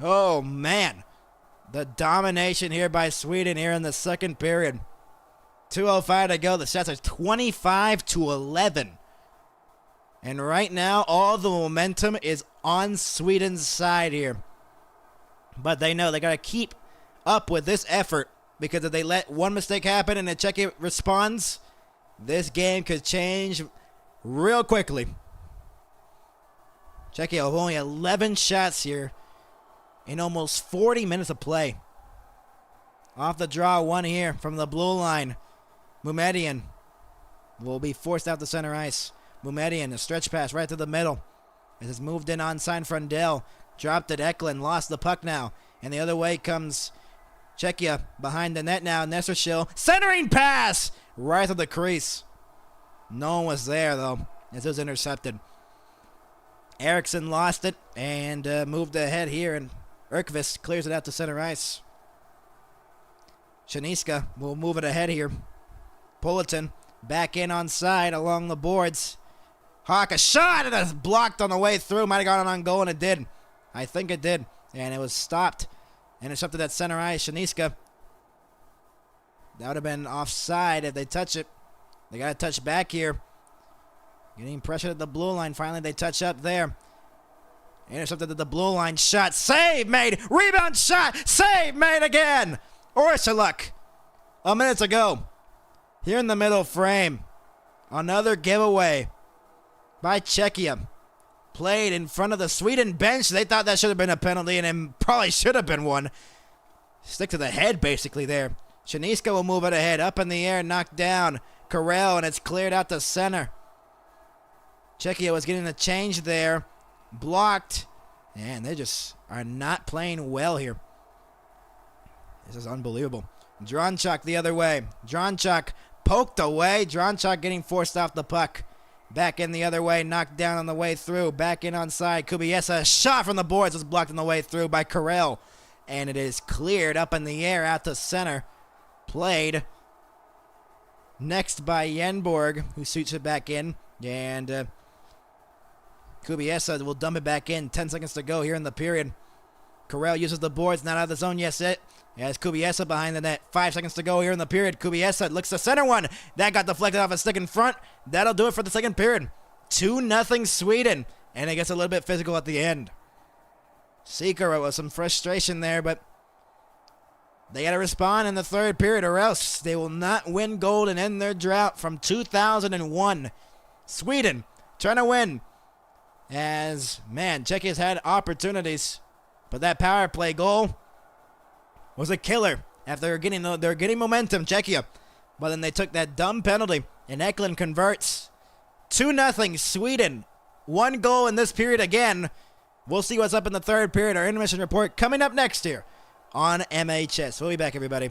Oh, man. The domination here by Sweden here in the second period. 2:05 to go. The stats are 25-11. And right now, all the momentum is on Sweden's side here. But they know they got to keep up with this effort, because if they let one mistake happen and the Czechia responds, this game could change real quickly. Czechia have only 11 shots here in almost 40 minutes of play. Off the draw, one here from the blue line. Boumediene will be forced out to center ice. Boumediene, a stretch pass right to the middle. As it's moved in onside Frundell. Dropped it, Eklund, lost the puck now. And the other way comes Czechia behind the net now. Nesserschil, centering pass! Right to the crease. No one was there, though, as it was intercepted. Eriksson lost it and moved ahead here, and Erkvist clears it out to center ice. Shaniska will move it ahead here. Pulleton back in on side along the boards. Hawk, a shot, and it's blocked on the way through. Might have gone on goal, and it did. I think it did. And it was stopped. Intercepted at center ice. Shaniska. That would have been offside if they touch it. They got to touch back here. Getting pressured at the blue line. Finally, they touch up there. Intercepted at the blue line. Shot. Save made. Rebound shot. Save made again. Orsuluk. A minute to go. Here in the middle frame. Another giveaway by Czechia. Played in front of the Sweden bench. They thought that should have been a penalty, and it probably should have been one. Stick to the head, basically, there. Shaniska will move it ahead. Up in the air, knocked down. Karel, and it's cleared out to center. Czechia was getting a change there. blocked. And they just are not playing well here. This is unbelievable. Dronchuk the other way. Dronchuk poked away. Dronchuk getting forced off the puck. Back in the other way, knocked down on the way through. Back in onside. Kubiesa, shot from the boards, was blocked on the way through by Karel. And it is cleared up in the air out to center. Played next by Yenborg, who shoots it back in. And Kubiesa will dump it back in. 10 seconds to go here in the period. Karel uses the boards, not out of the zone yet. Has Kubiesa behind the net. 5 seconds to go here in the period. Kubiesa looks to center one. That got deflected off a stick in front. That'll do it for the second period. 2-0 Sweden. And it gets a little bit physical at the end. Seeker with some frustration there, but they got to respond in the third period or else they will not win gold and end their drought from 2001. Sweden trying to win. As, man, Czechia's had opportunities, but that power play goal was a killer after they're getting momentum, Czechia. But then they took that dumb penalty, and Eklund converts. 2-0 Sweden. 1 goal in this period again. We'll see what's up in the third period. Our intermission report coming up next here on MHS. We'll be back, everybody.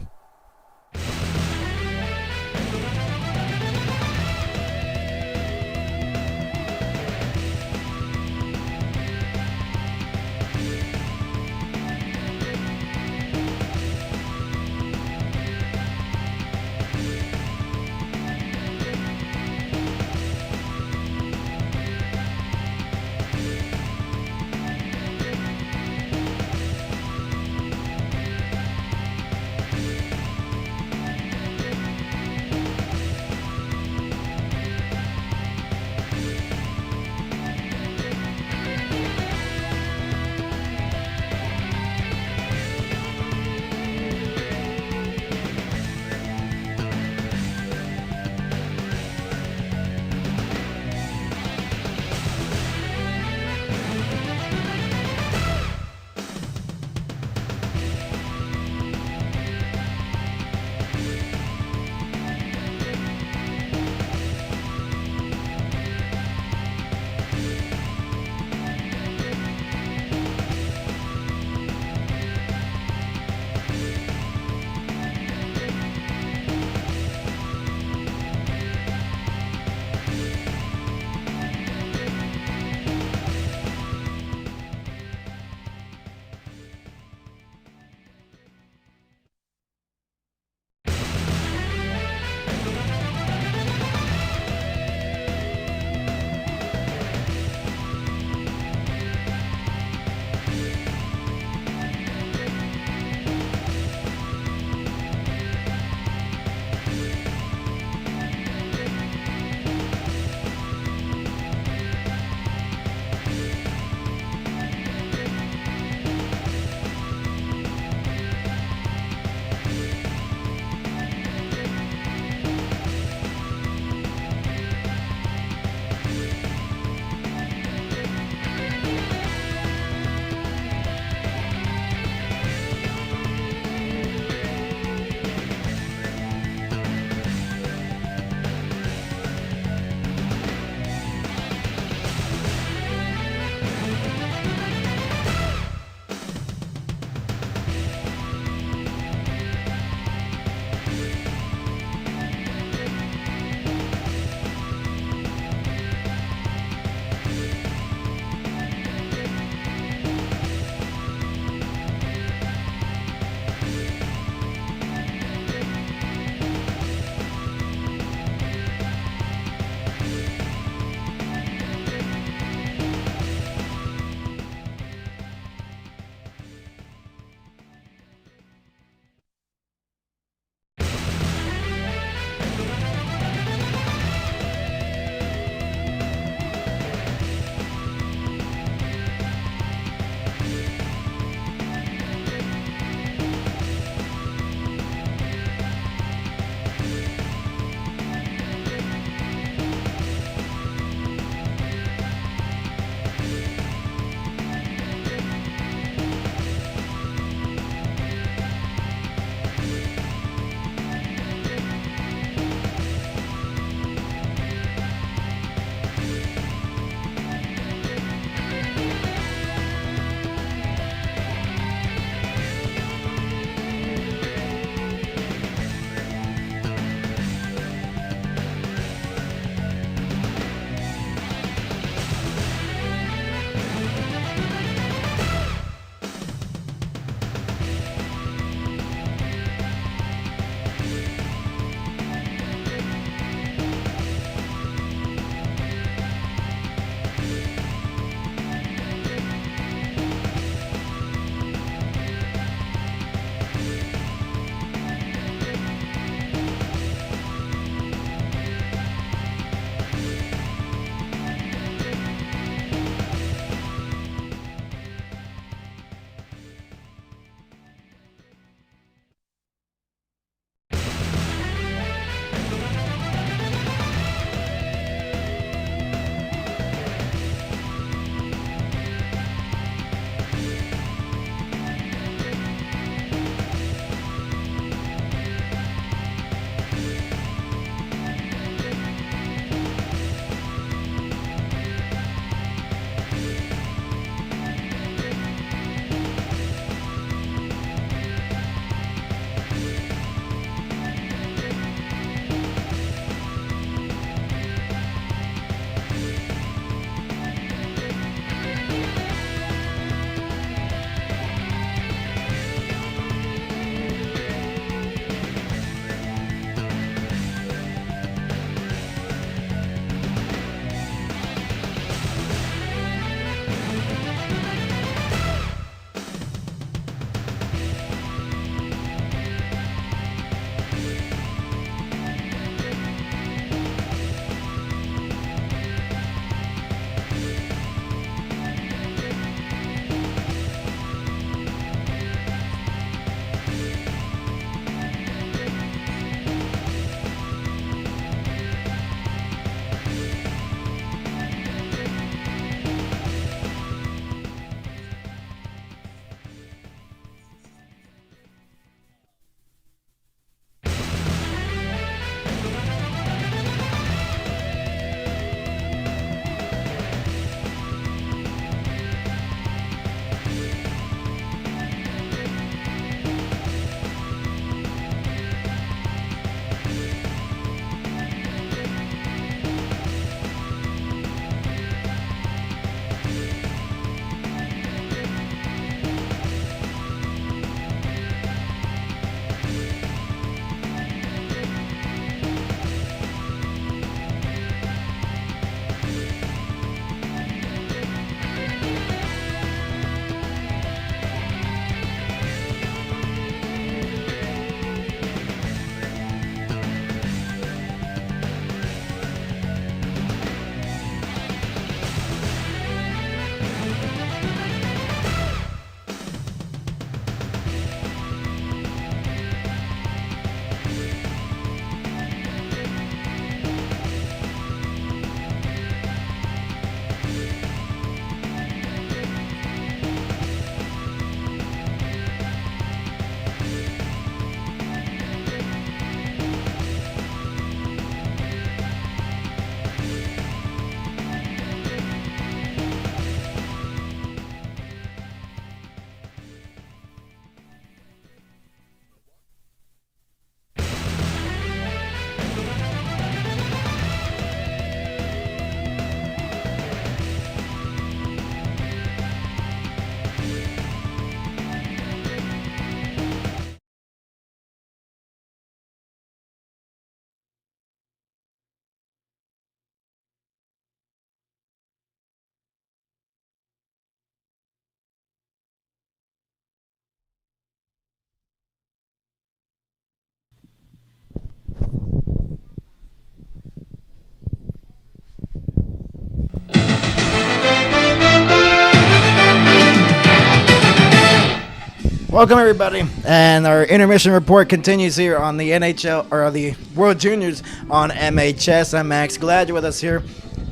Welcome everybody, and our intermission report continues here on the NHL or the World Juniors on MHS. I'm Max. Glad you're with us here,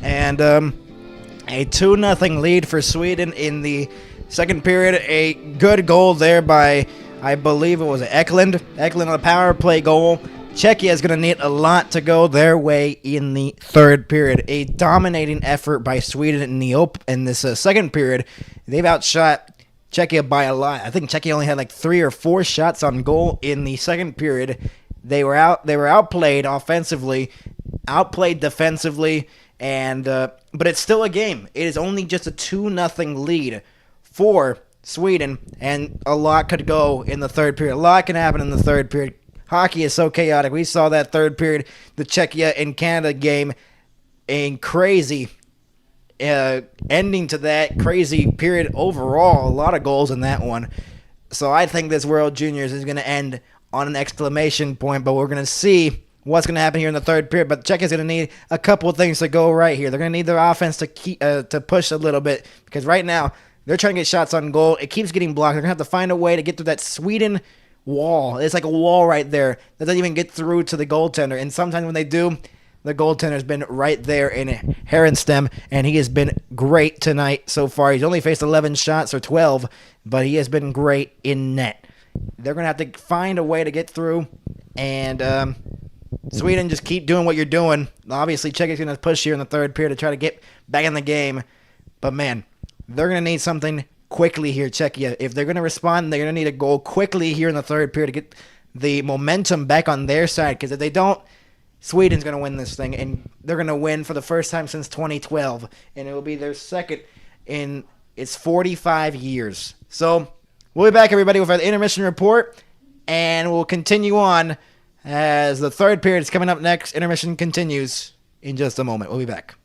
and a 2-0 lead for Sweden in the second period. A good goal there by, I believe it was Eklund. Eklund on a power play goal. Czechia is going to need a lot to go their way in the third period. A dominating effort by Sweden in this second period. They've outshot Czechia by a lot. I think Czechia only had like 3 or 4 shots on goal in the second period. They were outplayed offensively, outplayed defensively, and but it's still a game. It is only just a 2-0 lead for Sweden, and a lot could go in the third period. A lot can happen in the third period. Hockey is so chaotic. We saw that third period, the Czechia and Canada game, a crazy ending to that crazy period overall. A lot of goals in that one. So I think this World Juniors is going to end on an exclamation point, but we're going to see what's going to happen here in the third period. But Czechia is going to need a couple of things to go right here. They're going to need their offense to to push a little bit, because right now they're trying to get shots on goal. It keeps getting blocked. They're going to have to find a way to get through that Sweden wall. It's like a wall right there that doesn't even get through to the goaltender. And sometimes when they do, the goaltender's been right there in Herenstam, and he has been great tonight so far. He's only faced 11 shots or 12, but he has been great in net. They're going to have to find a way to get through, and Sweden, just keep doing what you're doing. Obviously, Czechia's going to push here in the third period to try to get back in the game, but man, they're going to need something quickly here, Czechia. If they're going to respond, they're going to need a goal quickly here in the third period to get the momentum back on their side, because if they don't, Sweden's going to win this thing, and they're going to win for the first time since 2012, and it will be their second in its 45 years. So we'll be back, everybody, with our intermission report, and we'll continue on as the third period is coming up next. Intermission continues in just a moment. We'll be back.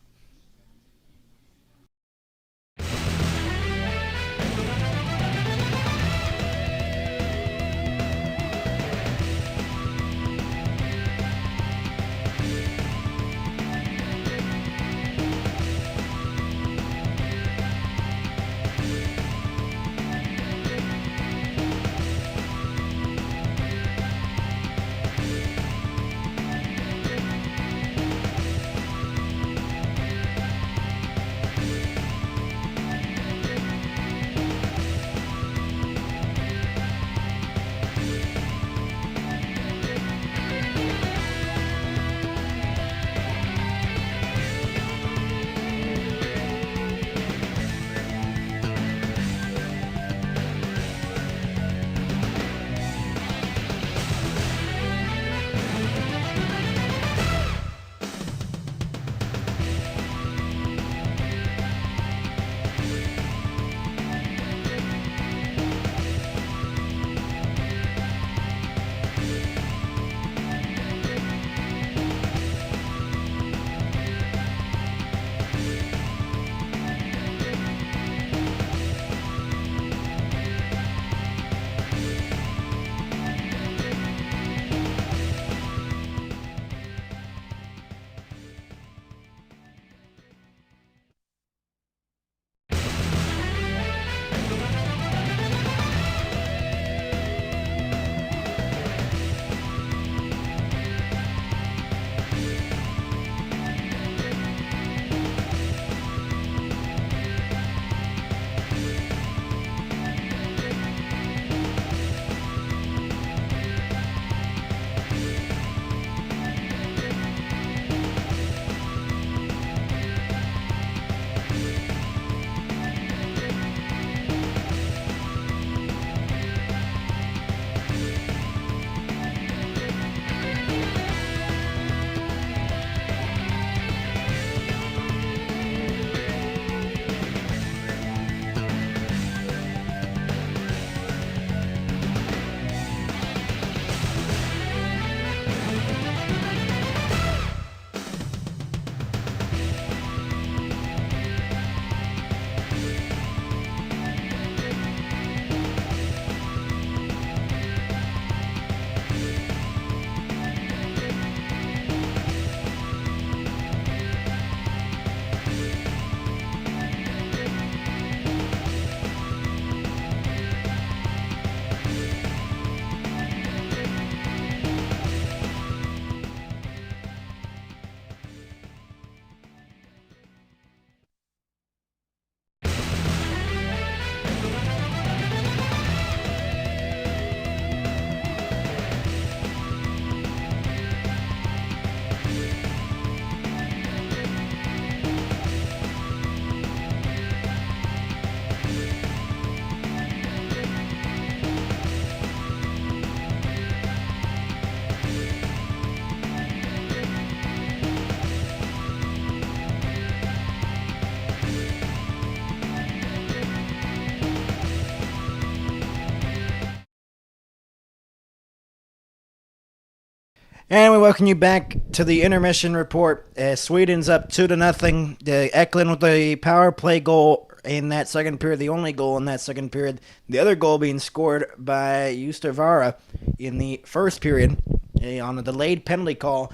And we welcome you back to the intermission report. Sweden's up 2-0. Eklund with the power play goal in that second period, the only goal in that second period. The other goal being scored by Justavara in the first period on a delayed penalty call.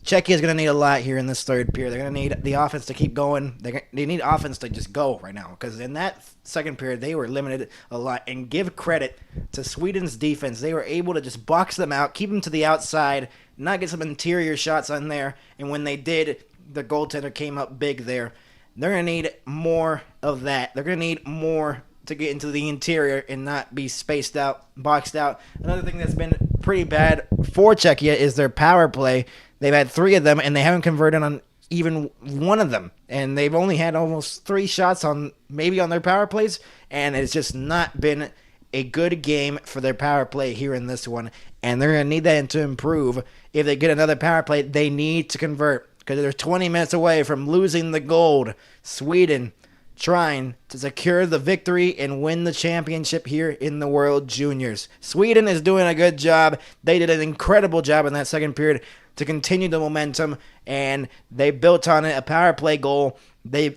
Czechia is going to need a lot here in this third period. They're going to need the offense to keep going. They need offense to just go right now, because in that second period, they were limited a lot. And give credit to Sweden's defense. They were able to just box them out, keep them to the outside, not get some interior shots on there. And when they did, the goaltender came up big there. They're going to need more of that. They're going to need more to get into the interior and not be spaced out, boxed out. Another thing that's been pretty bad for Czechia is their power play. They've had 3 of them, and they haven't converted on even one of them. And they've only had almost 3 shots on their power plays, and it's just not been a good game for their power play here in this one. And they're going to need that to improve. If they get another power play, they need to convert, because they're 20 minutes away from losing the gold. Sweden trying to secure the victory and win the championship here in the World Juniors. Sweden is doing a good job. They did an incredible job in that second period to continue the momentum, and they built on it, a power play goal. They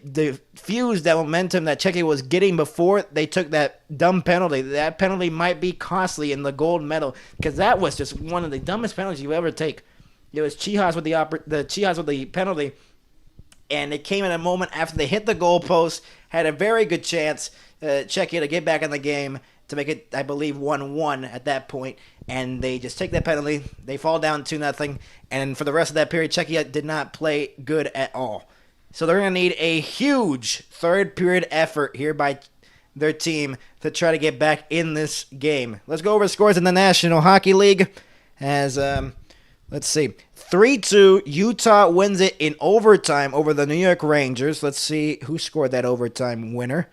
fused that momentum that Czechia was getting before they took that dumb penalty. That penalty might be costly in the gold medal, because that was just one of the dumbest penalties you ever take. It was Chihas with the penalty, and it came at a moment after they hit the goalpost, had a very good chance, Czechia, to get back in the game, to make it, I believe, 1-1 at that point. And they just take that penalty. They fall down 2-0. And for the rest of that period, Czechia did not play good at all. So they're going to need a huge third period effort here by their team to try to get back in this game. Let's go over scores in the National Hockey League. As, let's see, 3-2, Utah wins it in overtime over the New York Rangers. Let's see who scored that overtime winner.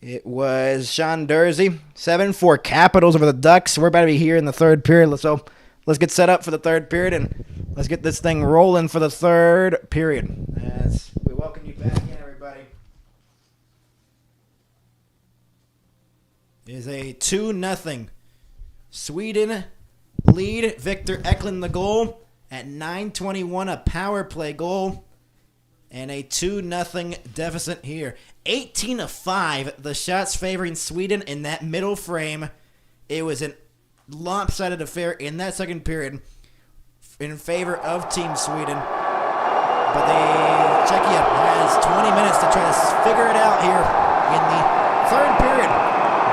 It was Sean Dursey. 7-4 Capitals over the Ducks. We're about to be here in the third period, so let's get set up for the third period, and let's get this thing rolling for the third period. As we welcome you back in, everybody. It is a 2-0 Sweden lead. Victor Eklund the goal at 9:21, a power play goal, and a 2-0 deficit here. 18-5, the shots favoring Sweden in that middle frame. It was a lopsided affair in that second period in favor of Team Sweden. But Czechia has 20 minutes to try to figure it out here in the third period.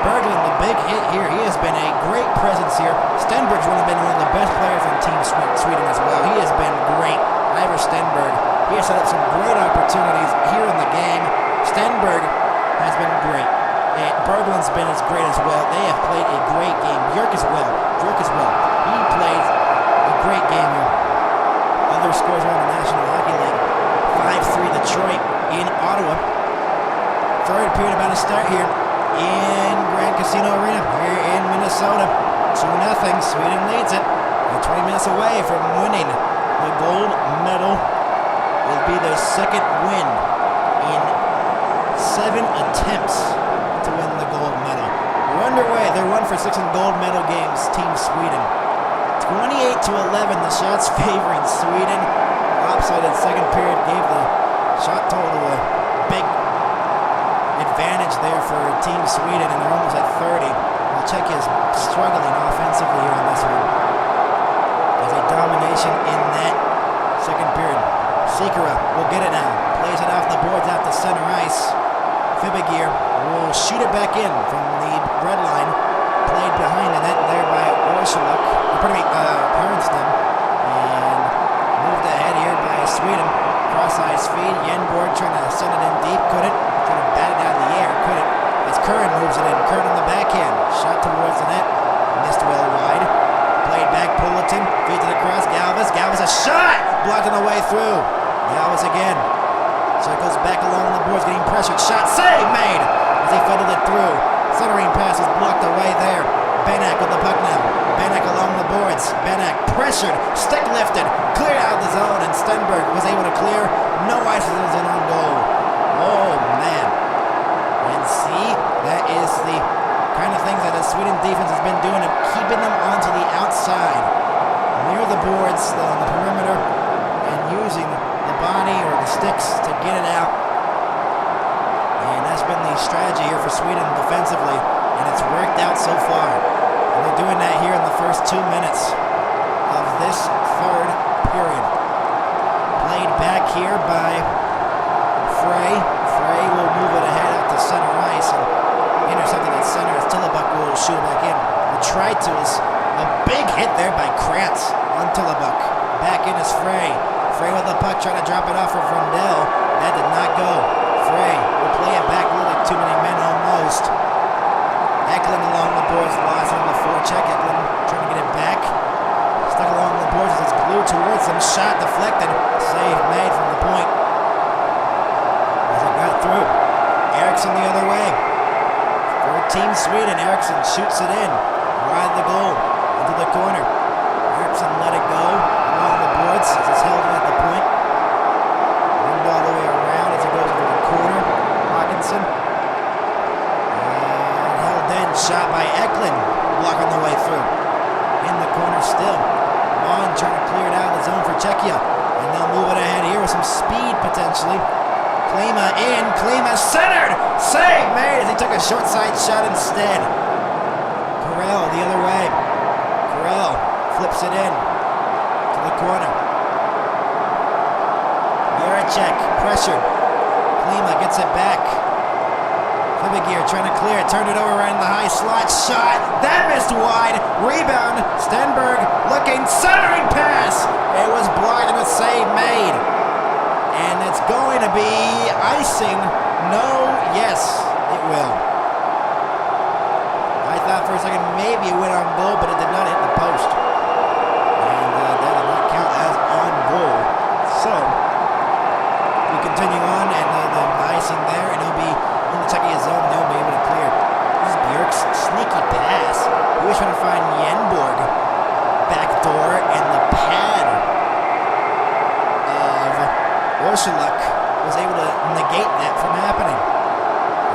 Berglund, the big hit here. He has been a great presence here. Stenberg's been one of the best players on Team Sweden as well. He has been great. Ivor Stenberg. He has set up some great opportunities here in the game. Stenberg has been great. And Berglund's been as great as well. They have played a great game. Bjork as well. He plays a great game here. Other scores around the National Hockey League. 5-3 Detroit in Ottawa. Third period about to start here in Grand Casino Arena here in Minnesota. 2-0. Sweden leads it. They're 20 minutes away from winning the gold medal. It'll be their second win in 7 attempts to win the gold medal. We're underway. They're 1 for 6 in gold medal games, Team Sweden. 28-11, the shots favoring Sweden. Lopsided second period gave the shot total a big advantage there for Team Sweden, and they're almost at 30. Well, Czechia is struggling offensively here on this one. There's a domination in that second period. Sikora will get it now. Plays it off the boards out to center ice. Fibigir will shoot it back in from the red line. Played behind the net there by Herenstam. And moved ahead here by Sweden. Cross-ice feed. Yenborg trying to send it in deep. Couldn't. Trying to bat it out of the air. Couldn't. As Curran moves it in. Curran on the backhand. Shot towards the net. Missed well wide. Played back. Pulliton. Feeds it across. Galvis. Galvis a shot! Blocked on the way through. Galvis again. Circles back along the boards, getting pressured. Shot save made as he fiddled it through. Centering pass is blocked away there. Benak with the puck now. Benak along the boards. Benak pressured, stick lifted, cleared out of the zone, and Stenberg was able to clear. No ices in on goal. Oh man! And see, that is the kind of things that the Sweden defense has been doing, of keeping them onto the outside. boards on the perimeter and using the body or the sticks to get it out. And that's been the strategy here for Sweden defensively, and it's worked out so far. And they're doing that here in the first 2 minutes of this third period. Played back here by Frey. Frey will move it ahead out to center ice and intercepting at center as Tillebuck will shoot it back in. The try to is a big hit there by Krantz on Tillebuck. Back in is Frey. Frey with the puck trying to drop it off for Vrundell. That did not go. Frey will play it back a little like too many men almost. Eklund along the boards, lost on the forecheck. Eklund trying to get it back. Stuck along the boards as it's glued towards him. Shot deflected. Save made from the point. As it got through. Eriksson the other way. For Team Sweden, Eriksson shoots it in. Wide the goal. Into the corner. Eriksson let it go along the boards as it's held in at the point. Rimmed all the way around as it goes into the corner. Hawkinson. And held in. Shot by Eklund. Blocking the way through. In the corner still. Mon trying to clear it out of the zone for Czechia. And they'll move it ahead here with some speed potentially. Klima in. Klima centered. Save made as he took a short side shot instead. Carell the other way. Carell flips it in to the corner. Jaracek pressured. Klima gets it back. Fibigier trying to clear it. Turned it over right in the high slot. Shot. That missed wide. Rebound. Stenberg looking. Centering pass. It was blocked and a save made. And it's going to be icing. No. Yes, it will. I thought for a second maybe it went on goal, but it did not hit the post. And that did not count as on goal. So, we continue on, and the icing there, and it'll be in the Czechia zone, they'll be able to clear. This is Björk's sneaky pass. He was trying to find Yenborg. Backdoor, and the pad of Orsuluk was able to negate that from happening.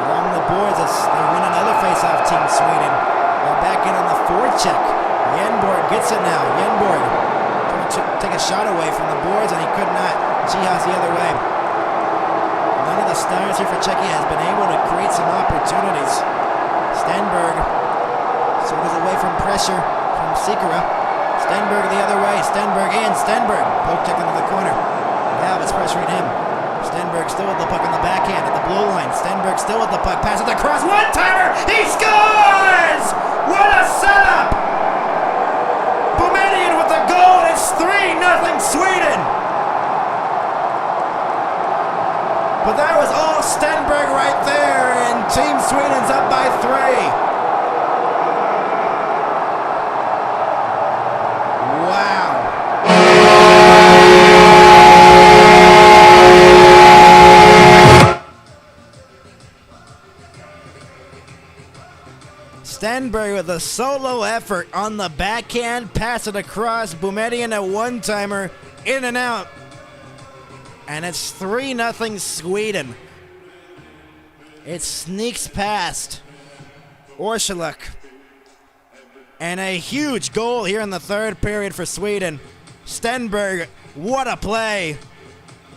Along the boards as they win another face-off, Team Sweden. They're back in on the forecheck. Yenborg gets it now. Yenborg trying to take a shot away from the boards, and he could not. Chihas the other way. None of the stars here for Czechia has been able to create some opportunities. Stenberg sort of away from pressure from Sikora. Stenberg the other way. Stenberg in. Stenberg poke check into the corner. Galvis pressuring him. Stenberg still with the puck on the backhand at the blue line. Stenberg still with the puck. Pass it across. One-timer. He scores! What a setup! Boumediene with the goal. It's 3-0 Sweden. But that was all Stenberg right there, and Team Sweden's up by 3. Stenberg with a solo effort on the backhand, pass it across. Boumediene a one-timer, in and out. And it's 3-0 Sweden. It sneaks past Orsuluk. And a huge goal here in the third period for Sweden. Stenberg, what a play.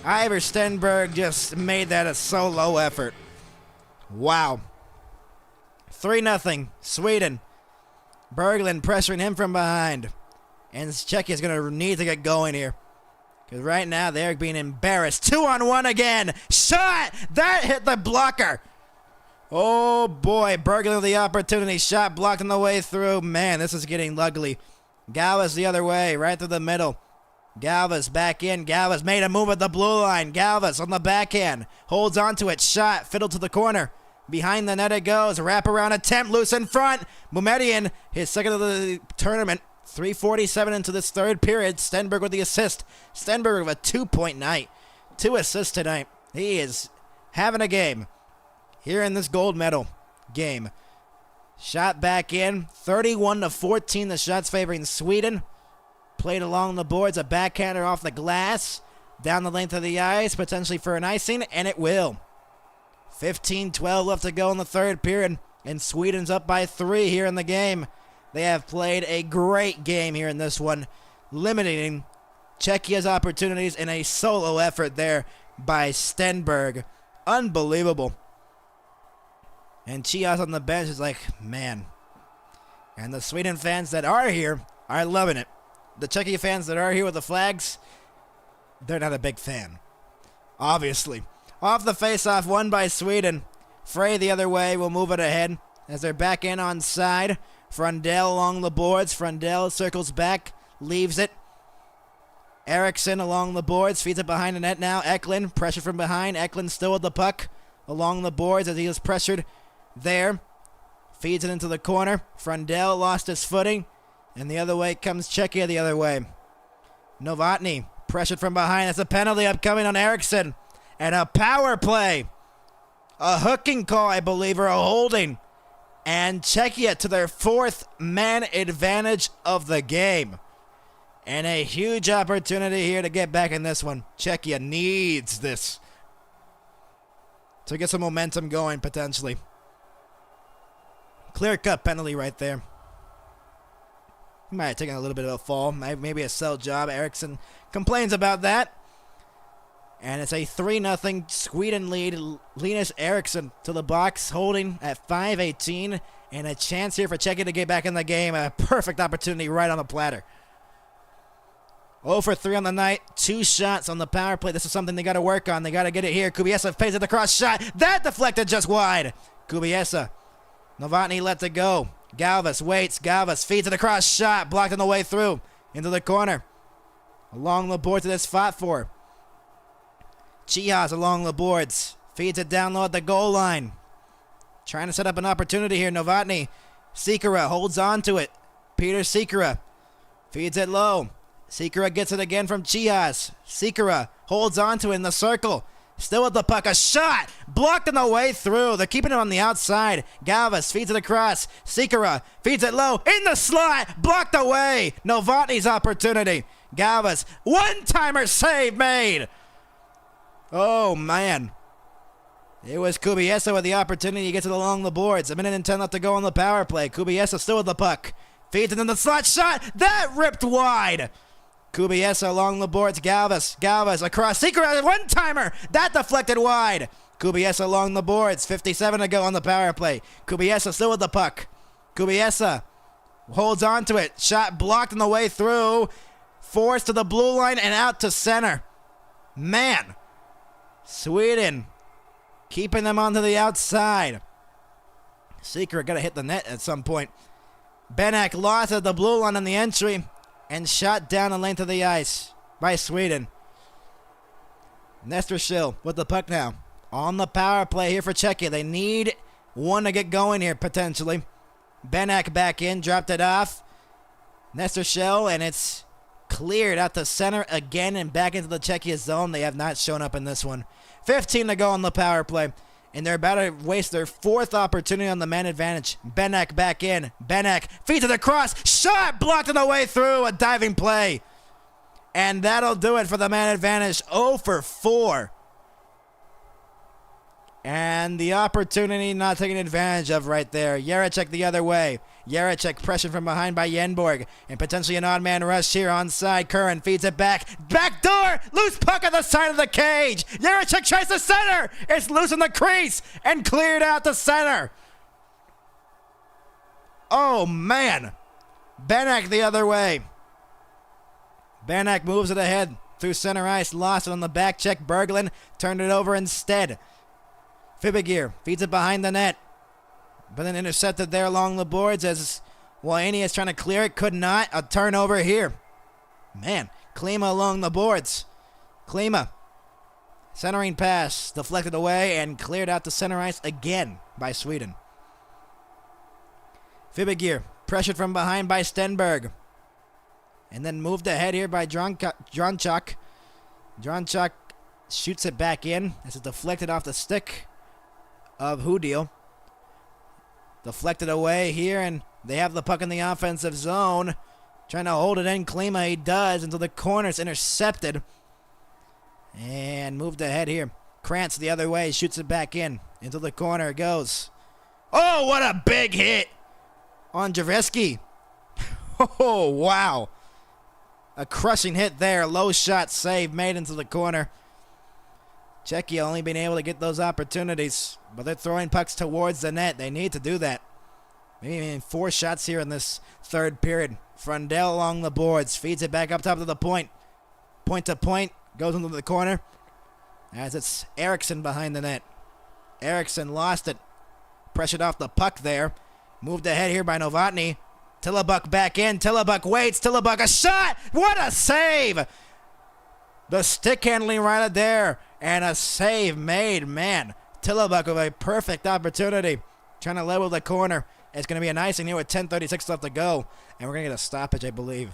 Ivar Stenberg just made that a solo effort. Wow. 3-0 Sweden. Berglund pressuring him from behind. And Czechia is going to need to get going here. Because right now they're being embarrassed. 2-on-1 again. Shot! That hit the blocker. Oh boy. Berglund with the opportunity. Shot blocked on the way through. Man, this is getting ugly. Galvis the other way. Right through the middle. Galvis back in. Galvis made a move at the blue line. Galvis on the backhand. Holds onto it. Shot. Fiddled to the corner. Behind the net it goes. Wraparound attempt. Loose in front. Boumediene, his second of the tournament. 3:47 into this third period. Stenberg with the assist. Stenberg with a 2-point night. 2 assists tonight. He is having a game here in this gold medal game. Shot back in. 31-14. The shots favoring Sweden. Played along the boards. A backhander off the glass. Down the length of the ice. Potentially for an icing. And it will. 15-12 left to go in the third period. And Sweden's up by 3 here in the game. They have played a great game here in this one. limiting Czechia's opportunities in a solo effort there by Stenberg. Unbelievable. And Chias on the bench is like, man. And the Sweden fans that are here are loving it. The Czechia fans that are here with the flags, they're not a big fan. Obviously. Off the face-off, won by Sweden. Frey the other way will move it ahead as they're back in on side. Frundell along the boards. Frundell circles back, leaves it. Eriksson along the boards, feeds it behind the net now. Eklund, pressure from behind. Eklund still with the puck along the boards as he is pressured there. Feeds it into the corner. Frundell lost his footing. And the other way comes Czechia the other way. Novotny, pressured from behind. That's a penalty upcoming on Eriksson. And a power play. A hooking call, I believe, or a holding. And Czechia to their fourth man advantage of the game. And a huge opportunity here to get back in this one. Czechia needs this to get some momentum going, potentially. Clear-cut penalty right there. He might have taken a little bit of a fall. Maybe a sell job. Eriksson complains about that. And it's a 3-0 Sweden lead. Linus Eriksson to the box, holding at 5:18. And a chance here for Czechia to get back in the game. A perfect opportunity right on the platter. 0 for 3 on the night. 2 shots on the power play. This is something they got to work on. They got to get it here. Kubiesa pays it the cross shot. That deflected just wide. Kubiesa. Novotny lets it go. Galvas waits. Galvas feeds it across shot. Blocked on the way through. Into the corner. Along the boards it is fought for. Chias along the boards. Feeds it down low at the goal line. Trying to set up an opportunity here. Novotny. Sikora holds on to it. Peter Sikora. Feeds it low. Sikora gets it again from Chias. Sikora holds on to it in the circle. Still with the puck. A shot! Blocked on the way through. They're keeping it on the outside. Galvas feeds it across. Sikora feeds it low. In the slot! Blocked away! Novotny's opportunity. Galvas. One-timer save made! Oh, man. It was Kubiesa with the opportunity. He gets it along the boards. 1 minute and 10 left to go on the power play. Kubiesa still with the puck. Feeds it in the slot. Shot! That ripped wide! Kubiesa along the boards. Galvas across. Sikora, one-timer. That deflected wide. Kubiesa along the boards. 57 to go on the power play. Kubiesa still with the puck. Kubiesa holds on to it. Shot blocked on the way through. Forced to the blue line and out to center. Man. Sweden keeping them onto the outside. Sikora got to hit the net at some point. Benak lost at the blue line on the entry. And shot down the length of the ice by Sweden. Nestor Schill with the puck now. On the power play here for Czechia. They need one to get going here, potentially. Benak back in, dropped it off. Nestor Schill, and it's cleared out to center again and back into the Czechia zone. They have not shown up in this one. 15 to go on the power play. And they're about to waste their fourth opportunity on the man advantage. Benak back in. Benak feeds it across. Shot blocked on the way through. A diving play. And that'll do it for the man advantage. 0 for 4. And the opportunity not taken advantage of right there. Jaracek the other way. Jaracek pressured from behind by Yenborg. And potentially an odd man rush here on side. Curran feeds it back. Back door! Loose puck on the side of the cage. Jaracek tries to center. It's loose in the crease. And cleared out to center. Oh, man. Benak the other way. Benak moves it ahead through center ice. Lost it on the back check. Berglund turned it over instead. Fibigir feeds it behind the net. But then intercepted there along the boards as Wayne is trying to clear it. Could not. A turnover here. Man. Klima along the boards. Klima. Centering pass. Deflected away and cleared out to center ice again by Sweden. Fibigir. Pressured from behind by Stenberg. And then moved ahead here by Dronchak. Dronchak shoots it back in. This is deflected off the stick of Hudil. Deflected away here, and they have the puck in the offensive zone. Trying to hold it in. Klima, he does, until the corner's intercepted. And moved ahead here. Krantz the other way, shoots it back in. Into the corner it goes. Oh, what a big hit on Javeski. Oh, wow. A crushing hit there. Low shot save made into the corner. Czechia only been able to get those opportunities, but they're throwing pucks towards the net. They need to do that. Maybe 4 shots here in this third period. Frundell along the boards. Feeds it back up top to the point. Point to point. Goes into the corner. As it's Eriksson behind the net. Eriksson lost it. Pressured off the puck there. Moved ahead here by Novotny. Tillabuk back in. Tillabuk waits. Tillabuk a shot. What a save. The stick handling right there. And a save made. Man. Tillabuk with a perfect opportunity. Trying to level the corner. It's going to be an icing here with 10:36 left to go. And we're going to get a stoppage, I believe.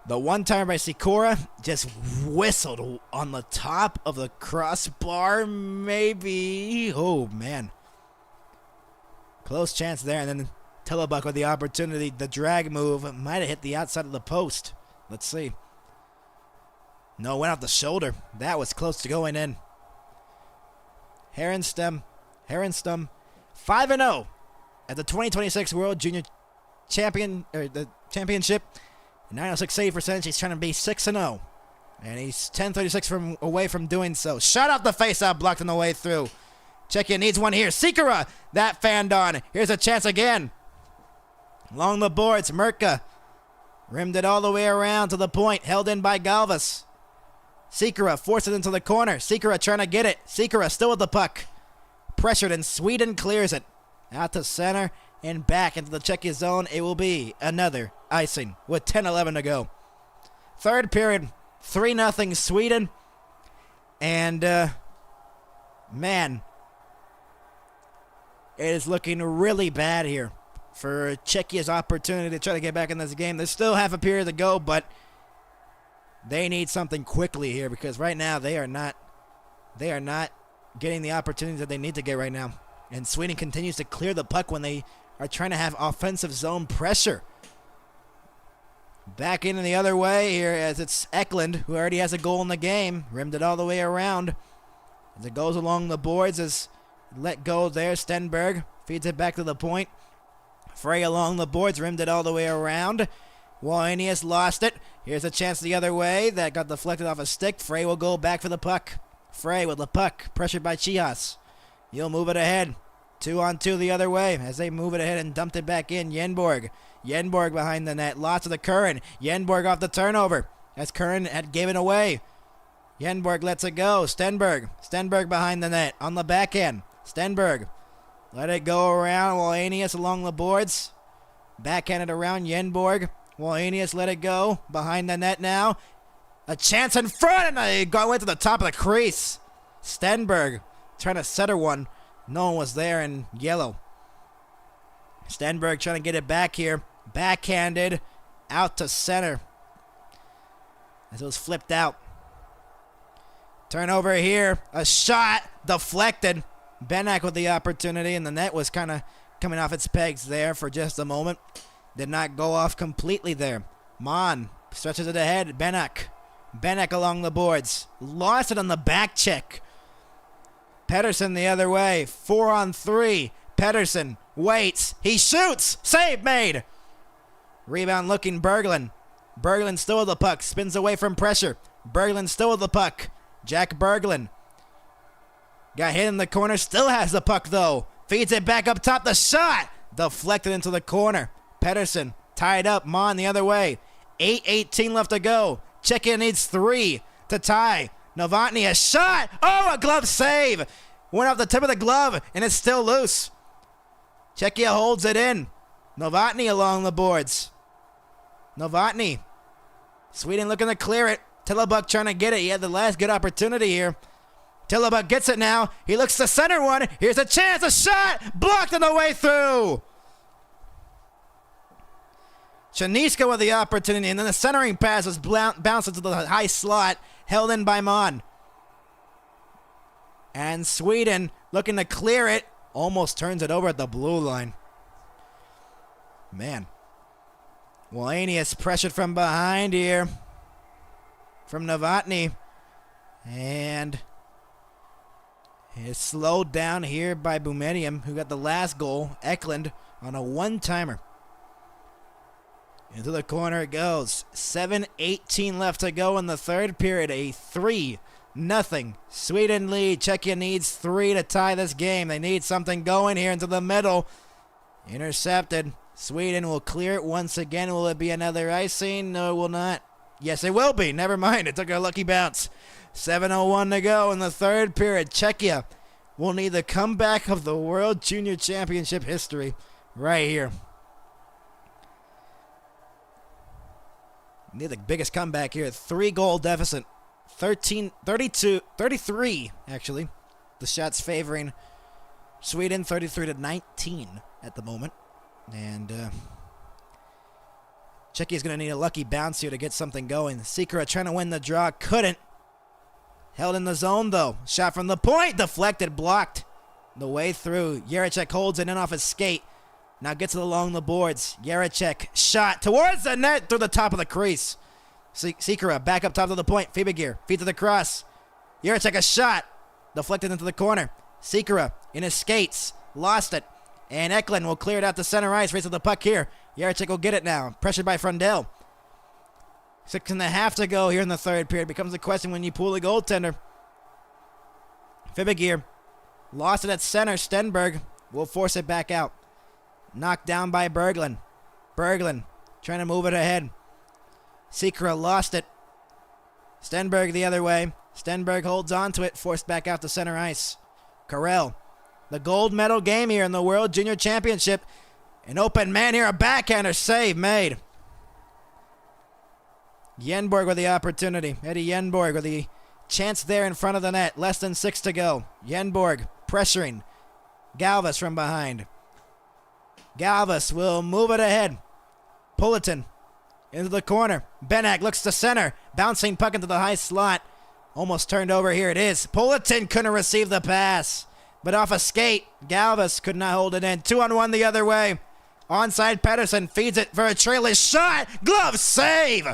The one-timer by Sikora just whistled on the top of the crossbar. Maybe. Oh, man. Close chance there. And then Tillabuk with the opportunity. The drag move might have hit the outside of the post. Let's see. No, went off the shoulder. That was close to going in. Herenstam 5-0 at the 2026 World Junior Champion or the Championship. 906 save percentage. He's trying to be 6-0, and he's 10:36 away from doing so. Shot off the face-off, blocked on the way through. Czechia needs one here. Sikora, that fanned on. Here's a chance again. Along the boards, Mirka rimmed it all the way around to the point, held in by Galvas. Sikora forced it into the corner. Sikora trying to get it. Sikora still with the puck. Pressured, and Sweden clears it. Out to center and back into the Czechia zone. It will be another icing with 10:11 to go. Third period, 3-0 Sweden. And, man, it is looking really bad here for Czechia's opportunity to try to get back in this game. There's still half a period to go, but they need something quickly here because right now they are not getting the opportunities that they need to get right now. And Sweden continues to clear the puck when they are trying to have offensive zone pressure. Back in the other way here as it's Eklund, who already has a goal in the game. Rimmed it all the way around. As it goes along the boards, is let go there. Stenberg feeds it back to the point. Frey along the boards, rimmed it all the way around. Wallenius lost it. Here's a chance the other way. That got deflected off a stick. Frey will go back for the puck. Frey with the puck, pressured by Chihas. He'll move it ahead. 2-on-2 the other way as they move it ahead and dumped it back in. Yenborg behind the net. Lots of the Curran. Yenborg off the turnover as Curran had given away. Yenborg lets it go. Stenberg behind the net on the backhand. Stenberg let it go around. Wallenius along the boards. Backhanded around Yenborg. Wallenius let it go. Behind the net now. A chance in front, and they went to the top of the crease. Stenberg trying to center one. No one was there in yellow. Stenberg trying to get it back here. Backhanded out to center as it was flipped out. Turnover here. A shot deflected. Benak with the opportunity, and the net was kind of coming off its pegs there for just a moment. Did not go off completely there. Mon stretches it ahead. Benak along the boards. Lost it on the back check. Pedersen the other way. 4-on-3. Pedersen waits. He shoots. Save made. Rebound looking Berglund. Berglund still with the puck. Spins away from pressure. Berglund still with the puck. Jack Berglund. Got hit in the corner. Still has the puck though. Feeds it back up top. The shot. Deflected into the corner. Pedersen tied up. Mon the other way. 8:18 left to go. Czechia needs 3 to tie. Novotny a shot. Oh, a glove save. Went off the tip of the glove, and it's still loose. Czechia holds it in. Novotny along the boards. Novotny. Sweden looking to clear it. Tillabuk trying to get it. He had the last good opportunity here. Tillabuk gets it now. He looks to center one. Here's a chance. A shot. Blocked on the way through. Chaniska with the opportunity, and then the centering pass was bounced into the high slot, held in by Mon. And Sweden looking to clear it, almost turns it over at the blue line. Man. Wallenius pressured from behind here. From Novotny. And it's slowed down here by Boumedium, who got the last goal. Eklund on a one-timer. Into the corner it goes. 7:18 left to go in the third period. A 3-0 Sweden lead. Czechia needs 3 to tie this game. They need something going here into the middle. Intercepted. Sweden will clear it once again. Will it be another icing? No, it will not. Yes, it will be. Never mind. It took a lucky bounce. 7:01 to go in the third period. Czechia will need the comeback of the World Junior Championship history right here. Need the biggest comeback here. 3-goal deficit. 33 actually. The shots favoring Sweden, 33-19 at the moment. And Czechia is going to need a lucky bounce here to get something going. Sikora trying to win the draw. Couldn't. Held in the zone, though. Shot from the point. Deflected. Blocked. The way through. Jaracek holds it in off his skate. Now gets it along the boards. Jaracek shot towards the net through the top of the crease. Sikora back up top of the point. Fibagir. Feet to the cross. Jaracek a shot. Deflected into the corner. Sikora in his skates. Lost it. And Eklund will clear it out to center ice. Race with the puck here. Jaracek will get it now. Pressured by Frundell. 6.5 to go here in the third period. Becomes a question when you pull the goaltender. Fibagir lost it at center. Stenberg will force it back out. Knocked down by Berglund. Berglund trying to move it ahead. Sikora lost it. Stenberg the other way. Stenberg holds on to it. Forced back out to center ice. Carell. The gold medal game here in the World Junior Championship. An open man here. A backhander save made. Yenborg with the opportunity. Eddie Yenborg with the chance there in front of the net. Less than 6 to go. Yenborg pressuring. Galvas from behind. Galvas will move it ahead. Pulliton into the corner. Benak looks to center. Bouncing puck into the high slot. Almost turned over. Here it is. Pulliton couldn't receive the pass. But off a skate. Galvas could not hold it in. 2-on-1 the other way. Onside Pedersen feeds it for a trailing shot. Glove save.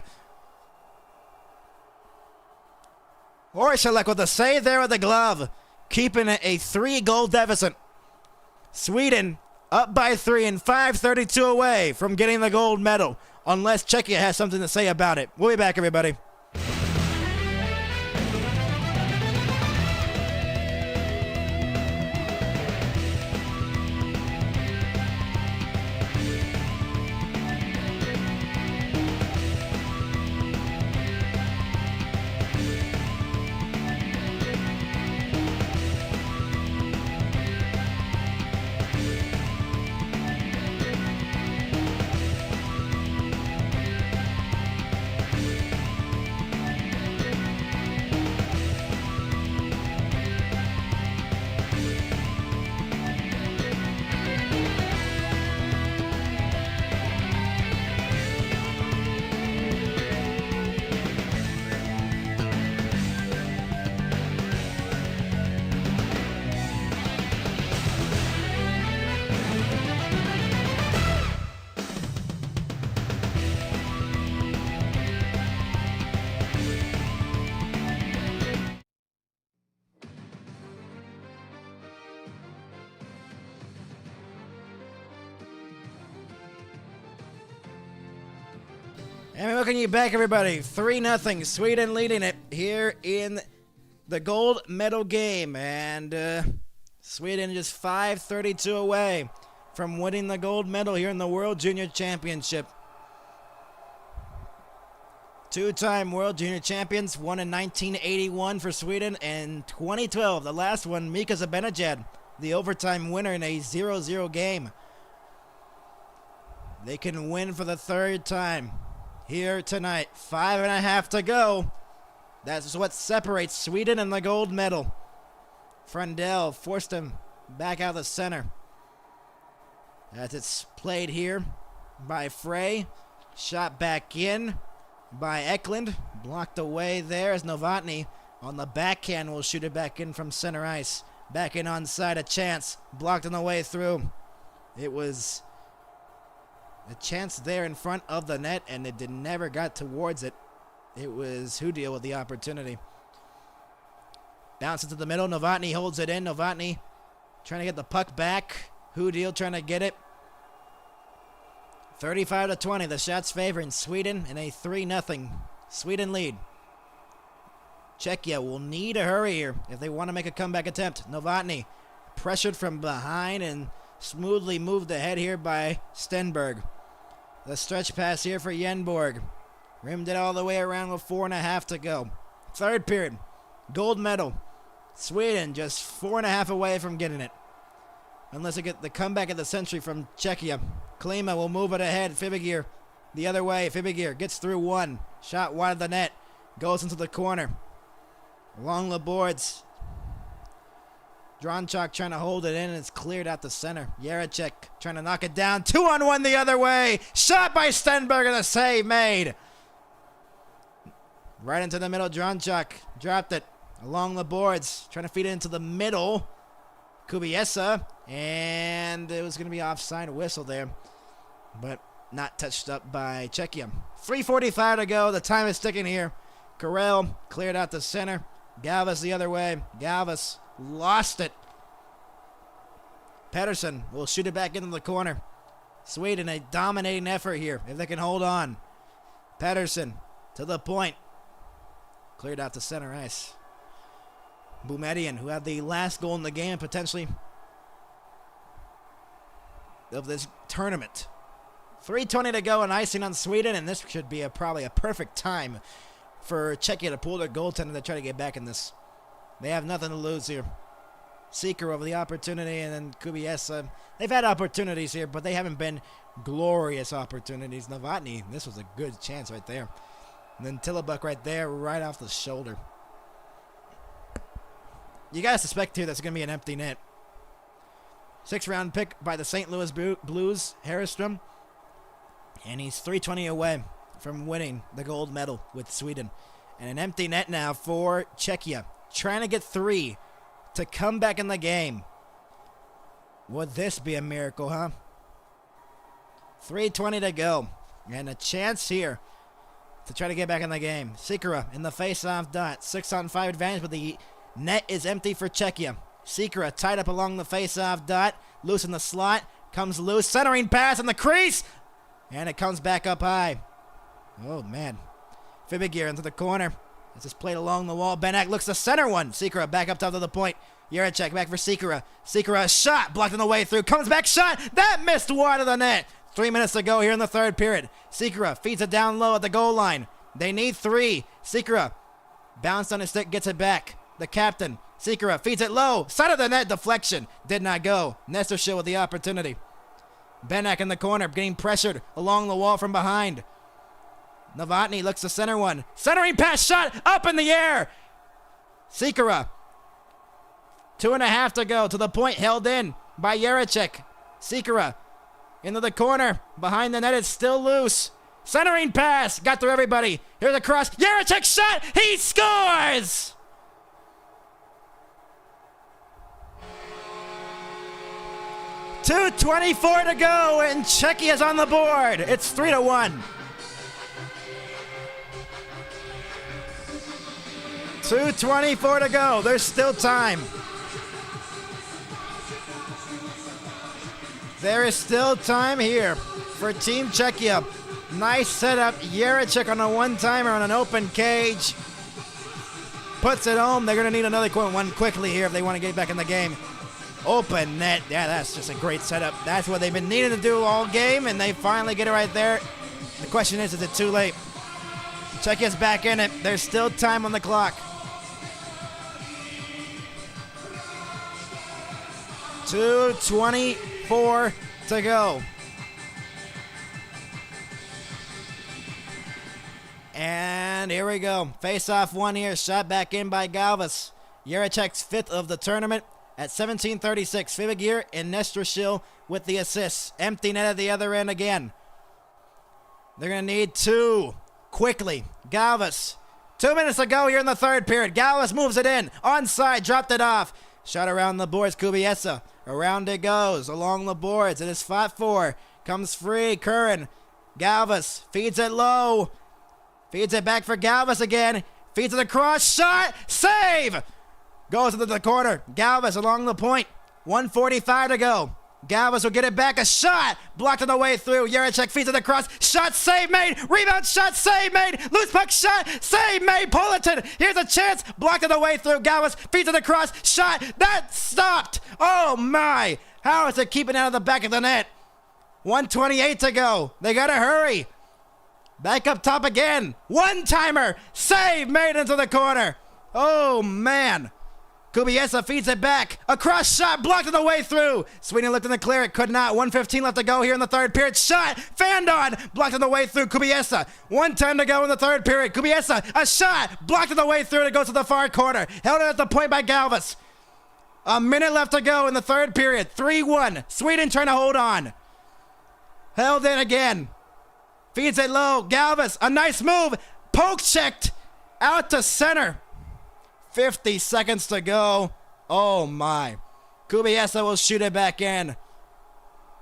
Orsolek with the save there with the glove. Keeping it a 3-goal deficit. Sweden up by 3 and 5:32 away from getting the gold medal. Unless Czechia has something to say about it. We'll be back, everybody. And we're welcoming you back, everybody. 3-0. Sweden leading it here in the gold medal game. And Sweden just 5:32 away from winning the gold medal here in the World Junior Championship. 2-time World Junior Champions, won in 1981 for Sweden, and 2012, the last one, Mika Zibanejad, the overtime winner in a 0-0 game. They can win for the third time here tonight. 5.5 to go. That's what separates Sweden and the gold medal. Frundell forced him back out of the center. As it's played here by Frey. Shot back in by Eklund. Blocked away there as Novotny on the backhand will shoot it back in from center ice. Back in onside, a chance. Blocked on the way through. It was a chance there in front of the net, and it never got towards it. It was Hudiel with the opportunity. Bounce into the middle. Novotny holds it in. Novotny trying to get the puck back. Hudiel trying to get it. 35-20, the shots favoring Sweden in a 3-0 Sweden lead. Czechia will need a hurry here if they want to make a comeback attempt. Novotny pressured from behind and smoothly moved ahead here by Stenberg. The stretch pass here for Yenborg. Rimmed it all the way around with 4.5 to go. Third period. Gold medal. Sweden just 4.5 away from getting it. Unless they get the comeback of the century from Czechia. Klima will move it ahead. Fibigir the other way. Fibigir gets through one. Shot wide of the net. Goes into the corner. Along the boards. Dronchak trying to hold it in, and it's cleared out the center. Jaracek trying to knock it down. 2-on-1 the other way. Shot by Stenberg and a save made. Right into the middle. Dronchak dropped it along the boards. Trying to feed it into the middle. Kubiesa. And it was going to be offside whistle there. But not touched up by Czechia. 3:45 to go. The time is ticking here. Karel cleared out the center. Galvas the other way. Galvas lost it. Pedersen will shoot it back into the corner. Sweden a dominating effort here if they can hold on. Pedersen to the point. Cleared out to center ice. Boumediene, who had the last goal in the game potentially of this tournament. 3:20 to go and icing on Sweden, and this should be probably a perfect time for Czechia to pull their goaltender to try to get back in this. They have nothing to lose here. Seeker over the opportunity, and then Kubiesa. They've had opportunities here, but they haven't been glorious opportunities. Novotny, this was a good chance right there. And then Tillebuck right there, right off the shoulder. You got to suspect here that's going to be an empty net. 6th-round pick by the St. Louis Blues, Harristrom. And he's 3:20 away from winning the gold medal with Sweden. And an empty net now for Czechia. Trying to get 3 to come back in the game. Would this be a miracle, huh? 3:20 to go. And a chance here to try to get back in the game. Sikora in the face-off dot. 6-on-5 advantage, but the net is empty for Czechia. Sikora tied up along the face-off dot. Loose in the slot. Comes loose. Centering pass in the crease. And it comes back up high. Oh, man. Fibigir into the corner. This is played along the wall. Benak looks to center one. Sikora back up top to the point. Jaracek back for Sikora. Sikora shot. Blocked on the way through. Comes back shot. That missed wide of the net. 3 minutes to go here in the third period. Sikora feeds it down low at the goal line. They need 3. Sikora bounced on his stick. Gets it back. The captain. Sikora feeds it low. Side of the net. Deflection. Did not go. Nestershil with the opportunity. Benak in the corner. Getting pressured along the wall from behind. Novotny looks to center one. Centering pass shot up in the air. Sikora. 2.5 to go. To the point held in by Jaracek. Sikora into the corner. Behind the net. It's still loose. Centering pass. Got through everybody. Here's the cross. Jaracek shot. He scores! .224 to go and Czechia's on the board. It's 3-1. 2:24 to go. There's still time. There is still time here for Team Czechia. Nice setup. Jaracek on a one-timer on an open cage. Puts it home. They're going to need another one quickly here if they want to get back in the game. Open net. Yeah, that's just a great setup. That's what they've been needing to do all game, and they finally get it right there. The question is it too late? Czechia's back in it. There's still time on the clock. 2:24 to go. And here we go. Face-off one here. Shot back in by Galvas. Jaracek's 5th of the tournament at 17:36. Fibigir and Nestershil with the assists. Empty net at the other end again. They're going to need 2 quickly. Galvas. 2 minutes to go here in the third period. Galvas moves it in. Onside. Dropped it off. Shot around the boards. Kubiesa. Around it goes. Along the boards. It is fought for. Comes free. Curran. Galvas. Feeds it low. Feeds it back for Galvas again. Feeds it across. Shot. Save. Goes into the corner. Galvas along the point. 1:45 to go. Galvez will get it back. A shot blocked on the way through. Jaracek feeds it across. Shot save made. Rebound shot save made. Loose puck shot save made. Fullerton. Here's a chance. Blocked on the way through. Galvez feeds it across. Shot. That stopped. Oh my. How is it keeping out of the back of the net? 1:28 to go. They got to hurry. Back up top again. One-timer. Save made into the corner. Oh man. Kubiesa feeds it back. A cross shot blocked on the way through. Sweden looked in the clear. It could not. 1:15 left to go here in the third period. Shot. Fanned on. Blocked on the way through. Kubiesa. 1:10 to go in the third period. Kubiesa. A shot. Blocked on the way through. It goes to the far corner. Held it at the point by Galvez. A minute left to go in the third period. 3-1. Sweden trying to hold on. Held in again. Feeds it low. Galvez. A nice move. Poke checked. Out to center. 50 seconds to go. Oh my. Kubiesa will shoot it back in.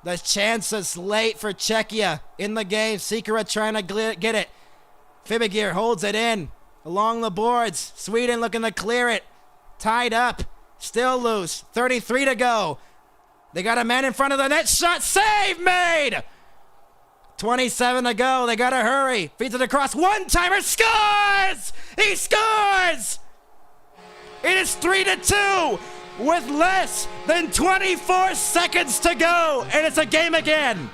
The chance is late for Czechia in the game. Sikora trying to get it. Fibigir holds it in along the boards. Sweden looking to clear it. Tied up. Still loose. 33 to go. They got a man in front of the net. Shot save made. 27 to go. They got to hurry. Feeds it across. One-timer. Scores! He scores! It is 3-2 with less than 24 seconds to go, and it's a game again.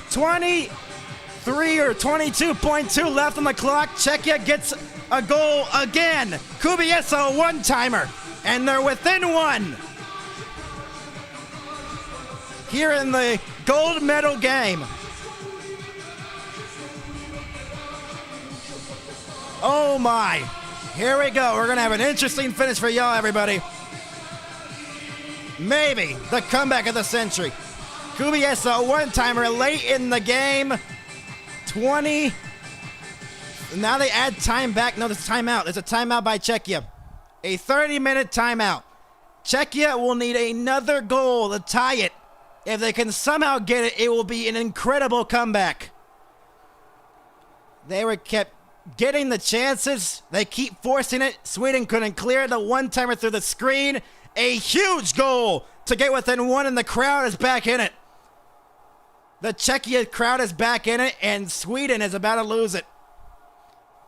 .23 or 22.2 left on the clock. Czechia gets a goal again. Kubiesa, a one-timer, and they're within one. Here in the gold medal game. Oh my. Here we go. We're going to have an interesting finish for y'all, everybody. Maybe the comeback of the century. Kubiesa, a one-timer late in the game. 20. Now they add time back. No, there's a timeout. There's a timeout by Czechia. A 30-minute timeout. Czechia will need another goal to tie it. If they can somehow get it, it will be an incredible comeback. They were kept getting the chances. They keep forcing it. Sweden couldn't clear the one-timer through the screen. A huge goal to get within one, and the crowd is back in it. The Czechia crowd is back in it, and Sweden is about to lose it.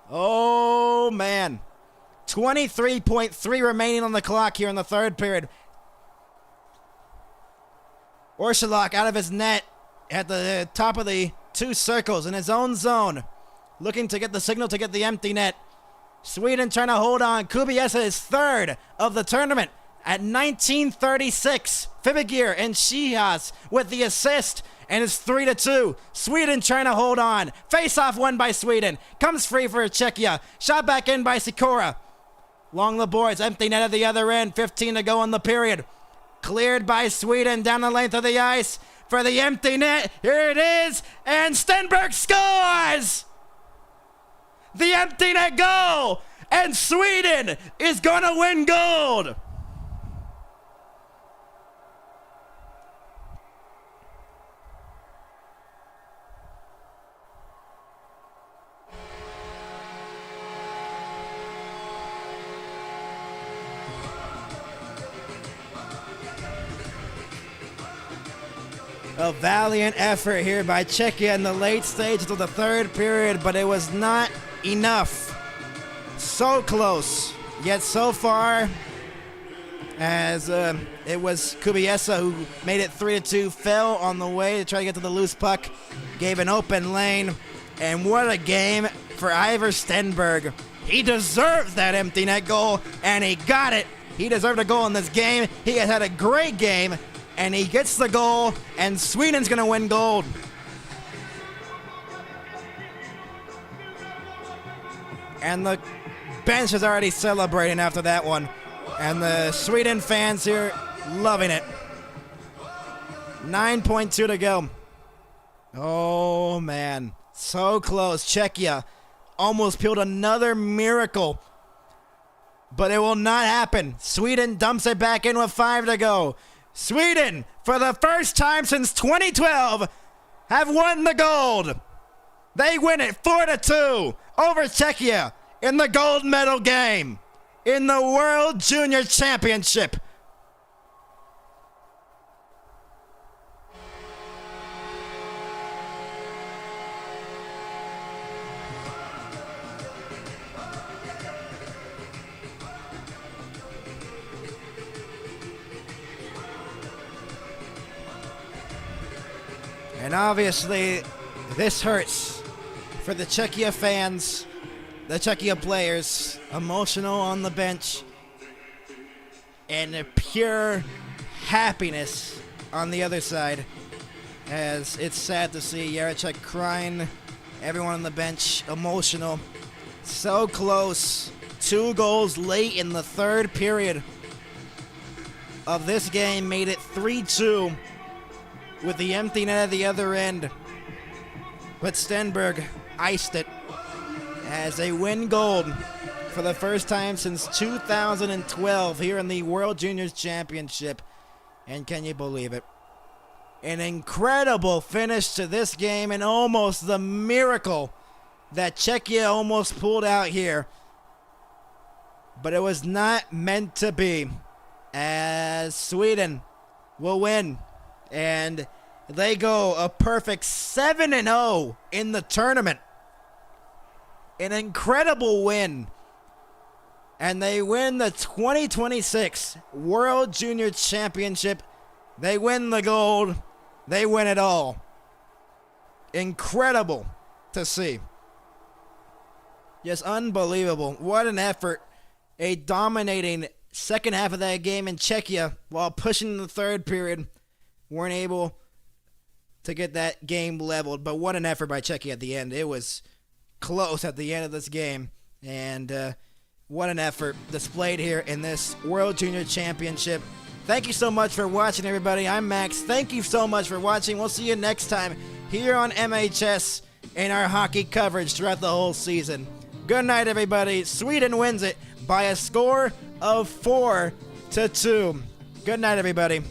Oh, man. 23.3 remaining on the clock here in the third period. Orsolak out of his net at the top of the two circles in his own zone. Looking to get the signal to get the empty net. Sweden trying to hold on. Kubiesa is third of the tournament at 19:36. Fibigir and Shihas with the assist, and it's 3-2. Sweden trying to hold on. Face-off won by Sweden. Comes free for Czechia. Shot back in by Sikora. Along the boards. Empty net at the other end. 15 to go in the period. Cleared by Sweden down the length of the ice for the empty net. Here it is, and Stenberg scores! The empty net goal, and Sweden is going to win gold. A valiant effort here by Czechia in the late stages of the third period, but it was not enough. So close, yet so far, as it was Kubiesa who made it 3-2, fell on the way to try to get to the loose puck, gave an open lane, and what a game for Ivar Stenberg. He deserves that empty net goal, and he got it. He deserved a goal in this game. He has had a great game. And he gets the goal, and Sweden's going to win gold. And the bench is already celebrating after that one. And the Sweden fans here loving it. 9.2 to go. Oh, man. So close. Czechia almost peeled another miracle. But it will not happen. Sweden dumps it back in with 5 to go. Sweden, for the first time since 2012, have won the gold. They win it 4-2 over Czechia in the gold medal game in the World Junior Championship. And obviously, this hurts for the Czechia fans, the Czechia players, emotional on the bench, and a pure happiness on the other side, as it's sad to see Jareček crying, everyone on the bench emotional. So close. 2 goals late in the third period of this game made it 3-2 with the empty net at the other end. But Stenberg iced it as they win gold for the first time since 2012 here in the World Juniors Championship. And can you believe it? An incredible finish to this game and almost the miracle that Czechia almost pulled out here. But it was not meant to be, as Sweden will win. And they go a perfect 7-0 in the tournament. An incredible win. And they win the 2026 World Junior Championship. They win the gold. They win it all. Incredible to see. Just unbelievable. What an effort. A dominating second half of that game in Czechia while pushing the third period. Weren't able to get that game leveled, but what an effort by Czechia at the end. It was close at the end of this game, and what an effort displayed here in this World Junior Championship. Thank you so much for watching, everybody. I'm Max. Thank you so much for watching. We'll see you next time here on MHS in our hockey coverage throughout the whole season. Good night, everybody. Sweden wins it by a score of 4-2. Good night, everybody.